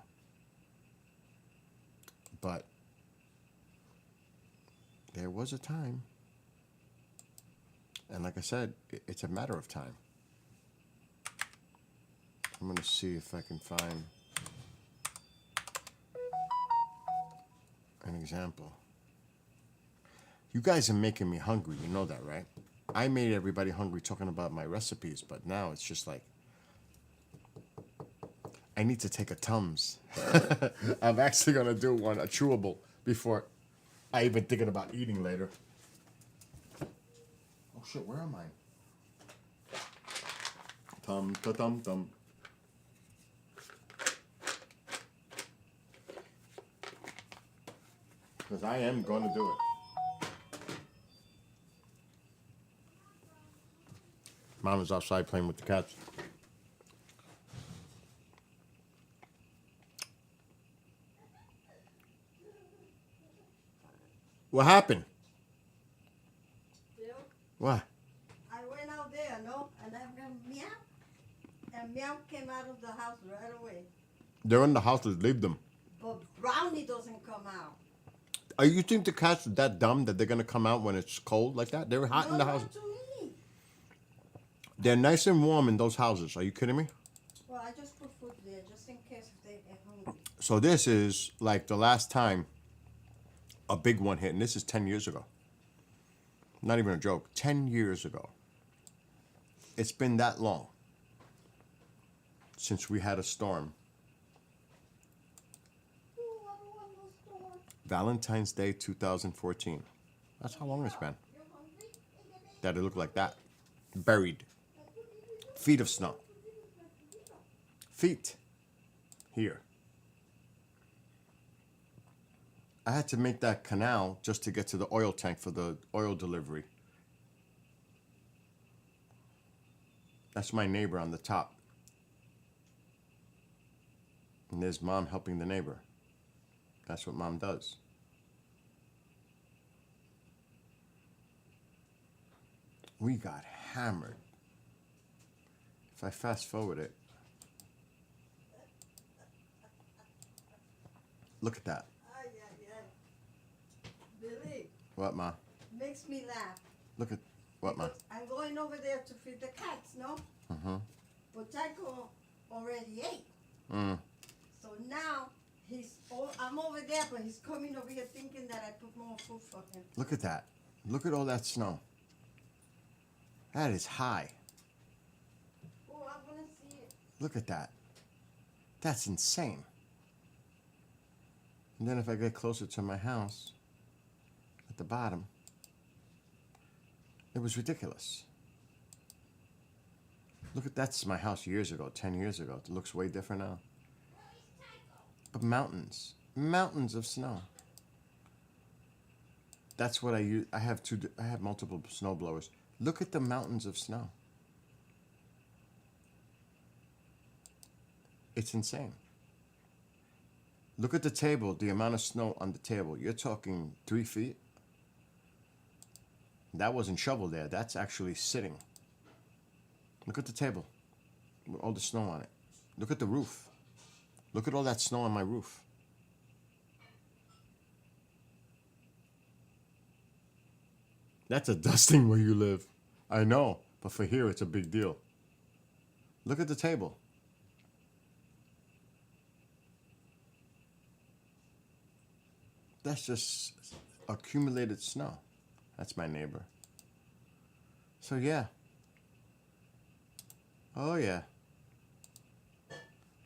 But there was a time. And like I said, it's a matter of time. I'm going to see if I can find an example. You guys are making me hungry. You know that, right? I made everybody hungry talking about my recipes, but now it's just like, I need to take a Tums. I'm actually going to do one, a chewable, before I even thinking about eating later. Oh shit, where am I? Tum, ta, tum, tum. Because I am going to do it. Mom is outside playing with the cats. What happened? Bill, What? I went out there, no, and I went meow, and meow came out of the house right away. They're in the house. Let's leave them. But Brownie doesn't come out. You think the cats are that dumb that they're going to come out when it's cold like that? They're hot in the house. Not to me. They're nice and warm in those houses. Are you kidding me? Well, I just put food there just in case if they get hungry. So this is like the last time a big one hit, and this is 10 years ago. Not even a joke. 10 years ago. It's been that long since we had a storm. Oh, I don't want no store. Valentine's Day 2014. That's how long it's been. You're hungry? That it looked like that. Buried. Feet of snow. Feet. Here. I had to make that canal just to get to the oil tank for the oil delivery. That's my neighbor on the top. And there's Mom helping the neighbor. That's what Mom does. We got hammered. If I fast forward it, look at that. Ay, ay, ay. Billy, What, Ma? makes me laugh. Look at what, Ma? Because I'm going over there to feed the cats, no? Mm-hmm. But Tycho already ate. Mm. So now I'm over there, but he's coming over here thinking that I put more food for him. Look at that. Look at all that snow. That is high. Oh, I want to see it. Look at that. That's insane. And then if I get closer to my house, at the bottom, it was ridiculous. Look at that's my house years ago, 10 years ago. It looks way different now. But mountains, mountains of snow. That's what I use. I have multiple snow blowers. Look at the mountains of snow. It's insane. Look at the table, the amount of snow on the table. You're talking 3 feet. That wasn't shoveled there. That's actually sitting. Look at the table with all the snow on it. Look at the roof. Look at all that snow on my roof. That's a dusting where you live. I know, but for here it's a big deal. Look at the table. That's just accumulated snow. That's my neighbor. So yeah. Oh yeah.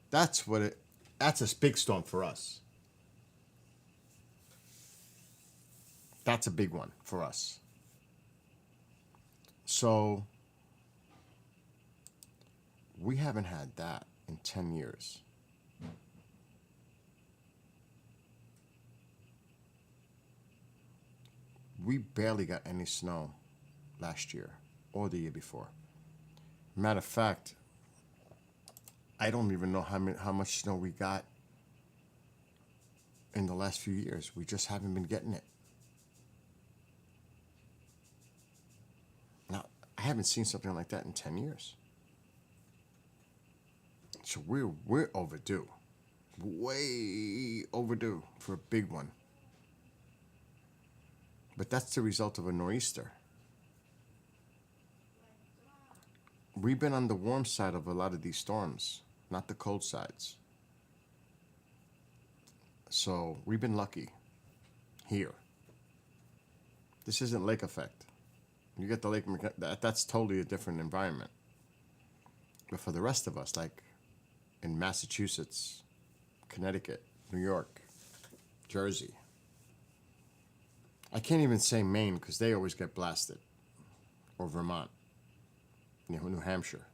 That's a big storm for us. That's a big one for us. So we haven't had that in 10 years. We barely got any snow last year or the year before. Matter of fact, I don't even know how much snow we got in the last few years. We just haven't been getting it. Now, I haven't seen something like that in 10 years. So we're overdue. Way overdue for a big one. But that's the result of a nor'easter. We've been on the warm side of a lot of these storms, not the cold sides. So we've been lucky here. This isn't lake effect. You get the lake, that's totally a different environment. But for the rest of us, like in Massachusetts, Connecticut, New York, Jersey, I can't even say Maine because they always get blasted, or Vermont, New Hampshire.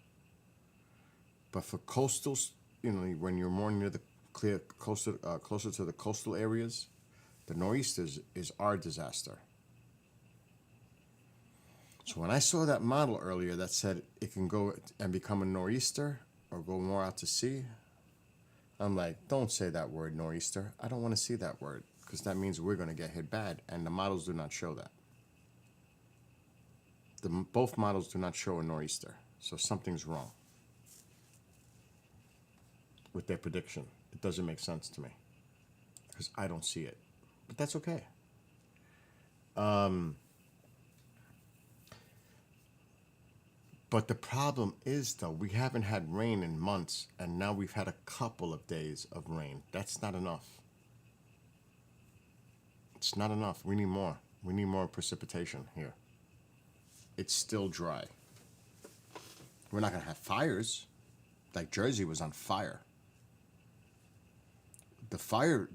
But for coastals, when you're more near the clear coastal, closer to the coastal areas, the nor'easters is our disaster. So when I saw that model earlier that said it can go and become a nor'easter or go more out to sea, I'm like, don't say that word, nor'easter. I don't want to see that word because that means we're going to get hit bad, and the models do not show that. Both models do not show a nor'easter, so something's wrong with their prediction. It doesn't make sense to me because I don't see it, but that's okay. But the problem is, though, we haven't had rain in months, and now we've had a couple of days of rain. That's not enough. It's not enough. We need more. We need more precipitation here. It's still dry. We're not going to have fires. Like Jersey was on fire. The fire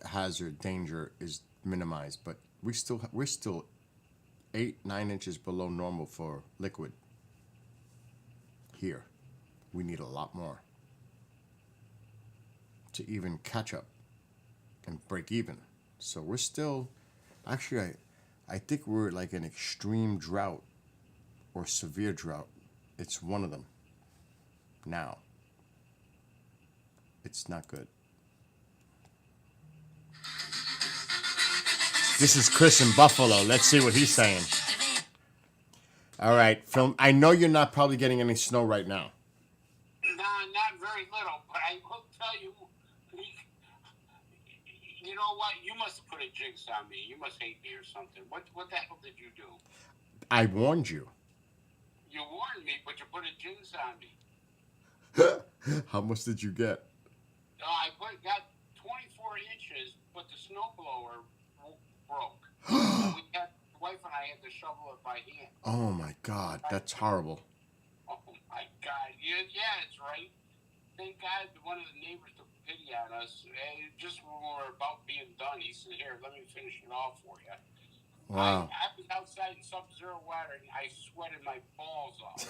hazard danger is minimized, but we're still 8-9 inches below normal for liquid. Here, we need a lot more to even catch up and break even. So we're still, actually, I think we're like an extreme drought or severe drought. It's one of them now. It's not good. This is Chris in Buffalo. Let's see what he's saying. All right, Phil, I know you're not probably getting any snow right now. No, not very little, but I will tell you, you know what? You must have put a jinx on me. You must hate me or something. What the hell did you do? I warned you. You warned me, but you put a jinx on me. How much did you get? I got 24 inches, but the snowblower broke. My wife and I had to shovel it by hand. Oh my God, that's horrible. Oh my God. Yeah, it's right. Thank God one of the neighbors took pity on us. And just when we were about being done, he said, "Here, let me finish it off for you." Wow. I was outside in sub-zero weather, and I sweated my balls off.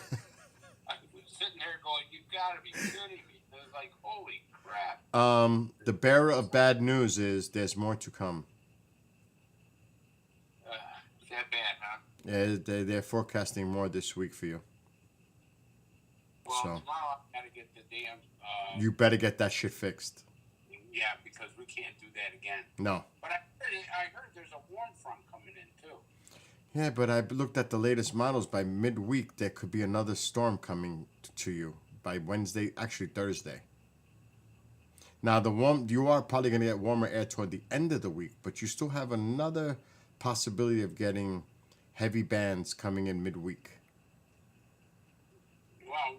I was sitting there going, "You gotta be kidding me." It was like, holy crap. The bearer of bad news is there's more to come. Is that bad, huh? Yeah, they're forecasting more this week for you. Well, So tomorrow I gotta get the damn... you better get that shit fixed. Yeah, because we can't do that again. No. But I heard there's a warm front coming in, too. Yeah, but I looked at the latest models. By midweek, there could be another storm coming to you. By Wednesday, actually Thursday. Now, you are probably going to get warmer air toward the end of the week, but you still have another possibility of getting heavy bands coming in midweek. Well,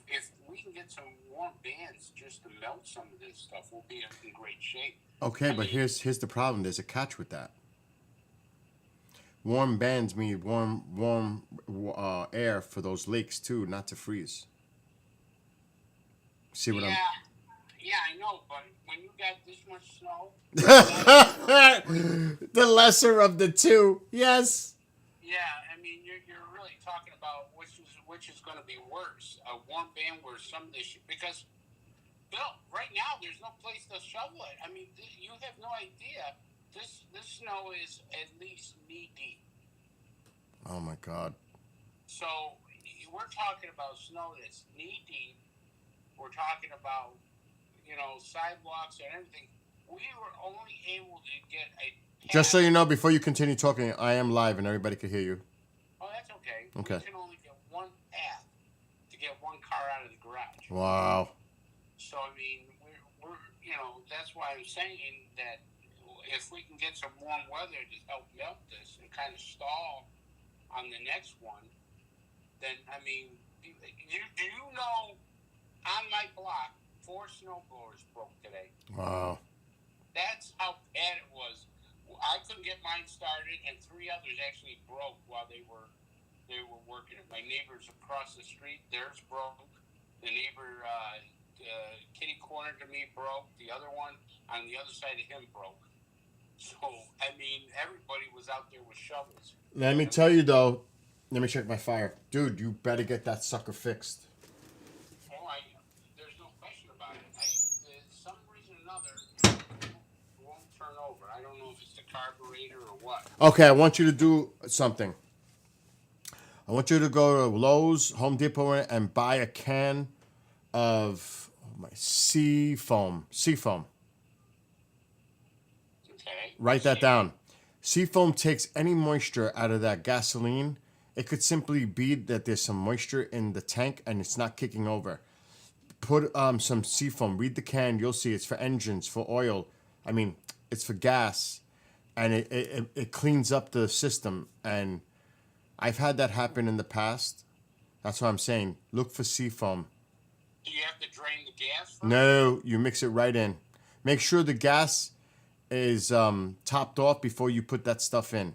if we can get some warm bands just to melt some of this stuff, we'll be in great shape. Okay, but here's the problem. There's a catch with that. Warm bands mean warm air for those lakes too, not to freeze. See what I'm... Yeah, I know, but when you got this much snow... The lesser of the two, yes. Yeah, I mean, you're really talking about which is going to be worse. A warm band where some of this... Because, Bill, right now, there's no place to shovel it. I mean, you have no idea. This snow is at least knee-deep. Oh, my God. So, we're talking about snow that's knee-deep. We're talking about, sidewalks and everything. we were only able to get a Just so pass. you know, before you continue talking, I am live and everybody can hear you. Oh, that's okay. Okay. We can only get one path to get one car out of the garage. Wow. So I mean, we're that's why I'm saying that if we can get some warm weather to help melt this and kind of stall on the next one, then I mean, do you know on my block 4 snowblowers broke today? Wow. That's how bad it was. I couldn't get mine started, and 3 others actually broke while they were working it. My neighbors across the street, theirs broke. The neighbor kitty corner to me broke. The other one on the other side of him broke. So I mean, everybody was out there with shovels. Let me tell you though. Let me check my fire, dude. You better get that sucker fixed. Oh, there's no question about it. Some reason or another, it won't turn over. I don't know if it's the carburetor or what. Okay, I want you to do something. I want you to go to Lowe's, Home Depot, and buy a can of sea foam. Sea foam. Okay. Write that down. Sea foam takes any moisture out of that gasoline. It could simply be that there's some moisture in the tank and it's not kicking over. Put some sea foam. Read the can. You'll see it's for engines, for oil. I mean, it's for gas, and it cleans up the system. And I've had that happen in the past. That's what I'm saying. Look for sea foam. Do you have to drain the gas first? No, you mix it right in. Make sure the gas is topped off before you put that stuff in.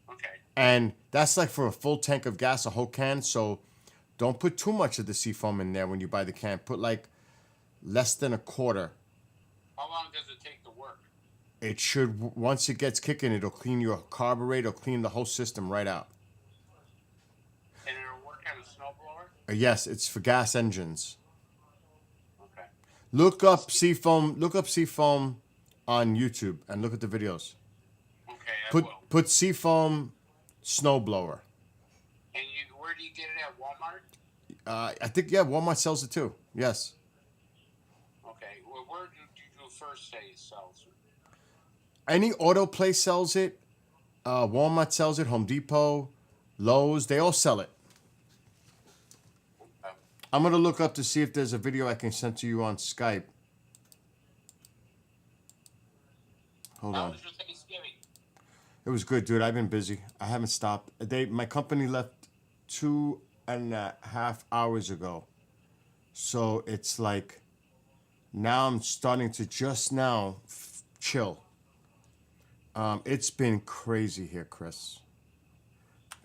Okay. And that's like for a full tank of gas, a whole can. So don't put too much of the sea foam in there when you buy the can. Put like less than a quarter. How long does it take to work? It should, once it gets kicking, it'll clean your carburetor, clean the whole system right out. And it'll work on a snowblower? Yes, it's for gas engines. Okay. Look up sea foam on YouTube and look at the videos. Okay, I will. Put sea foam snowblower. And where do you get it at? Walmart? I think Walmart sells it too. Yes. Okay. Well, where did you first say it sells? Any auto place sells it. Walmart sells it. Home Depot, Lowe's, they all sell it. Okay. I'm gonna look up to see if there's a video I can send to you on Skype. Hold How on. was your Thanksgiving? It was good, dude. I've been busy. I haven't stopped. My company left 2.5 hours ago. So it's like now I'm starting to just now chill. It's been crazy here, Chris.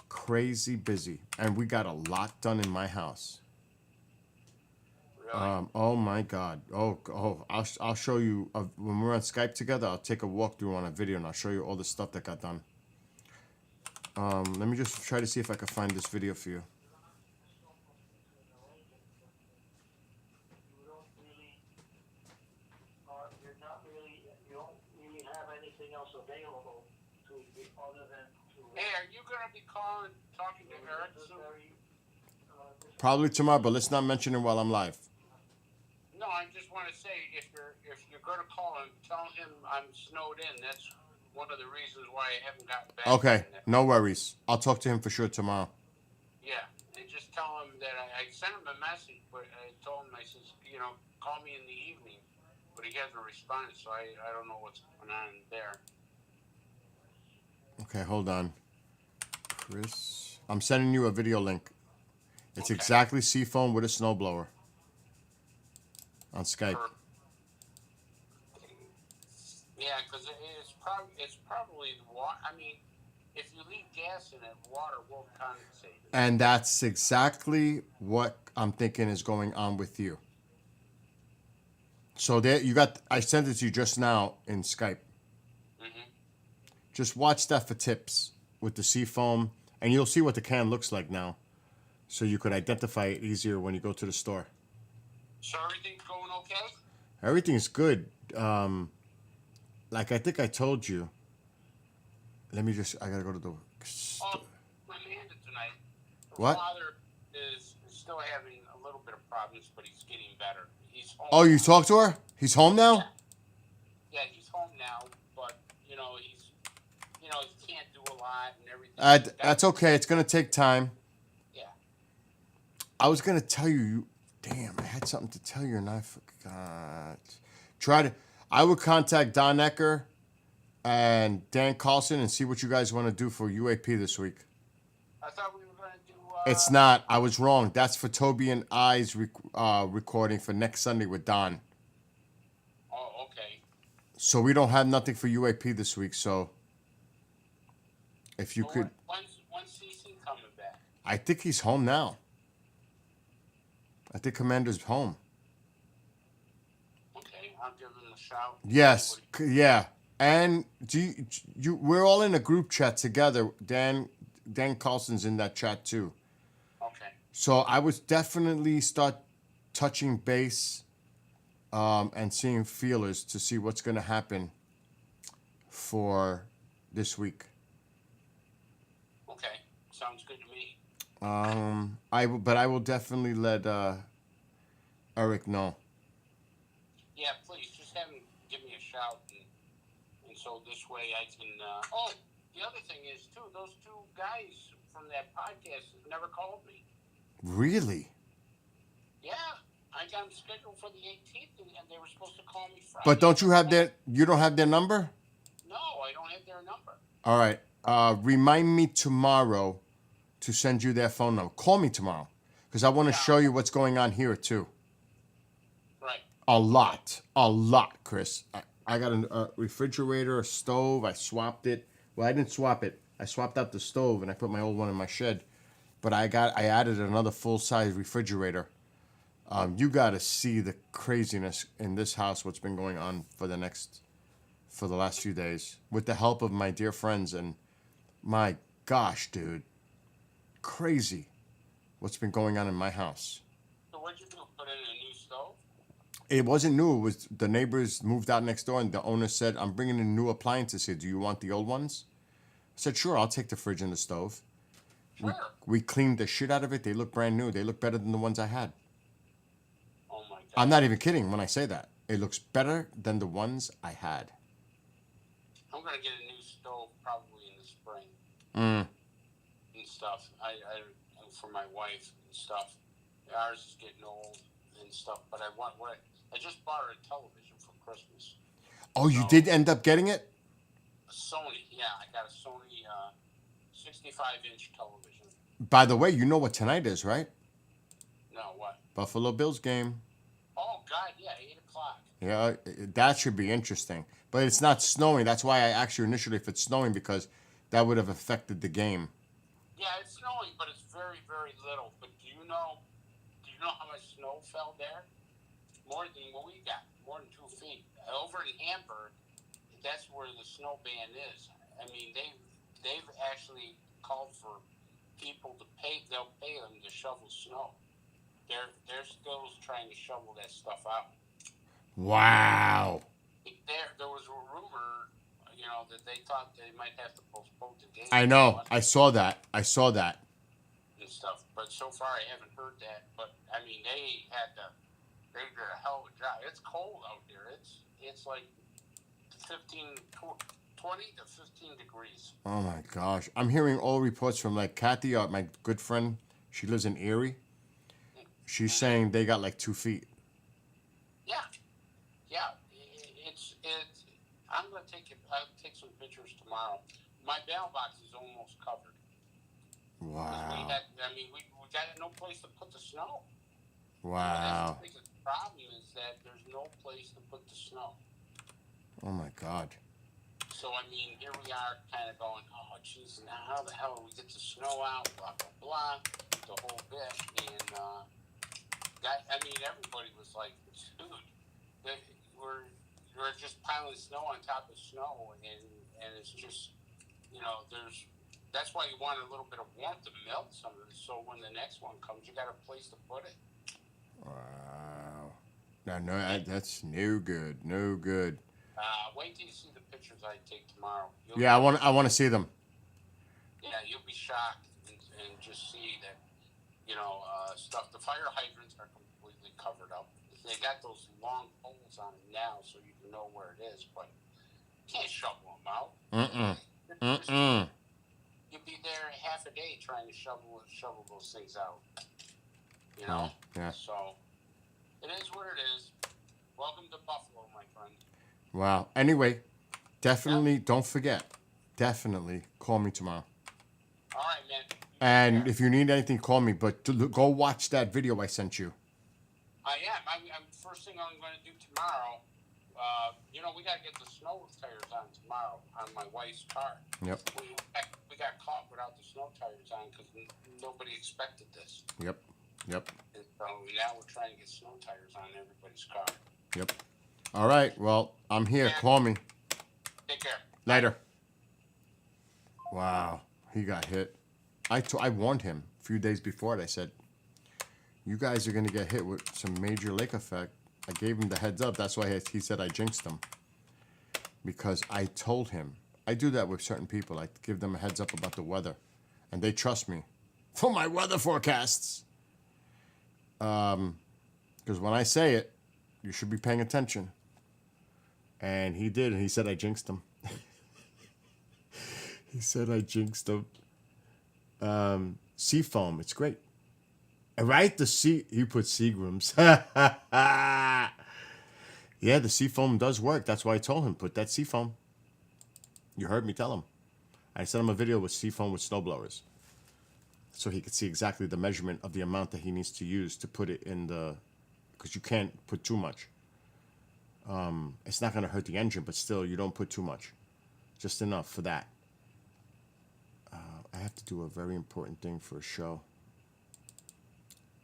Crazy busy. And we got a lot done in my house. Really? Oh my God. I'll show you when we're on Skype together. I'll take a walkthrough on a video and I'll show you all the stuff that got done. Let me just try to see if I can find this video for you. You don't really have anything else available to be other than to. Hey, are you going to be talking to Eric soon? Probably tomorrow, but let's not mention it while I'm live. No, I just want to say if you're going to call him, tell him I'm snowed in. That's one of the reasons why I haven't gotten back. Okay, no worries. I'll talk to him for sure tomorrow. Yeah, and just tell him that I sent him a message, but I told him, I says, call me in the evening. But he hasn't responded, so I don't know what's going on there. Okay, hold on. Chris, I'm sending you a video link. It's Okay. exactly Seafoam with a snowblower on Skype. Yeah, because it's probably the water. I mean, if you leave gas in it, water will condensate. And that's exactly what I'm thinking is going on with you. So there you got. I sent it to you just now in Skype. Mm-hmm. Just watch that for tips with the Seafoam, and you'll see what the can looks like now, so you could identify it easier when you go to the store. So everything's going okay? Everything's good. Like I think I told you. Let me just. I gotta go to the. Oh, Amanda tonight. Her What? father is still having a little bit of problems, but he's getting better. He's home. Oh, you talked to her? He's home now? Yeah, he's home now, but he can't do a lot and everything. That's okay. It's going to take time. Yeah. I was going to tell you. Damn, I had something to tell you and I forgot. I would contact Don Ecker and Dan Carlson and see what you guys want to do for UAP this week. I thought we were going to do. It's not. I was wrong. That's for Toby and I's recording for next Sunday with Don. Oh, okay. So we don't have nothing for UAP this week. So if you Well, could, when's CC coming back? I think he's home now. I think Commander's home. Okay, I'll give him a shout. Yes, yeah. And do you? We're all in a group chat together. Dan Carlson's in that chat too. Okay. So I would definitely start touching base and seeing feelers to see what's going to happen for this week. Okay, sounds good to me. But I will definitely let Eric know. Yeah, please just have him give me a shout, and so this way I can. Oh, the other thing is too, those two guys from that podcast never called me. Really? Yeah, I got them scheduled for the 18th, and they were supposed to call me Friday. But don't you have you don't have their number? No, I don't have their number. All right. Remind me tomorrow to send you their phone number. Call me tomorrow because I want to show you what's going on here too. Right. A lot, Chris. I got a refrigerator, a stove. I swapped it. Well, I didn't swap it. I swapped out the stove and I put my old one in my shed. But I added another full-size refrigerator. You got to see the craziness in this house. What's been going on for the last few days, with the help of my dear friends, and my gosh, dude, crazy. What's been going on in my house? So what'd you do? Put in a new stove? It wasn't new. It was the neighbors moved out next door, and the owner said, "I'm bringing in new appliances here. Do you want the old ones?" I said, "Sure, I'll take the fridge and the stove." Sure. We cleaned the shit out of it. They look brand new. They look better than the ones I had. Oh my God. I'm not even kidding when I say that. It looks better than the ones I had. I'm gonna get a new stove probably in the spring Mm. and stuff. I for my wife and stuff. Ours is getting old and stuff, but I just bought her a television for Christmas. Oh, you did end up getting it? A Sony, yeah, I got a Sony 65-inch television. By the way, you know what tonight is, right? No, what? Buffalo Bills game. Oh God, yeah, 8:00. Yeah, that should be interesting. But it's not snowing. That's why I asked you initially if it's snowing, because that would have affected the game. Yeah, it's snowing, but it's very, very little. But do you know how much snow fell there? More than what we got, more than 2 feet. Over in Hamburg, that's where the snow ban is. I mean, they've actually called for people to pay. They'll pay them to shovel snow. They're still trying to shovel that stuff out. Wow. There was a rumor, that they thought they might have to postpone the game. I know. I saw that. And stuff, but so far I haven't heard that. But I mean, they did a hell of a job. It's cold out there. It's like 20 to 15 degrees. Oh my gosh. I'm hearing all reports from like Kathy, my good friend. She lives in Erie. She's saying they got like 2 feet. Yeah. It's. I'll take some pictures tomorrow. My mailbox is almost covered. Wow. We got no place to put the snow. Wow. That's the biggest problem is that there's no place to put the snow. Oh my God. So I mean, here we are, kind of going, oh jeez, now how the hell do we get the snow out? Blah blah blah, the whole bit, and everybody was like, dude, we're just piling snow on top of snow, and it's just, that's why you want a little bit of warmth to melt some of it, so when the next one comes, you got a place to put it. Wow. No, that's no good. No good. Wait till you see the pictures I take tomorrow. Yeah, I want to see them. Yeah, you'll be shocked and just see that, stuff. The fire hydrants are completely covered up. they got those long poles on them now, so you can know where it is, but you can't shovel them out. You'd be there half a day trying to shovel those things out. You know? Yeah. So it is what it is. Welcome to Buffalo, my friend. Wow. Anyway, definitely don't forget. Definitely call me tomorrow. All right, man. And if you need anything, call me. But go watch that video I sent you. I am. I'm first thing I'm going to do tomorrow. You know, we got to get the snow tires on tomorrow on my wife's car. Yep. We got caught without the snow tires on because nobody expected this. Yep. Yep. And so now we're trying to get snow tires on everybody's car. Yep. All right. Well, I'm here. Yeah. Call me. Take care. Later. Wow. He got hit. I warned him a few days before it. I said, you guys are going to get hit with some major lake effect. I gave him the heads up. That's why he said I jinxed him. Because I told him. I do that with certain people. I give them a heads up about the weather. And they trust me for my weather forecasts. Because when I say it, you should be paying attention. And he did. And he said I jinxed him. He said I jinxed him. Seafoam. It's great. Right? He put Seagrams. Yeah, the seafoam does work. That's why I told him, put that seafoam. You heard me tell him. I sent him a video with seafoam with snowblowers. So he could see exactly the measurement of the amount that he needs to use to put it in the... Because you can't put too much. It's not going to hurt the engine, but still, you don't put too much. Just enough for that. I have to do a very important thing for a show.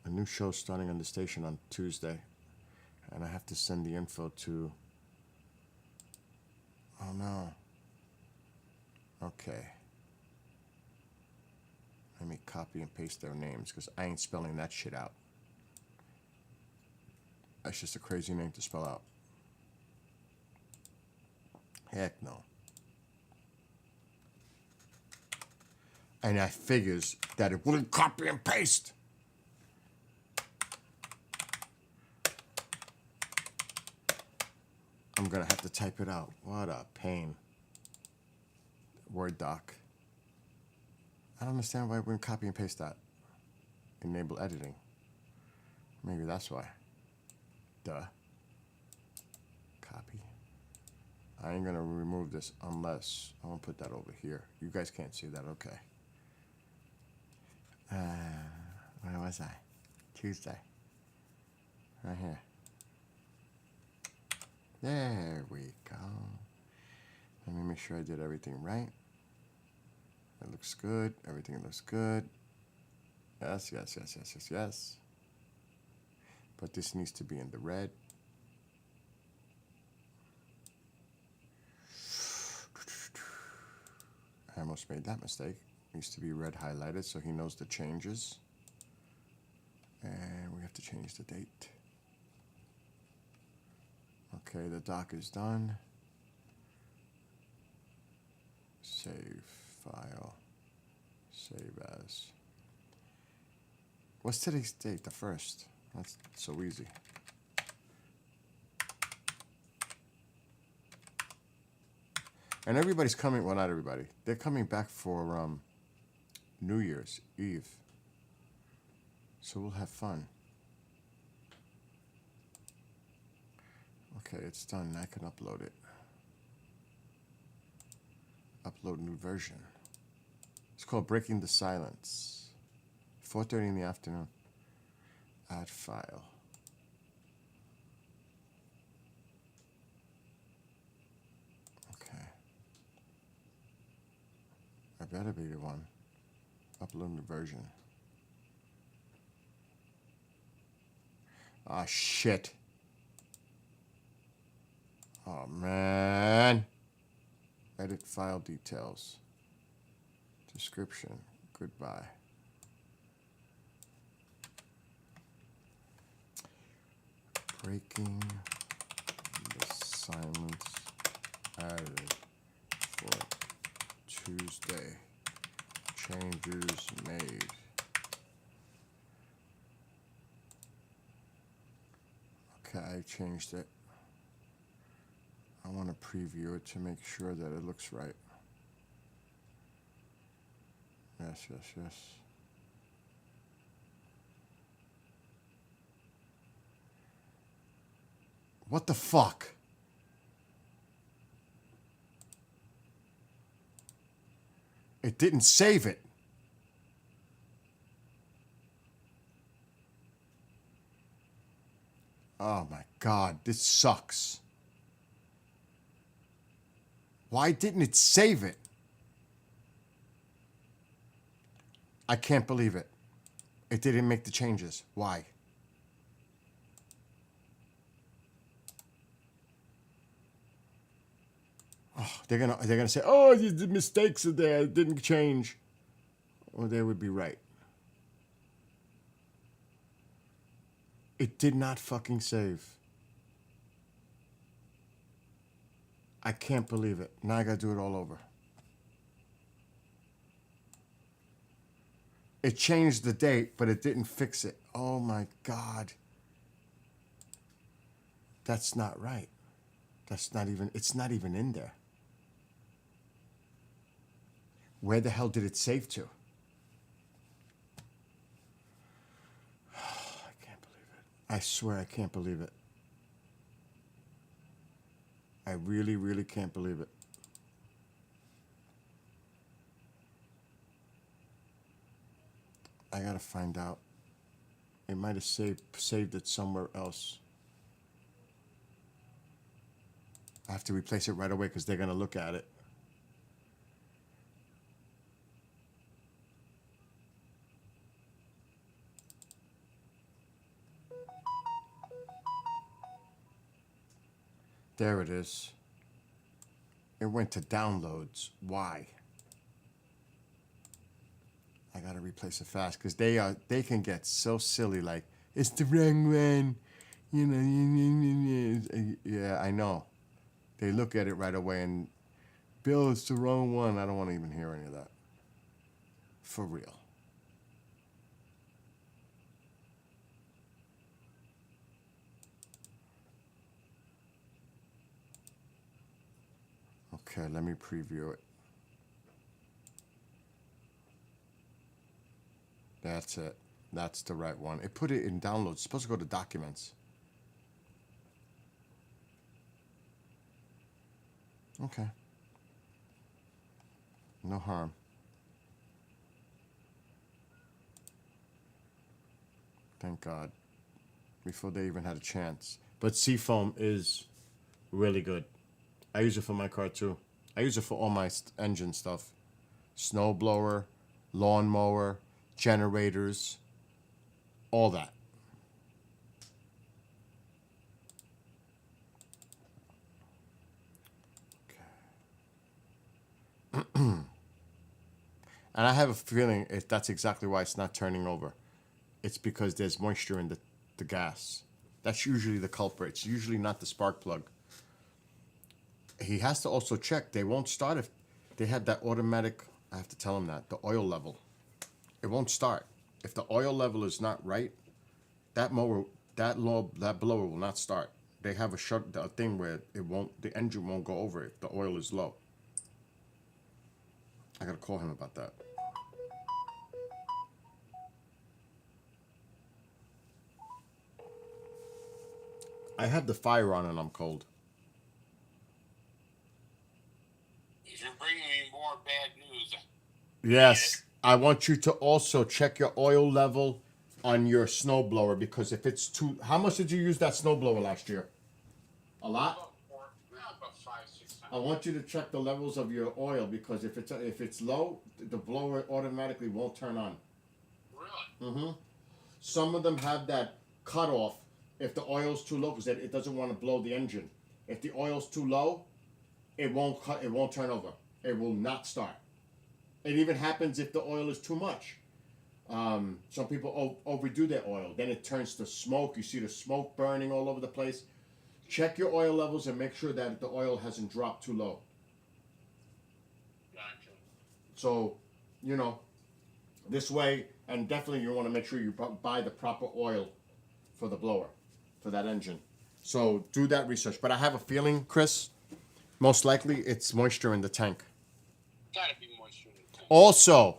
A new show starting on the station on Tuesday. And I have to send the info to... Oh, no. Okay. Let me copy and paste their names, because I ain't spelling that shit out. That's just a crazy name to spell out. Heck no. And I figures that it wouldn't copy and paste. I'm gonna have to type it out. What a pain. Word doc. I don't understand why I wouldn't copy and paste that. Enable editing. Maybe that's why. Duh. Copy. I ain't gonna remove this unless I'm gonna put that over here. You guys can't see that, okay. Where was I? Tuesday. Right here. There we go. Let me make sure I did everything right. It looks good. Everything looks good. Yes, yes, yes, yes, yes, yes. But this needs to be in the red. I almost made that mistake. It needs to be red highlighted so he knows the changes. And we have to change the date. Okay, the doc is done. Save file. Save as. What's today's date? The 1st. That's so easy. And everybody's coming, well, not everybody. They're coming back for New Year's Eve. So we'll have fun. Okay, it's done. I can upload it. Upload new version. It's called Breaking the Silence. 4:30 in the afternoon. Add file. Okay. I better be the one. Upload new version. Ah, shit. Oh, man. Edit file details. Description. Goodbye. Breaking the silence added for Tuesday. Changes made. Okay, I changed it. I want to preview it to make sure that it looks right. Yes, yes, yes. What the fuck? It didn't save it. Oh my God, this sucks. Why didn't it save it? I can't believe it. It didn't make the changes. Why? Oh, they're gonna say, oh, the mistakes are there. It didn't change. Well, they would be right. It did not fucking save. I can't believe it. Now I gotta do it all over. It changed the date, but it didn't fix it. Oh my God. That's not right. That's not even, it's not even in there. Where the hell did it save to? I can't believe it. I swear I can't believe it. I really, really can't believe it. I gotta find out. It might have saved it somewhere else. I have to replace it right away because they're gonna look at it. There it is. It went to downloads. Why? I gotta replace it fast because they can get so silly. Like, it's the wrong one, you know. Yeah, I know. They look at it right away and, Bill, it's the wrong one. I don't want to even hear any of that. For real. Okay, let me preview it. That's it. That's the right one. It put it in downloads. It's supposed to go to documents. Okay. No harm. Thank God. Before they even had a chance. But Seafoam is really good. I use it for my car too. I use it for all my engine stuff. Snowblower, lawnmower, generators, all that. Okay. And I have a feeling that's exactly why it's not turning over. It's because there's moisture in the gas. That's usually the culprit. It's usually not the spark plug. He has to also check. They won't start if they have that automatic. I have to tell him that the oil level. It won't start if the oil level is not right. That blower will not start. They have a thing where the engine won't go over if the oil is low. I gotta call him about that. I have the fire on and I'm cold. You're bringing me more bad news. Yes, I want you to also check your oil level on your snowblower because if it's too... How much did you use that snowblower last year? A lot? About 500-600. I want you to check the levels of your oil because if it's low, the blower automatically won't turn on. Really? Some of them have that cutoff if the oil's too low because it doesn't want to blow the engine. If the oil's too low, it won't turn over. It will not start. It even happens if the oil is too much. Some people overdo their oil. Then it turns to smoke. You see the smoke burning all over the place. Check your oil levels and make sure that the oil hasn't dropped too low. Gotcha. So, this way, and definitely you want to make sure you buy the proper oil for the blower, for that engine. So do that research. But I have a feeling, Chris, most likely it's moisture in the tank. Gotta be moisture in the tank. Also,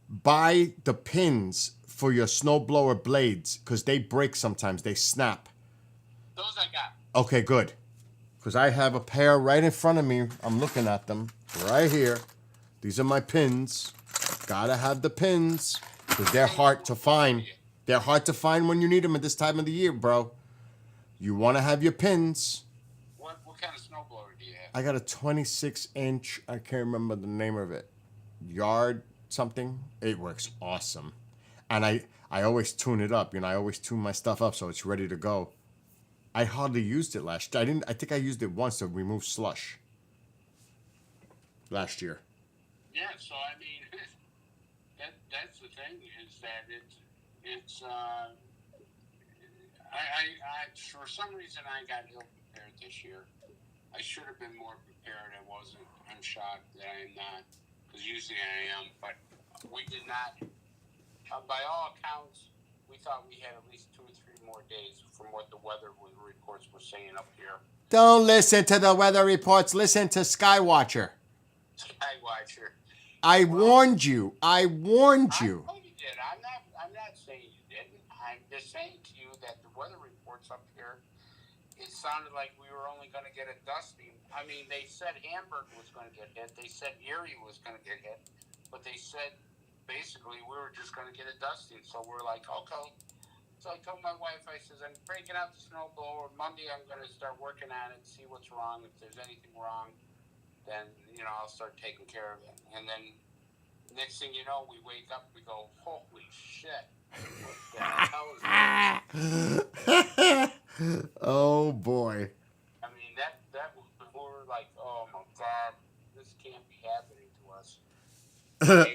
buy the pins for your snowblower blades because they break sometimes. They snap. Those I got. Okay, good. Because I have a pair right in front of me. I'm looking at them right here. These are my pins. Gotta have the pins because they're hard to find. They're hard to find when you need them at this time of the year, bro. You want to have your pins. What kind of snowblower do you have? I got a 26-inch. I can't remember the name of it. Yard something. It works awesome. And I always tune it up. You know, I always tune my stuff up so it's ready to go. I hardly used it last year. I think I used it once to remove slush. Last year. Yeah, so I mean, that's the thing is that it's I for some reason I got ill prepared this year. I should have been more prepared. I wasn't. I'm shocked that I am not, because usually I am. But we did not. By all accounts, we thought we had at least 2 or 3 more days from what the weather reports were saying up here. Don't listen to the weather reports. Listen to Skywatcher. Skywatcher. I warned you. I warned you. I know you did. I'm not saying you didn't. I'm just saying to you that the weather reports up here, it sounded like we were only going to get a dusting. I mean, they said Hamburg was going to get hit. They said Erie was going to get hit. But they said basically we were just going to get a dusting. So we're like, okay. So I told my wife, I says, I'm breaking out the snowblower. Monday I'm going to start working on it, see what's wrong. If there's anything wrong, then, you know, I'll start taking care of it. And then next thing you know, we wake up, we go, holy shit. What the hell is this? Oh boy. I mean, that was, we were like, oh my God, this can't be happening to us.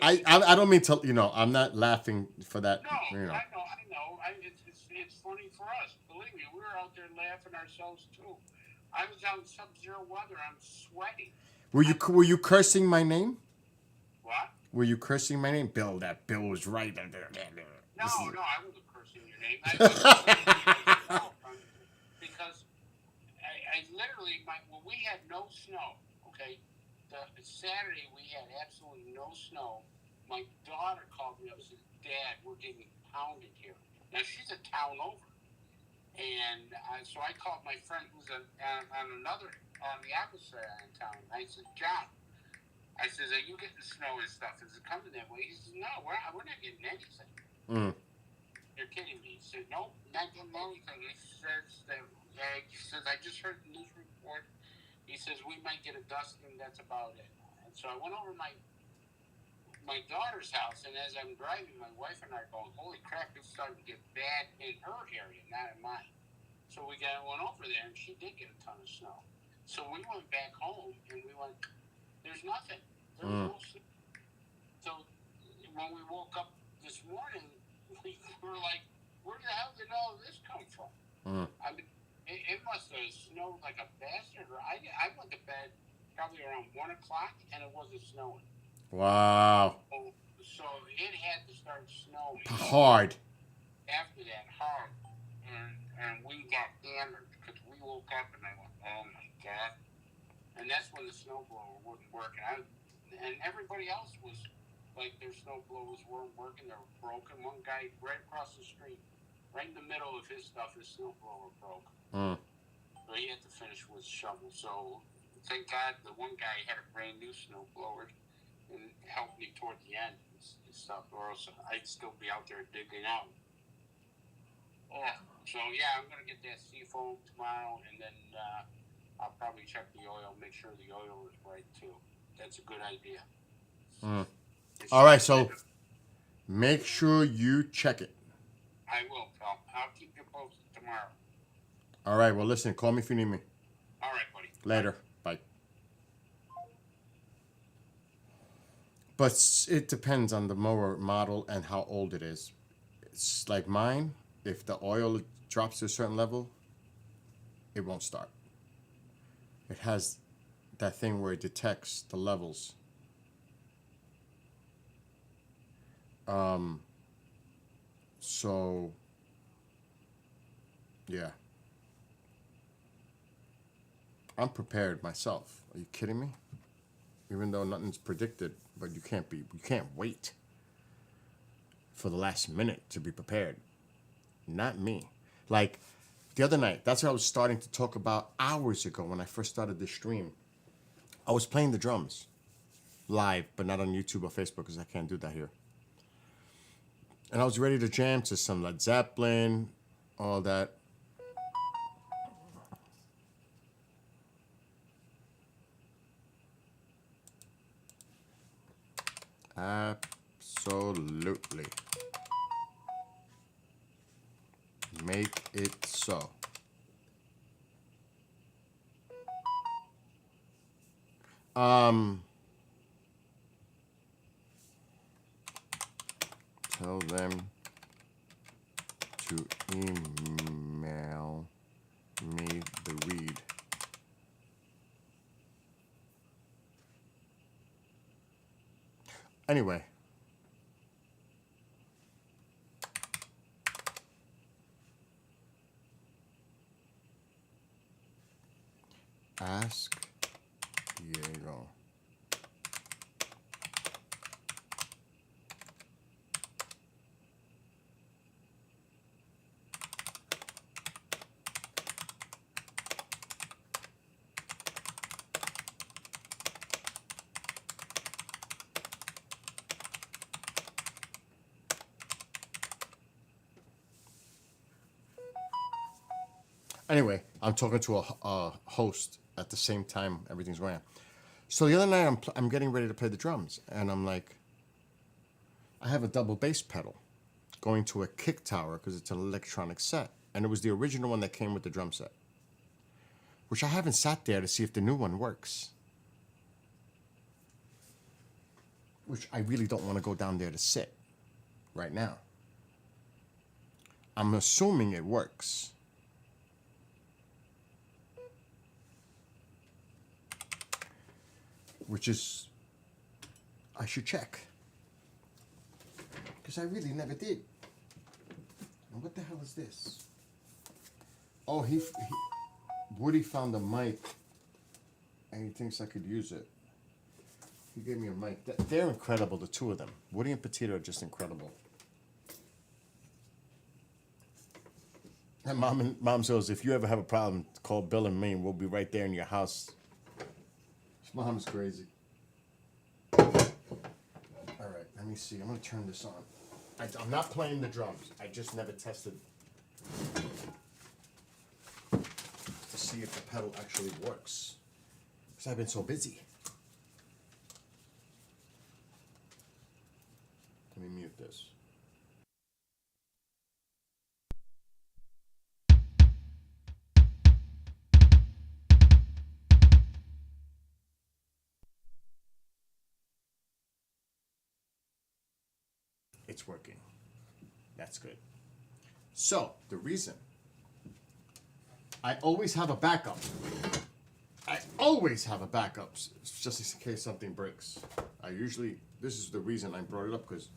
I don't mean to, you know, I'm not laughing for that. No, You know. I know. It's funny for us. Believe me, we were out there laughing ourselves too. I was out in sub-zero weather. I'm sweating. Were you cursing my name? What? Were you cursing my name? Bill, that Bill was right. No, I wasn't cursing your name. I was cursing because I literally, when we had no snow, okay, the Saturday we had absolutely no snow. My daughter called me up and said, Dad, we're getting pounded here. Now, she's a town over. And so I called my friend who's on the opposite end of town. I said, John, I says, are you getting snow and stuff? Is it coming that way? He says, no, we're not getting anything. Mm. You're kidding me. He said, nope, not getting anything. He says, I just heard the news report. He says, we might get a dusting. That's about it. And so I went over to my daughter's house, and as I'm driving, my wife and I are going, holy crap, it's starting to get bad in her area, not in mine. So we went over there, and she did get a ton of snow. So we went back home, and we went, there's nothing. There's no snow. So when we woke up this morning, we were like, where the hell did all this come from? I mean, it must have snowed like a bastard. I went to bed probably around 1 o'clock, and it wasn't snowing. Wow. So it had to start snowing. Hard. After that, hard. And we got hammered because we woke up and I went, oh my God. And that's when the snowblower wasn't working. And everybody else was like, their snowblowers weren't working. They were broken. One guy right across the street, right in the middle of his stuff, his snowblower broke. So he had to finish with shovel. So thank God the one guy had a brand new snowblower and helped me toward the end and stuff, or else I'd still be out there digging out. Yeah. So yeah, I'm gonna get that seafoam tomorrow, and then I'll probably check the oil, make sure the oil is right too. That's a good idea. All right, so make sure you check it. I will, pal. I'll keep you posted tomorrow. All right, well, listen, call me if you need me. All right, buddy. Later. Bye. But it depends on the mower model and how old it is. It's like mine, if the oil drops to a certain level, it won't start. It has that thing where it detects the levels. So, yeah. I'm prepared myself. Are you kidding me? Even though nothing's predicted, but you can't wait for the last minute to be prepared. Not me. Like the other night, that's what I was starting to talk about hours ago when I first started this stream. I was playing the drums live, but not on YouTube or Facebook because I can't do that here. And I was ready to jam to some Led Zeppelin, all that. Absolutely. Make it so. Tell them to email me the read. Anyway. Ask Diego. Anyway, I'm talking to a host at the same time everything's going on. So the other night I'm getting ready to play the drums, and I'm like, I have a double bass pedal going to a kick tower because it's an electronic set, and it was the original one that came with the drum set, which I haven't sat there to see if the new one works, which I really don't want to go down there to sit right now. I'm assuming it works. Which is, I should check. Because I really never did. And what the hell is this? Oh, Woody found a mic, and he thinks I could use it. He gave me a mic. They're incredible, the two of them. Woody and Petito are just incredible. And Mom says, if you ever have a problem, call Bill and me, and we'll be right there in your house. Mom's crazy. All right, let me see. I'm going to turn this on. I'm not playing the drums. I just never tested to see if the pedal actually works. Because I've been so busy. Let me mute this. It's working. That's good. So, the reason I always have a backup. Just in case something breaks. This is the reason I brought it up, because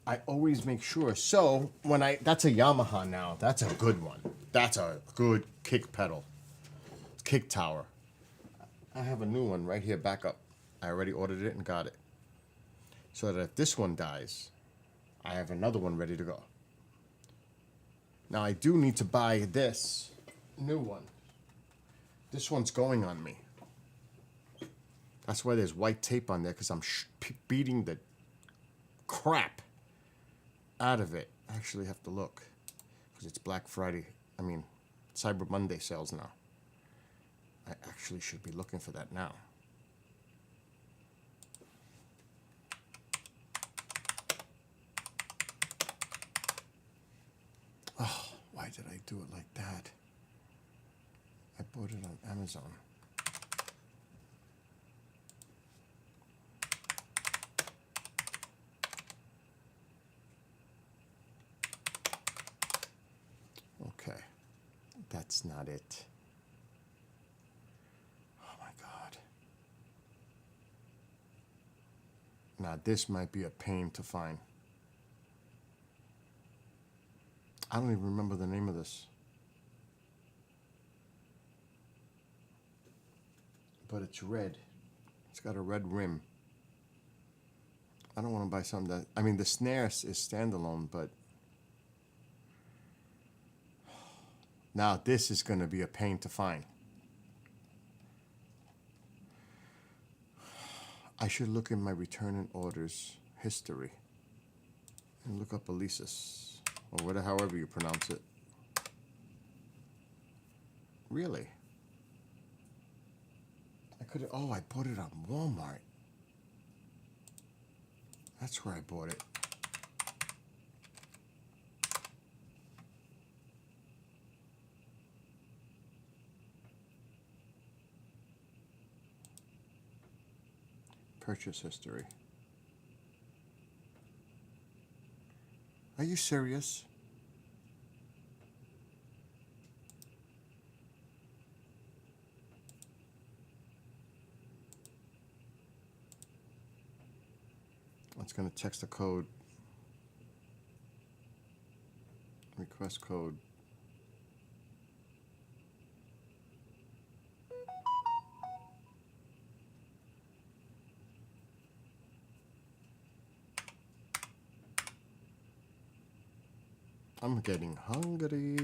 I always make sure. So, that's a Yamaha now. That's a good one. That's a good kick pedal. Kick tower. I have a new one right here, backup. I already ordered it and got it. So that if this one dies, I have another one ready to go. Now I do need to buy this new one. This one's going on me. That's why there's white tape on there, because I'm beating the crap out of it. I actually have to look, because it's Black Friday. Cyber Monday sales now. I actually should be looking for that now. Oh, why did I do it like that? I bought it on Amazon. Okay, that's not it. Oh my God. Now this might be a pain to find. I don't even remember the name of this. but it's red. It's got a red rim. I don't want to buy something that, I mean, the snare is standalone, but now this is going to be a pain to find. I should look in my return and orders history and look up Alesis, or whatever, however you pronounce it. Really? I could. Oh, I bought it on Walmart. That's where I bought it. Purchase history. Are you serious? It's going to text a code. Request code. I'm getting hungry.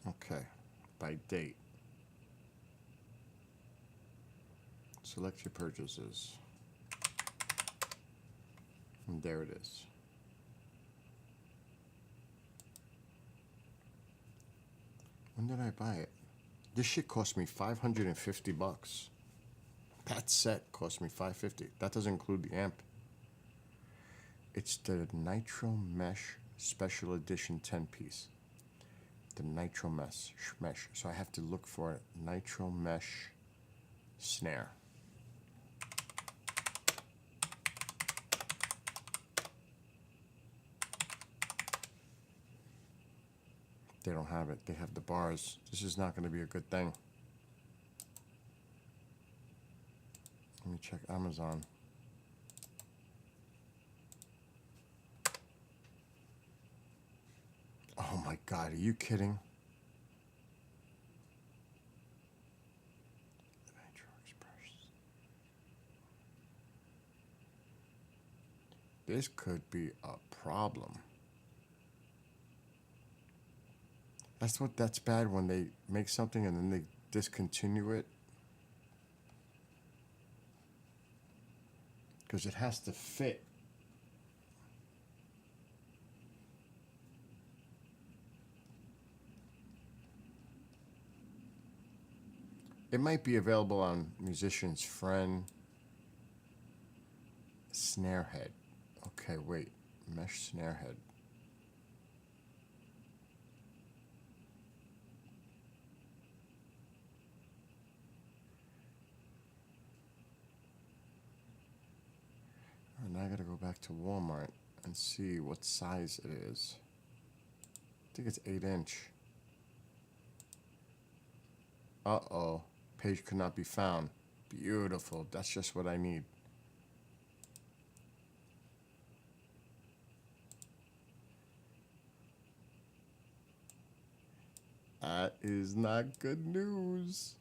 Okay, by date. Select your purchases. And there it is. When did I buy it? This shit cost me $550. That set cost me $550. That doesn't include the amp. It's the Nitro Mesh Special Edition 10-piece. The Nitro Mesh. So I have to look for a Nitro Mesh snare. They don't have it. They have the bars. This is not going to be a good thing. Let me check Amazon. Oh my God, are you kidding? Nitro Express. This could be a problem. That's bad when they make something and then they discontinue it. Because it has to fit. It might be available on Musician's Friend. Snarehead. Okay, wait. Mesh Snarehead. And now I gotta go back to Walmart and see what size it is. I think it's 8-inch. Uh-oh. Page could not be found. Beautiful. That's just what I need. That is not good news.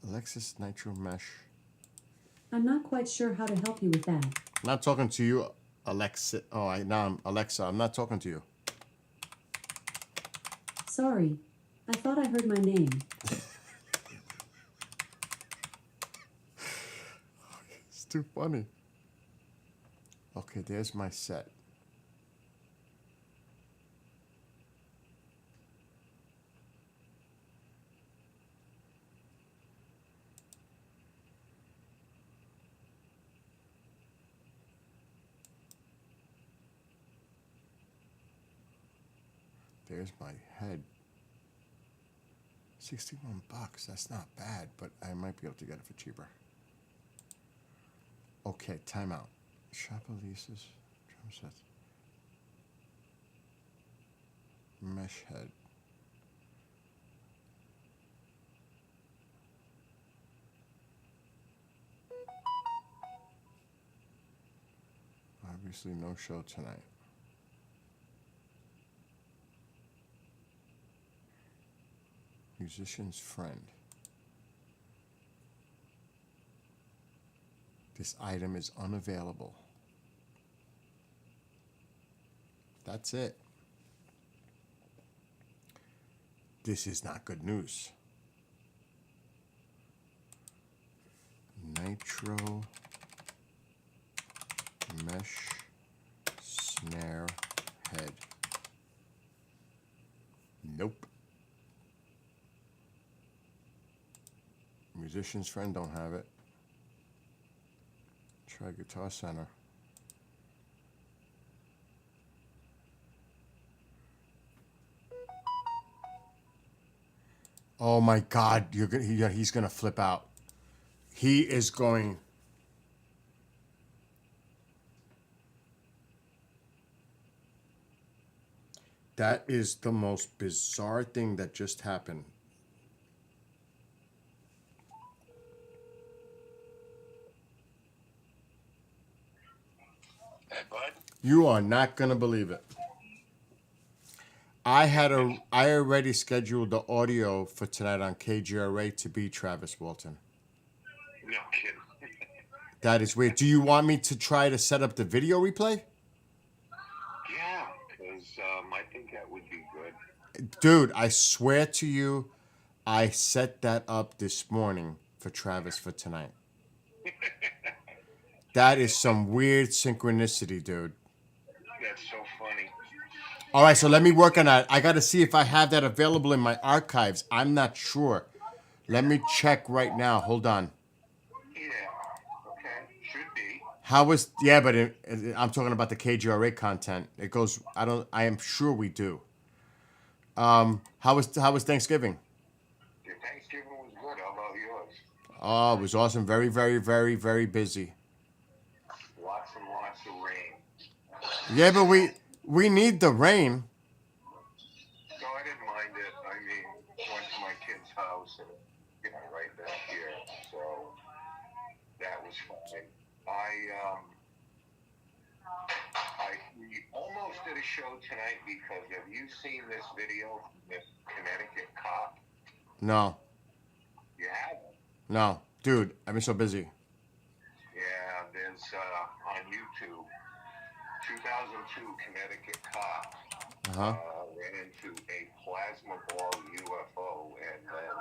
Alesis Nitro Mesh. I'm not quite sure how to help you with that. I'm not talking to you, Alexa. Oh, now I'm Alexa. I'm not talking to you. Sorry. I thought I heard my name. It's too funny. Okay, there's my set. There's my head. $61. That's not bad, but I might be able to get it for cheaper. Okay, timeout. Shop Alesis, drum sets. Mesh head. Obviously no show tonight. Musician's friend. This item is unavailable. That's it. This is not good news. Nitro mesh snare head. Nope. Musician's friend don't have it. Try Guitar Center. Oh my God! He's gonna flip out. He is going. That is the most bizarre thing that just happened. Hey, bud. You are not gonna believe it. I already scheduled the audio for tonight on KGRA to be Travis Walton. No kidding. That is weird. Do you want me to try to set up the video replay? Yeah, because I think that would be good. Dude, I swear to you, I set that up this morning for Travis for tonight. That is some weird synchronicity, dude. That's so funny. All right, so let me work on that. I got to see if I have that available in my archives. I'm not sure. Let me check right now. Hold on. Yeah. Okay. Should be. But I'm talking about the KGRA content. It goes. I am sure we do. How was Thanksgiving? Your Thanksgiving was good. How about yours? Oh, it was awesome. Very, very, very, very busy. Lots and lots of rain. Yeah, but we need the rain. So I didn't mind it. I mean, went to my kid's house and right back here. So that was fine. We almost did a show tonight because have you seen this video from this Connecticut cop? No, You haven't? no, dude, I've been so busy. Yeah, there's on YouTube, 2002 Connecticut cop ran into a plasma ball UFO and then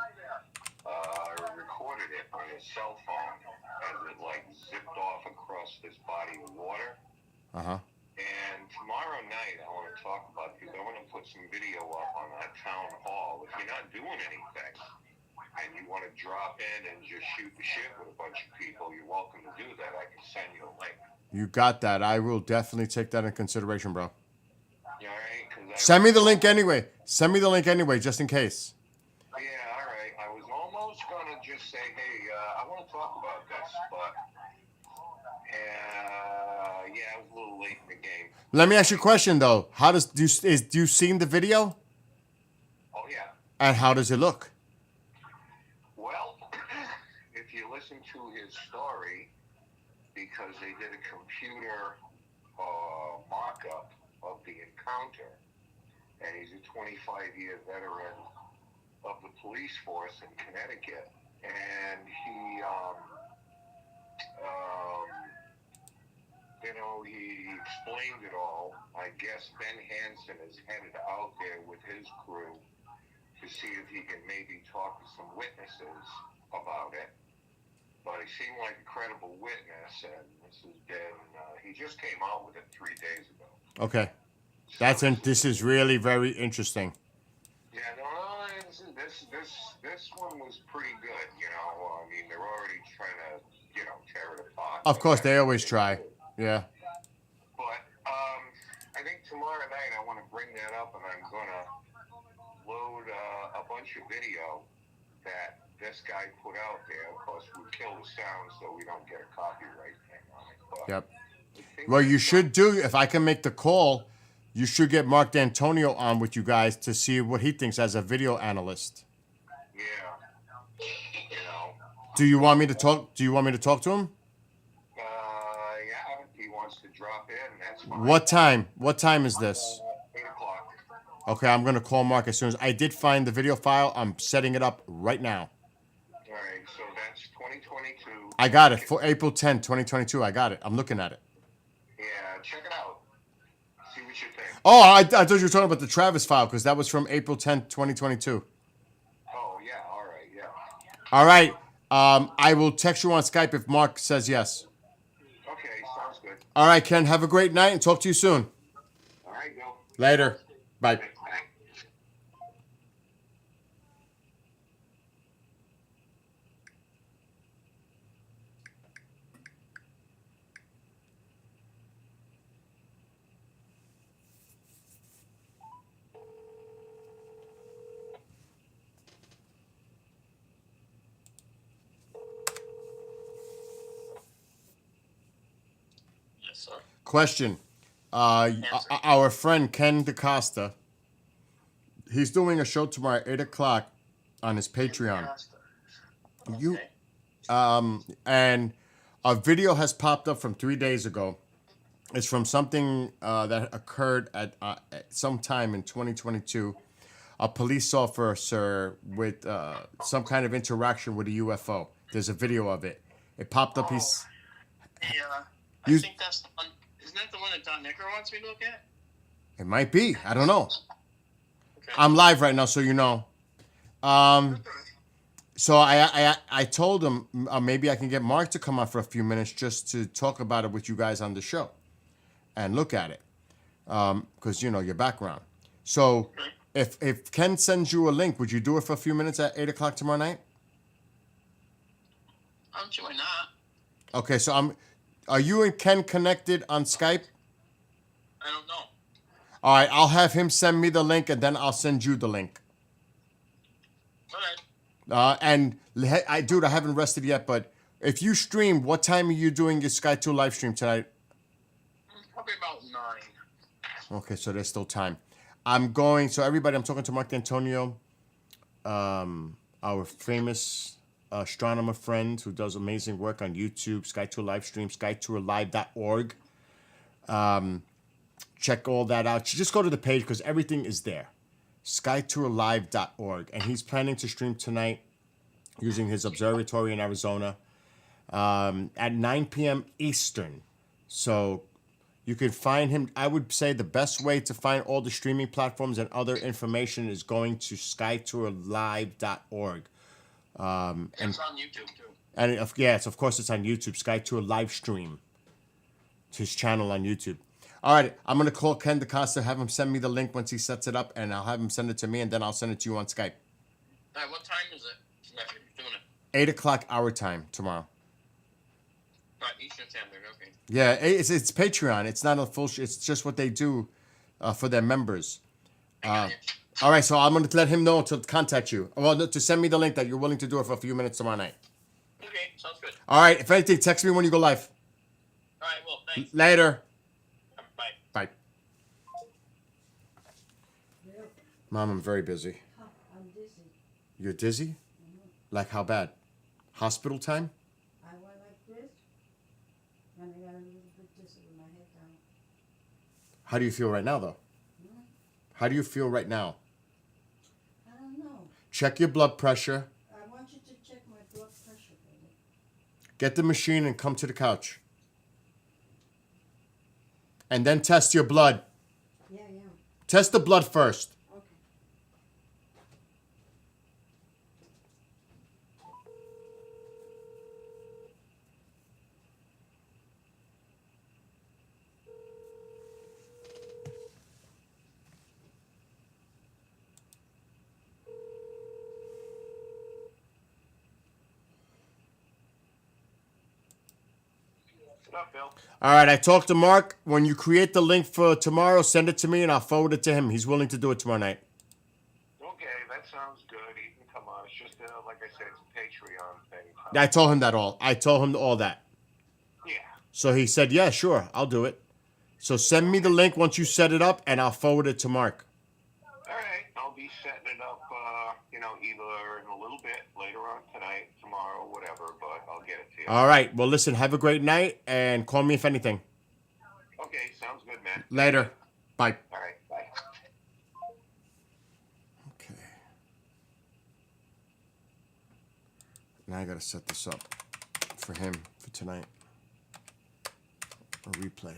recorded it on his cell phone as it zipped off across this body of water. And tomorrow night, I want to talk about because I want to put some video up on that town hall. If you're not doing anything and you want to drop in and just shoot the shit with a bunch of people, you're welcome to do that. I can send you a link. You got that. I will definitely take that in consideration, bro. All right? Send me the link anyway. Send me the link anyway, just in case. Yeah, all right. I was almost going to just say, hey, I want to talk about this, but yeah, I was a little late in the game. Let me ask you a question though. Do you seen the video? Oh, yeah. And how does it look? Well, if you listen to his story, because they did a computer mock-up of the encounter, and he's a 25-year veteran of the police force in Connecticut, and he, he explained it all. I guess Ben Hansen is headed out there with his crew to see if he can maybe talk to some witnesses about it. But he seemed like a credible witness, and this has been, he just came out with it 3 days ago. Okay. So This is really very interesting. Yeah, no, this one was pretty good, I mean, they're already trying to, tear it apart. Of course, they always try. Yeah. But I think tomorrow night I want to bring that up, and I'm going to load a bunch of video that this guy put out there. Of course, we kill the sound so we don't get a copyright thing on it. But Yep. Well, you should do, if I can make the call, you should get Mark D'Antonio on with you guys to see what he thinks as a video analyst. Yeah. Do you want me to talk to him? Yeah, if he wants to drop in, that's fine. What time? What time is this? 8 o'clock. Okay, I'm gonna call Mark as soon as I did find the video file. I'm setting it up right now. All right, so that's 2022. I got it for April 10th, 2022. I got it. I'm looking at it. Yeah, check it out. See what you think. Oh, I thought you were talking about the Travis file because that was from April 10th, 2022. Oh, yeah, all right, yeah. All right. I will text you on Skype if Mark says yes. Okay, sounds good. All right, Ken. Have a great night and talk to you soon. All right, go. Later. Bye. Bye. Yes, sir. Question. Our friend Ken DaCosta, he's doing a show tomorrow at 8 o'clock on his Patreon. You, and a video has popped up from 3 days ago. It's from something that occurred at some time in 2022. A police officer with some kind of interaction with a UFO. There's a video of it. It popped up. He's Yeah, You- I think that's the one. Isn't that the one that Don Nicker wants me to look at? It might be. I don't know. Okay. I'm live right now, so you know. So I told him maybe I can get Mark to come on for a few minutes just to talk about it with you guys on the show and look at it, because you know your background. So if Ken sends you a link, would you do it for a few minutes at 8 o'clock tomorrow night? I'm sure not. Okay, so are you and Ken connected on Skype? I don't know. All right, I'll have him send me the link and then I'll send you the link. All right. And I haven't rested yet, but if you stream, what time are you doing your Sky 2 live stream tonight? Probably about 9. Okay, so there's still time. I'm talking to Mark D'Antonio, our famous astronomer friend who does amazing work on YouTube, Sky Tour live stream, skytourlive.org. Check all that out. Just go to the page because everything is there. skytourlive.org. And he's planning to stream tonight using his observatory in Arizona at 9 p.m. Eastern. So you can find him. I would say the best way to find all the streaming platforms and other information is going to skytourlive.org. It's on YouTube too. And of course it's on YouTube, Sky Tour live stream. It's his channel on YouTube. All right, I'm going to call Ken DaCosta, have him send me the link once he sets it up, and I'll have him send it to me, and then I'll send it to you on Skype. All right, what time is it that you're doing it? 8 o'clock our time tomorrow. Eastern Standard, okay. Yeah, it's Patreon. It's not a full it's just what they do for their members. All right, so I'm going to let him know to contact you. Well, to send me the link that you're willing to do it for a few minutes tomorrow night. Okay, sounds good. All right, if anything, text me when you go live. All right, well, thanks. Later. Bye. Bye. Mom, I'm very busy. I'm dizzy. You're dizzy? Like how bad? Hospital time? I went like this, and I got a little bit dizzy with my head down. How do you feel right now, though? How do you feel right now? I don't know. Check your blood pressure. I want you to check my blood pressure, baby. Get the machine and come to the couch. And then test your blood. Yeah. Test the blood first. Okay. What up, Bill? All right, I talked to Mark. When you create the link for tomorrow, send it to me and I'll forward it to him. He's willing to do it tomorrow night. Okay, that sounds good. He can come on. It's just, like I said, it's a Patreon thing. I told him that all. I told him all that. Yeah. So he said, yeah, sure, I'll do it. So send me the link once you set it up and I'll forward it to Mark. All right. I'll be setting it up, either in a little bit later on tonight, tomorrow, whatever, but I'll get it to you. All right. Well, listen, have a great night and call me if anything. Okay, sounds good, man. Later. Bye. All right, bye. Now I gotta set this up for him for tonight. A replay.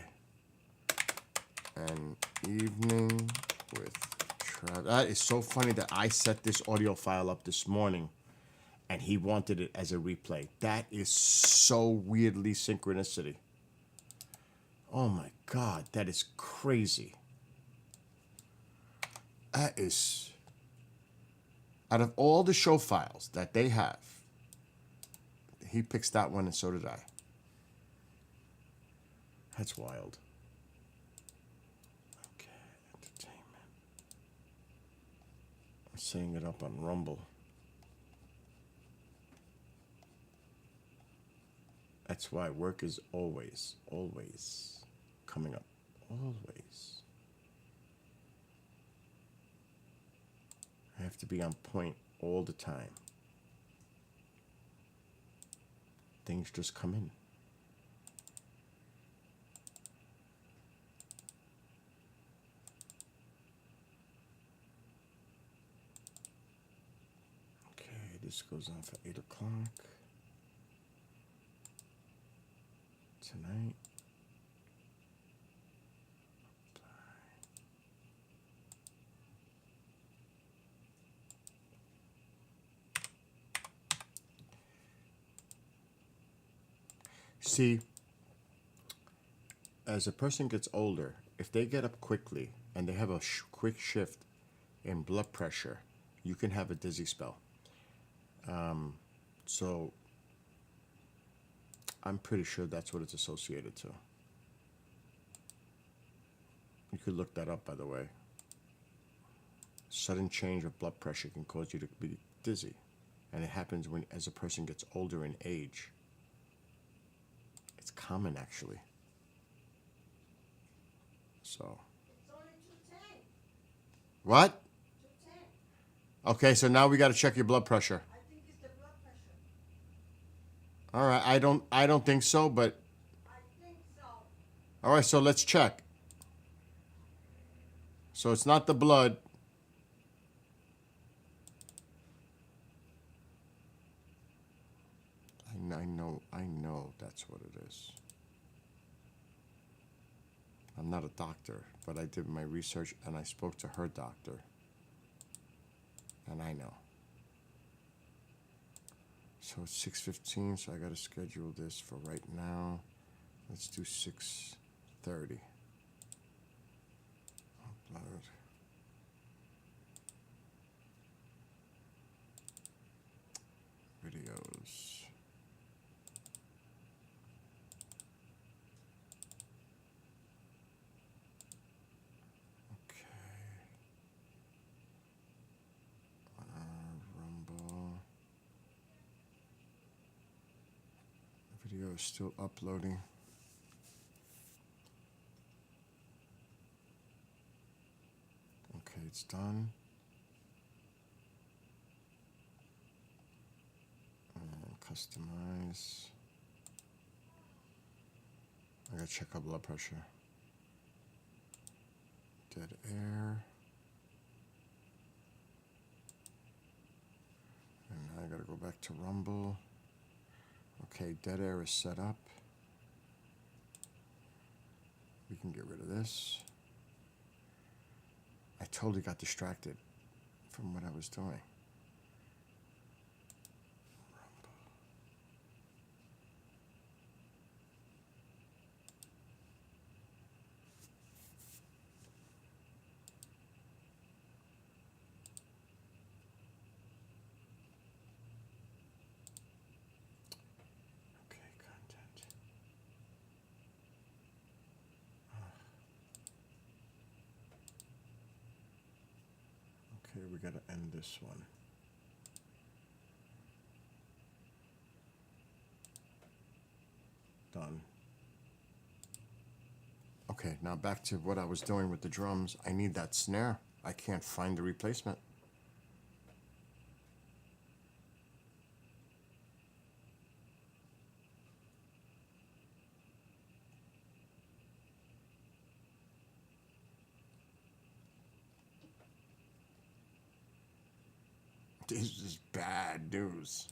An evening with Travis. That is so funny that I set this audio file up this morning and he wanted it as a replay. That is so weirdly synchronicity. Oh my God, that is crazy. That is, out of all the show files that they have, he picks that one and so did I. That's wild. Okay, entertainment. I'm setting it up on Rumble. That's why work is always coming up. Always. I have to be on point all the time. Things just come in. Okay, this goes on for 8 o'clock. Tonight. See, as a person gets older, if they get up quickly and they have a quick shift in blood pressure, you can have a dizzy spell. So I'm pretty sure that's what it's associated to. You could look that up, by the way. Sudden change of blood pressure can cause you to be dizzy. And it happens when, as a person gets older in age. It's common, actually. So. It's only 210. What? 210. Okay, so now we got to check your blood pressure. I think it's the blood pressure. All right, I don't think so, but I think so. all right, so let's check. So it's not the blood. I know that's what it is. I'm not a doctor, but I did my research and I spoke to her doctor. And I know. So it's 6:15, so I got to schedule this for right now. Let's do 6:30. Upload. Videos. Rumble. Video is still uploading. Okay, it's done. And customize. I gotta check out blood pressure. Dead air. And now I gotta go back to Rumble. Okay, dead air is set up. We can get rid of this. I totally got distracted from what I was doing. Okay, content. Okay, we gotta end this one. Done. Okay, now back to what I was doing with the drums. I need that snare. I can't find the replacement. This is bad news.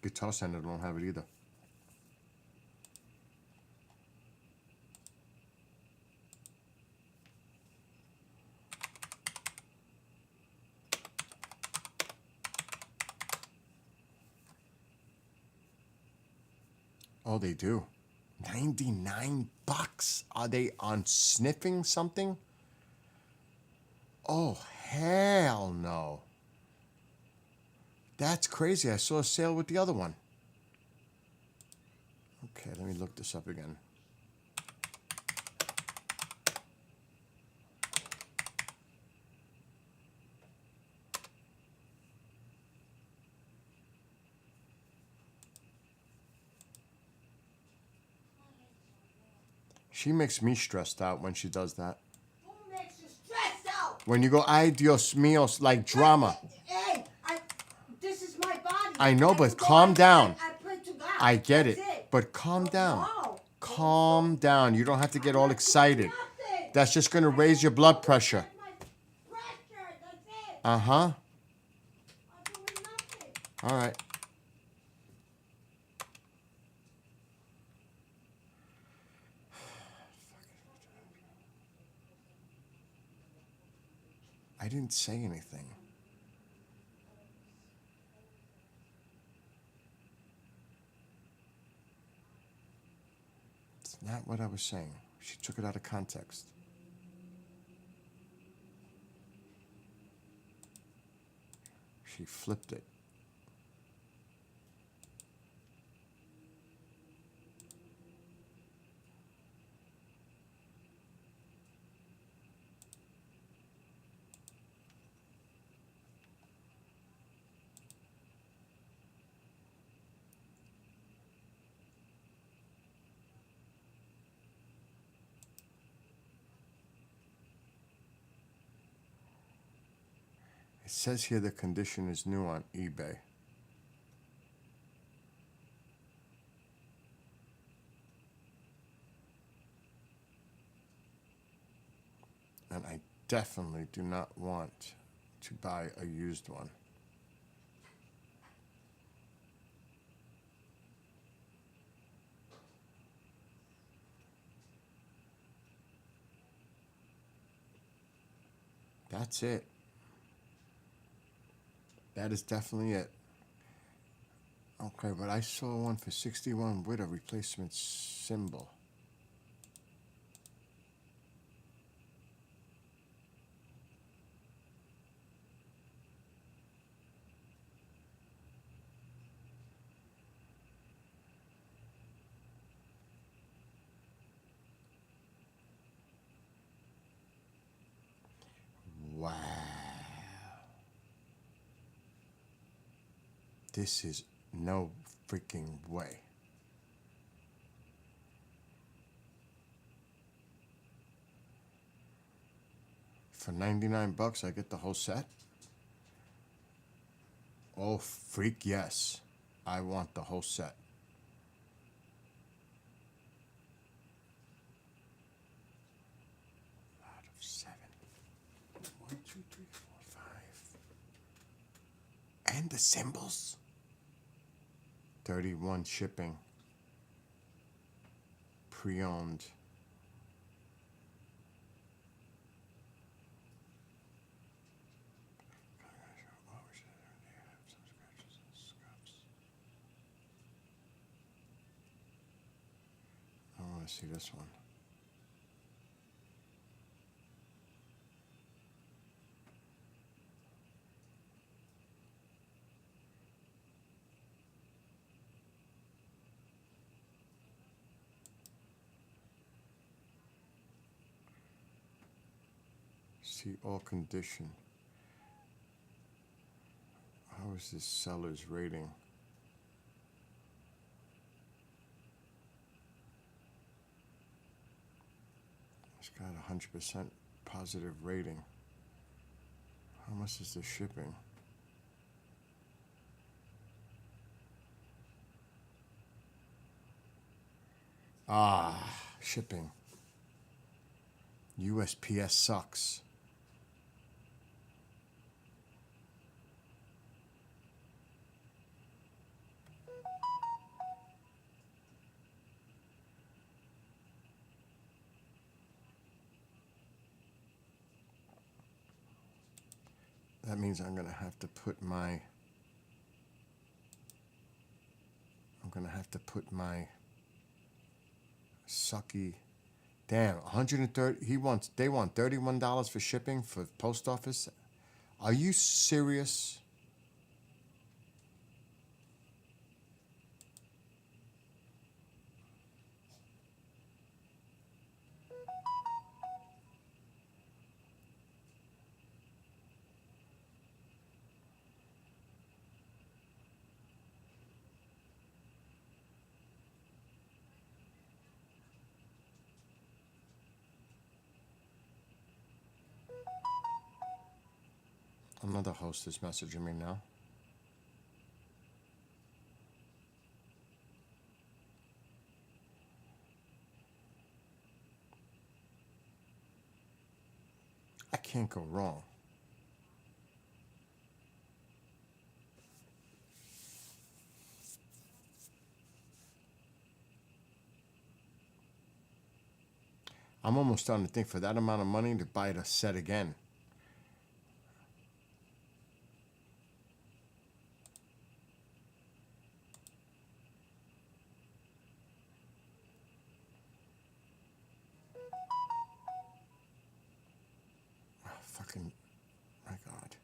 Guitar Center don't have it either. Oh, they do. $99. Are they on sniffing something? Oh, hell no. That's crazy. I saw a sale with the other one. Okay, let me look this up again. She makes me stressed out when she does that. Who makes you stressed out? When you go, ay Dios míos, like drama. Hey, this is my body. I know, but can go calm out down. I pray to God. I get it, That's but calm down. No. Calm down. You don't have to get all excited. Nothing. That's just going to raise your blood pressure. My pressure, that's it. Uh-huh. I'm doing nothing. All right. I didn't say anything. It's not what I was saying. She took it out of context. She flipped it. It says here the condition is new on eBay. And I definitely do not want to buy a used one. That's it. That is definitely it. Okay, but I saw one for 61 with a replacement cymbal. Wow. This is no freaking way. For $99, I get the whole set? Oh, freak, yes. I want the whole set. Out of 7. 1, 2, 3, 4, 5. And the cymbals? 31 shipping. Pre-owned. I want to see this one. See all condition. How is this seller's rating? It's got 100% positive rating. How much is the shipping? Ah, shipping. USPS sucks. That means I'm gonna have to put my sucky. Damn, 130. They want $31 for shipping for post office. Are you serious? Another host is messaging me now. I can't go wrong. I'm almost starting to think for that amount of money to buy the set again. Oh, fucking, my God.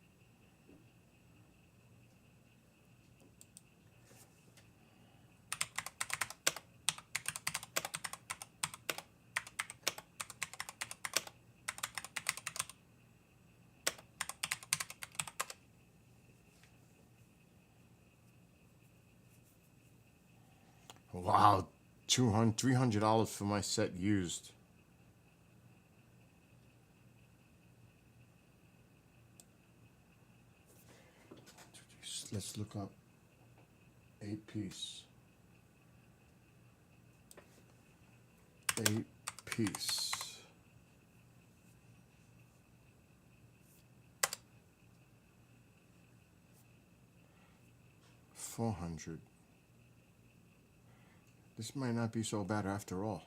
Wow, $300 for my set used. Let's look up 8-piece. 8-piece. $400. This might not be so bad after all.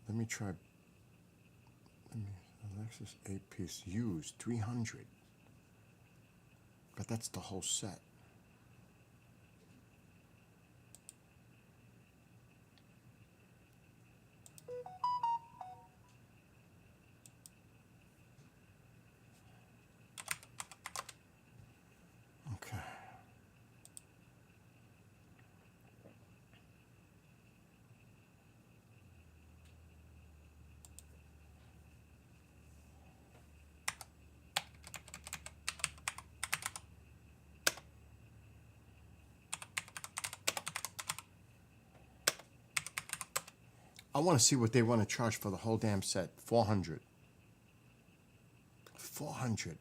Let me try. Lexus 8-piece used 300. But that's the whole set. Okay. I want to see what they want to charge for the whole damn set. 400. 400.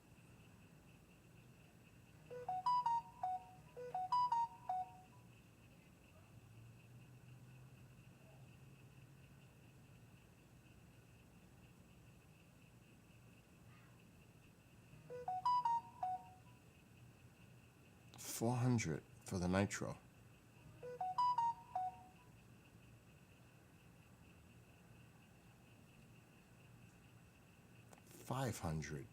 $400 for the Nitro. $500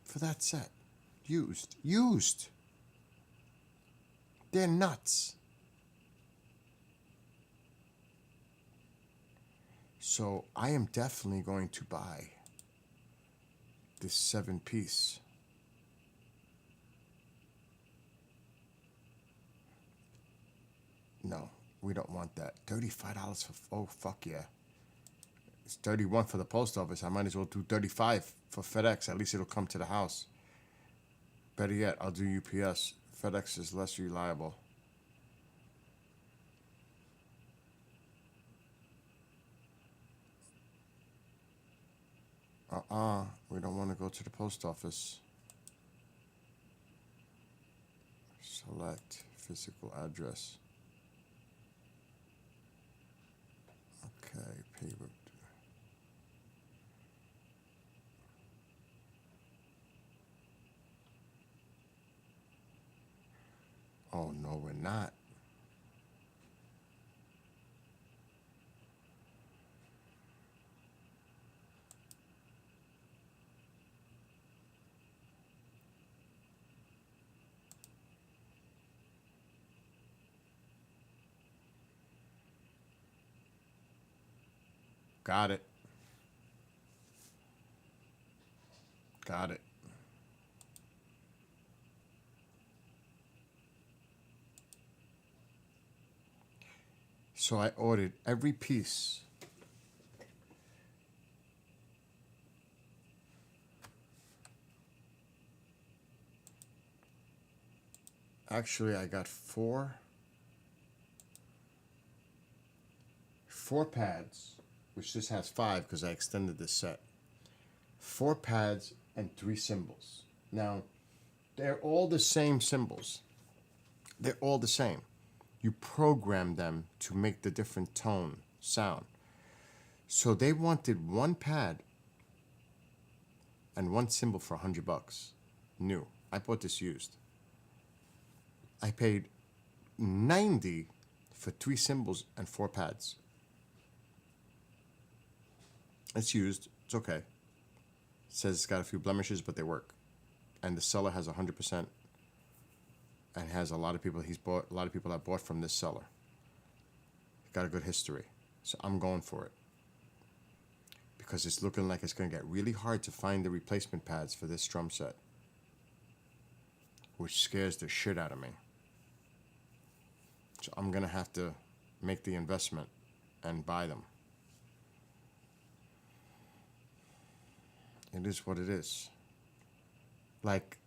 for that set. Used. They're nuts. So I am definitely going to buy this 7-piece. No, we don't want that. $35 for, oh, fuck yeah. It's 31 for the post office. I might as well do 35 for FedEx. At least it'll come to the house. Better yet, I'll do UPS. FedEx is less reliable. We don't want to go to the post office. Select physical address. Okay, paper. Oh no, we're not. Got it. Got it. So I ordered every piece. Actually, I got four pads, which this has 5 because I extended this set. 4 pads and 3 cymbals. Now, they're all the same cymbals. They're all the same. You program them to make the different tone sound. So they wanted 1 pad and 1 cymbal for $100. New. I bought this used. I paid $90 for 3 cymbals and 4 pads. It's used. It's okay. It says it's got a few blemishes, but they work. And the seller has 100%. And has a lot of people that bought from this seller. Got a good history. So I'm going for it. Because it's looking like it's going to get really hard to find the replacement pads for this drum set. Which scares the shit out of me. So I'm going to have to make the investment and buy them. It is what it is. Like,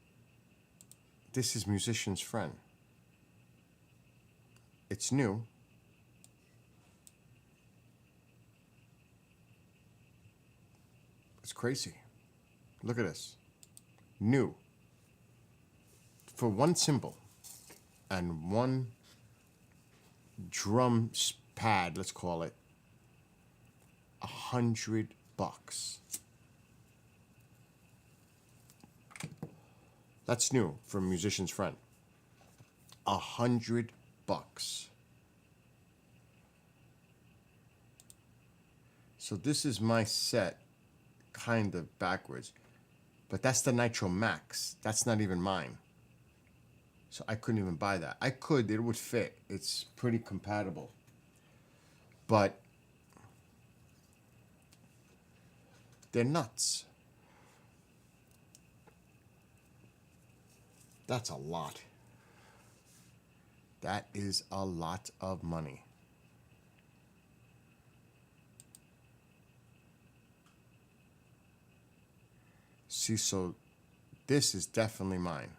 this is Musician's Friend. It's new. It's crazy. Look at this. New. For 1 cymbal and 1 drum pad, let's call it, $100. That's new from Musician's Friend. $100. So this is my set, kind of backwards, but that's the Nitro Max. That's not even mine. So I couldn't even buy that. I could, it would fit. It's pretty compatible. But they're nuts. That's a lot. That is a lot of money. See, so this is definitely mine.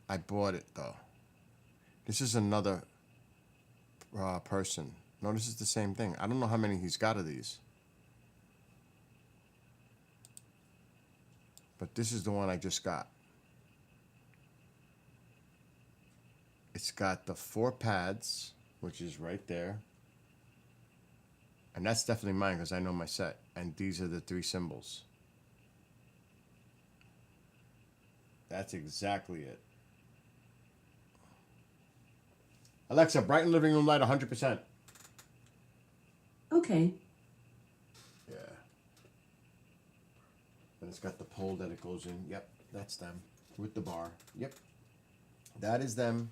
I bought it though. This is another person. No, this is the same thing. I don't know how many he's got of these. But this is the one I just got. It's got the 4 pads, which is right there. And that's definitely mine because I know my set. And these are the 3 cymbals. That's exactly it. Alexa, brighten living room light 100%. Okay. Yeah. And it's got the pole that it goes in. Yep, that's them. With the bar. Yep. That is them.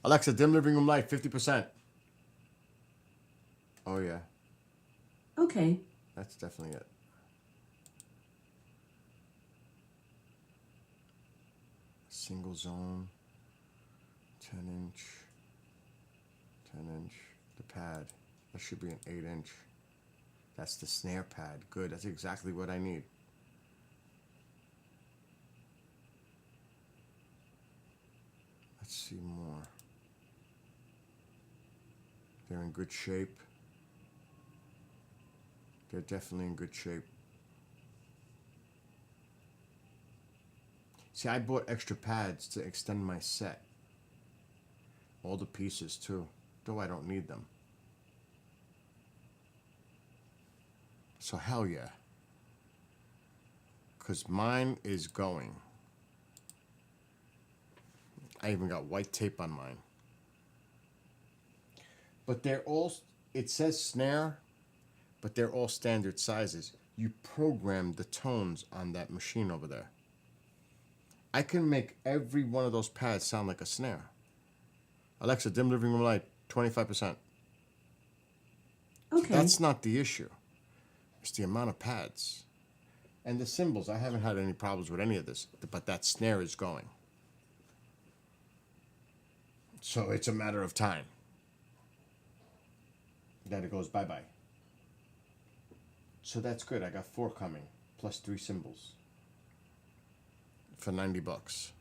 Alexa, dim living room light 50%. Oh, yeah. Okay. That's definitely it. Single zone. 10-inch. 10-inch. The pad. That should be an 8-inch. That's the snare pad. Good. That's exactly what I need. see more. They're in good shape. They're definitely in good shape. See, I bought extra pads to extend my set. All the pieces too, though I don't need them. So hell yeah. Because mine is going. I even got white tape on mine. But they're all, it says snare, but they're all standard sizes. You program the tones on that machine over there. I can make every one of those pads sound like a snare. Alexa, dim living room light, 25%. Okay. That's not the issue. It's the amount of pads. And the cymbals, I haven't had any problems with any of this, but that snare is going. So it's a matter of time that it goes bye-bye. So that's good. I got 4 coming, plus 3 cymbals for $90.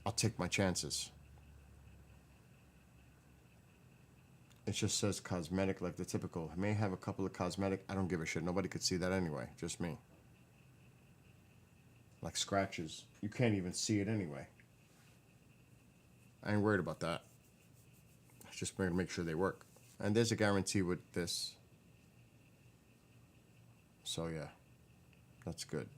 I'll take my chances. It just says cosmetic, like the typical. I may have a couple of cosmetic. I don't give a shit. Nobody could see that anyway. Just me. Like scratches. You can't even see it anyway. I ain't worried about that. I just going to make sure they work. And there's a guarantee with this. So yeah, that's good.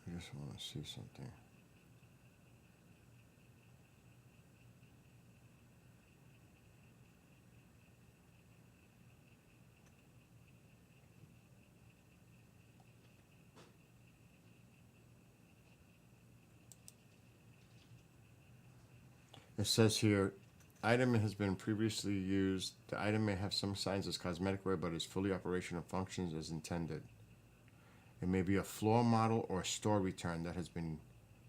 I just want to see something. It says here, item has been previously used. The item may have some signs as cosmetic wear, but is fully operational, functions as intended. It may be a floor model or a store return that has been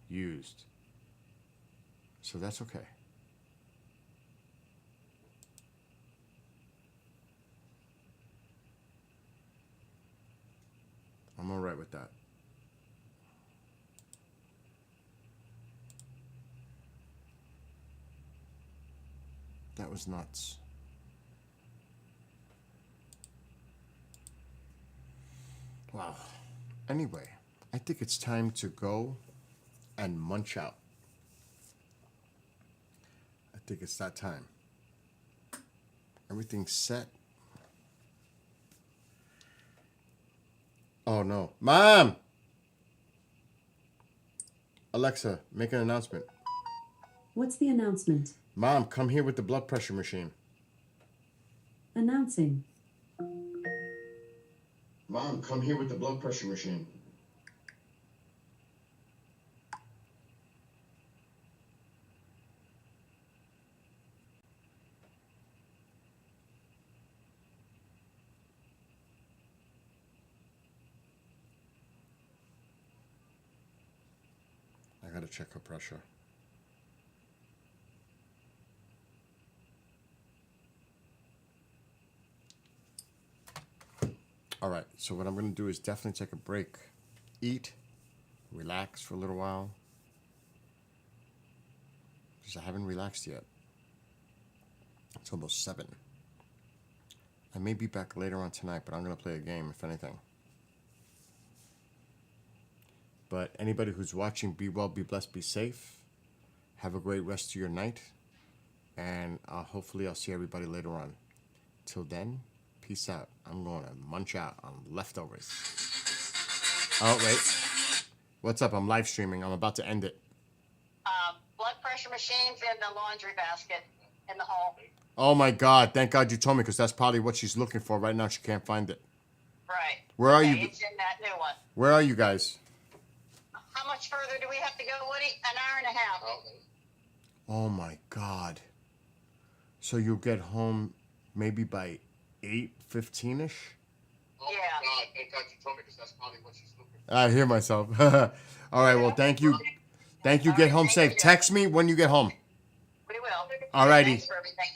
used. So that's okay. I'm all right with that. That was nuts. Wow. Anyway, I think it's time to go and munch out. I think it's that time. Everything's set. Oh no. Mom! Alexa, make an announcement. What's the announcement? Mom, come here with the blood pressure machine. Announcing. Mom, come here with the blood pressure machine. I gotta check her pressure. All right, so what I'm gonna do is definitely take a break, eat, relax for a little while, because I haven't relaxed yet. It's almost 7. I may be back later on tonight, but I'm gonna play a game, if anything. But anybody who's watching, be well, be blessed, be safe. Have a great rest of your night, and hopefully I'll see everybody later on. Till then, peace out. I'm going to munch out on leftovers. Oh, wait. What's up? I'm live streaming. I'm about to end it. Blood pressure machines in the laundry basket in the hall. Oh, my God. Thank God you told me, because that's probably what she's looking for right now. She can't find it. Right. Where are you? It's in that new one. Where are you guys? How much further do we have to go, Woody? An hour and a half. Oh, my God. So you'll get home maybe by 8:15-ish? thank God you told me because that's probably what she's looking for. I hear myself. All right. Well, thank you. Thank you. All Get right, home thank safe. you. Text me when you get home. We will. All righty. Thanks for everything.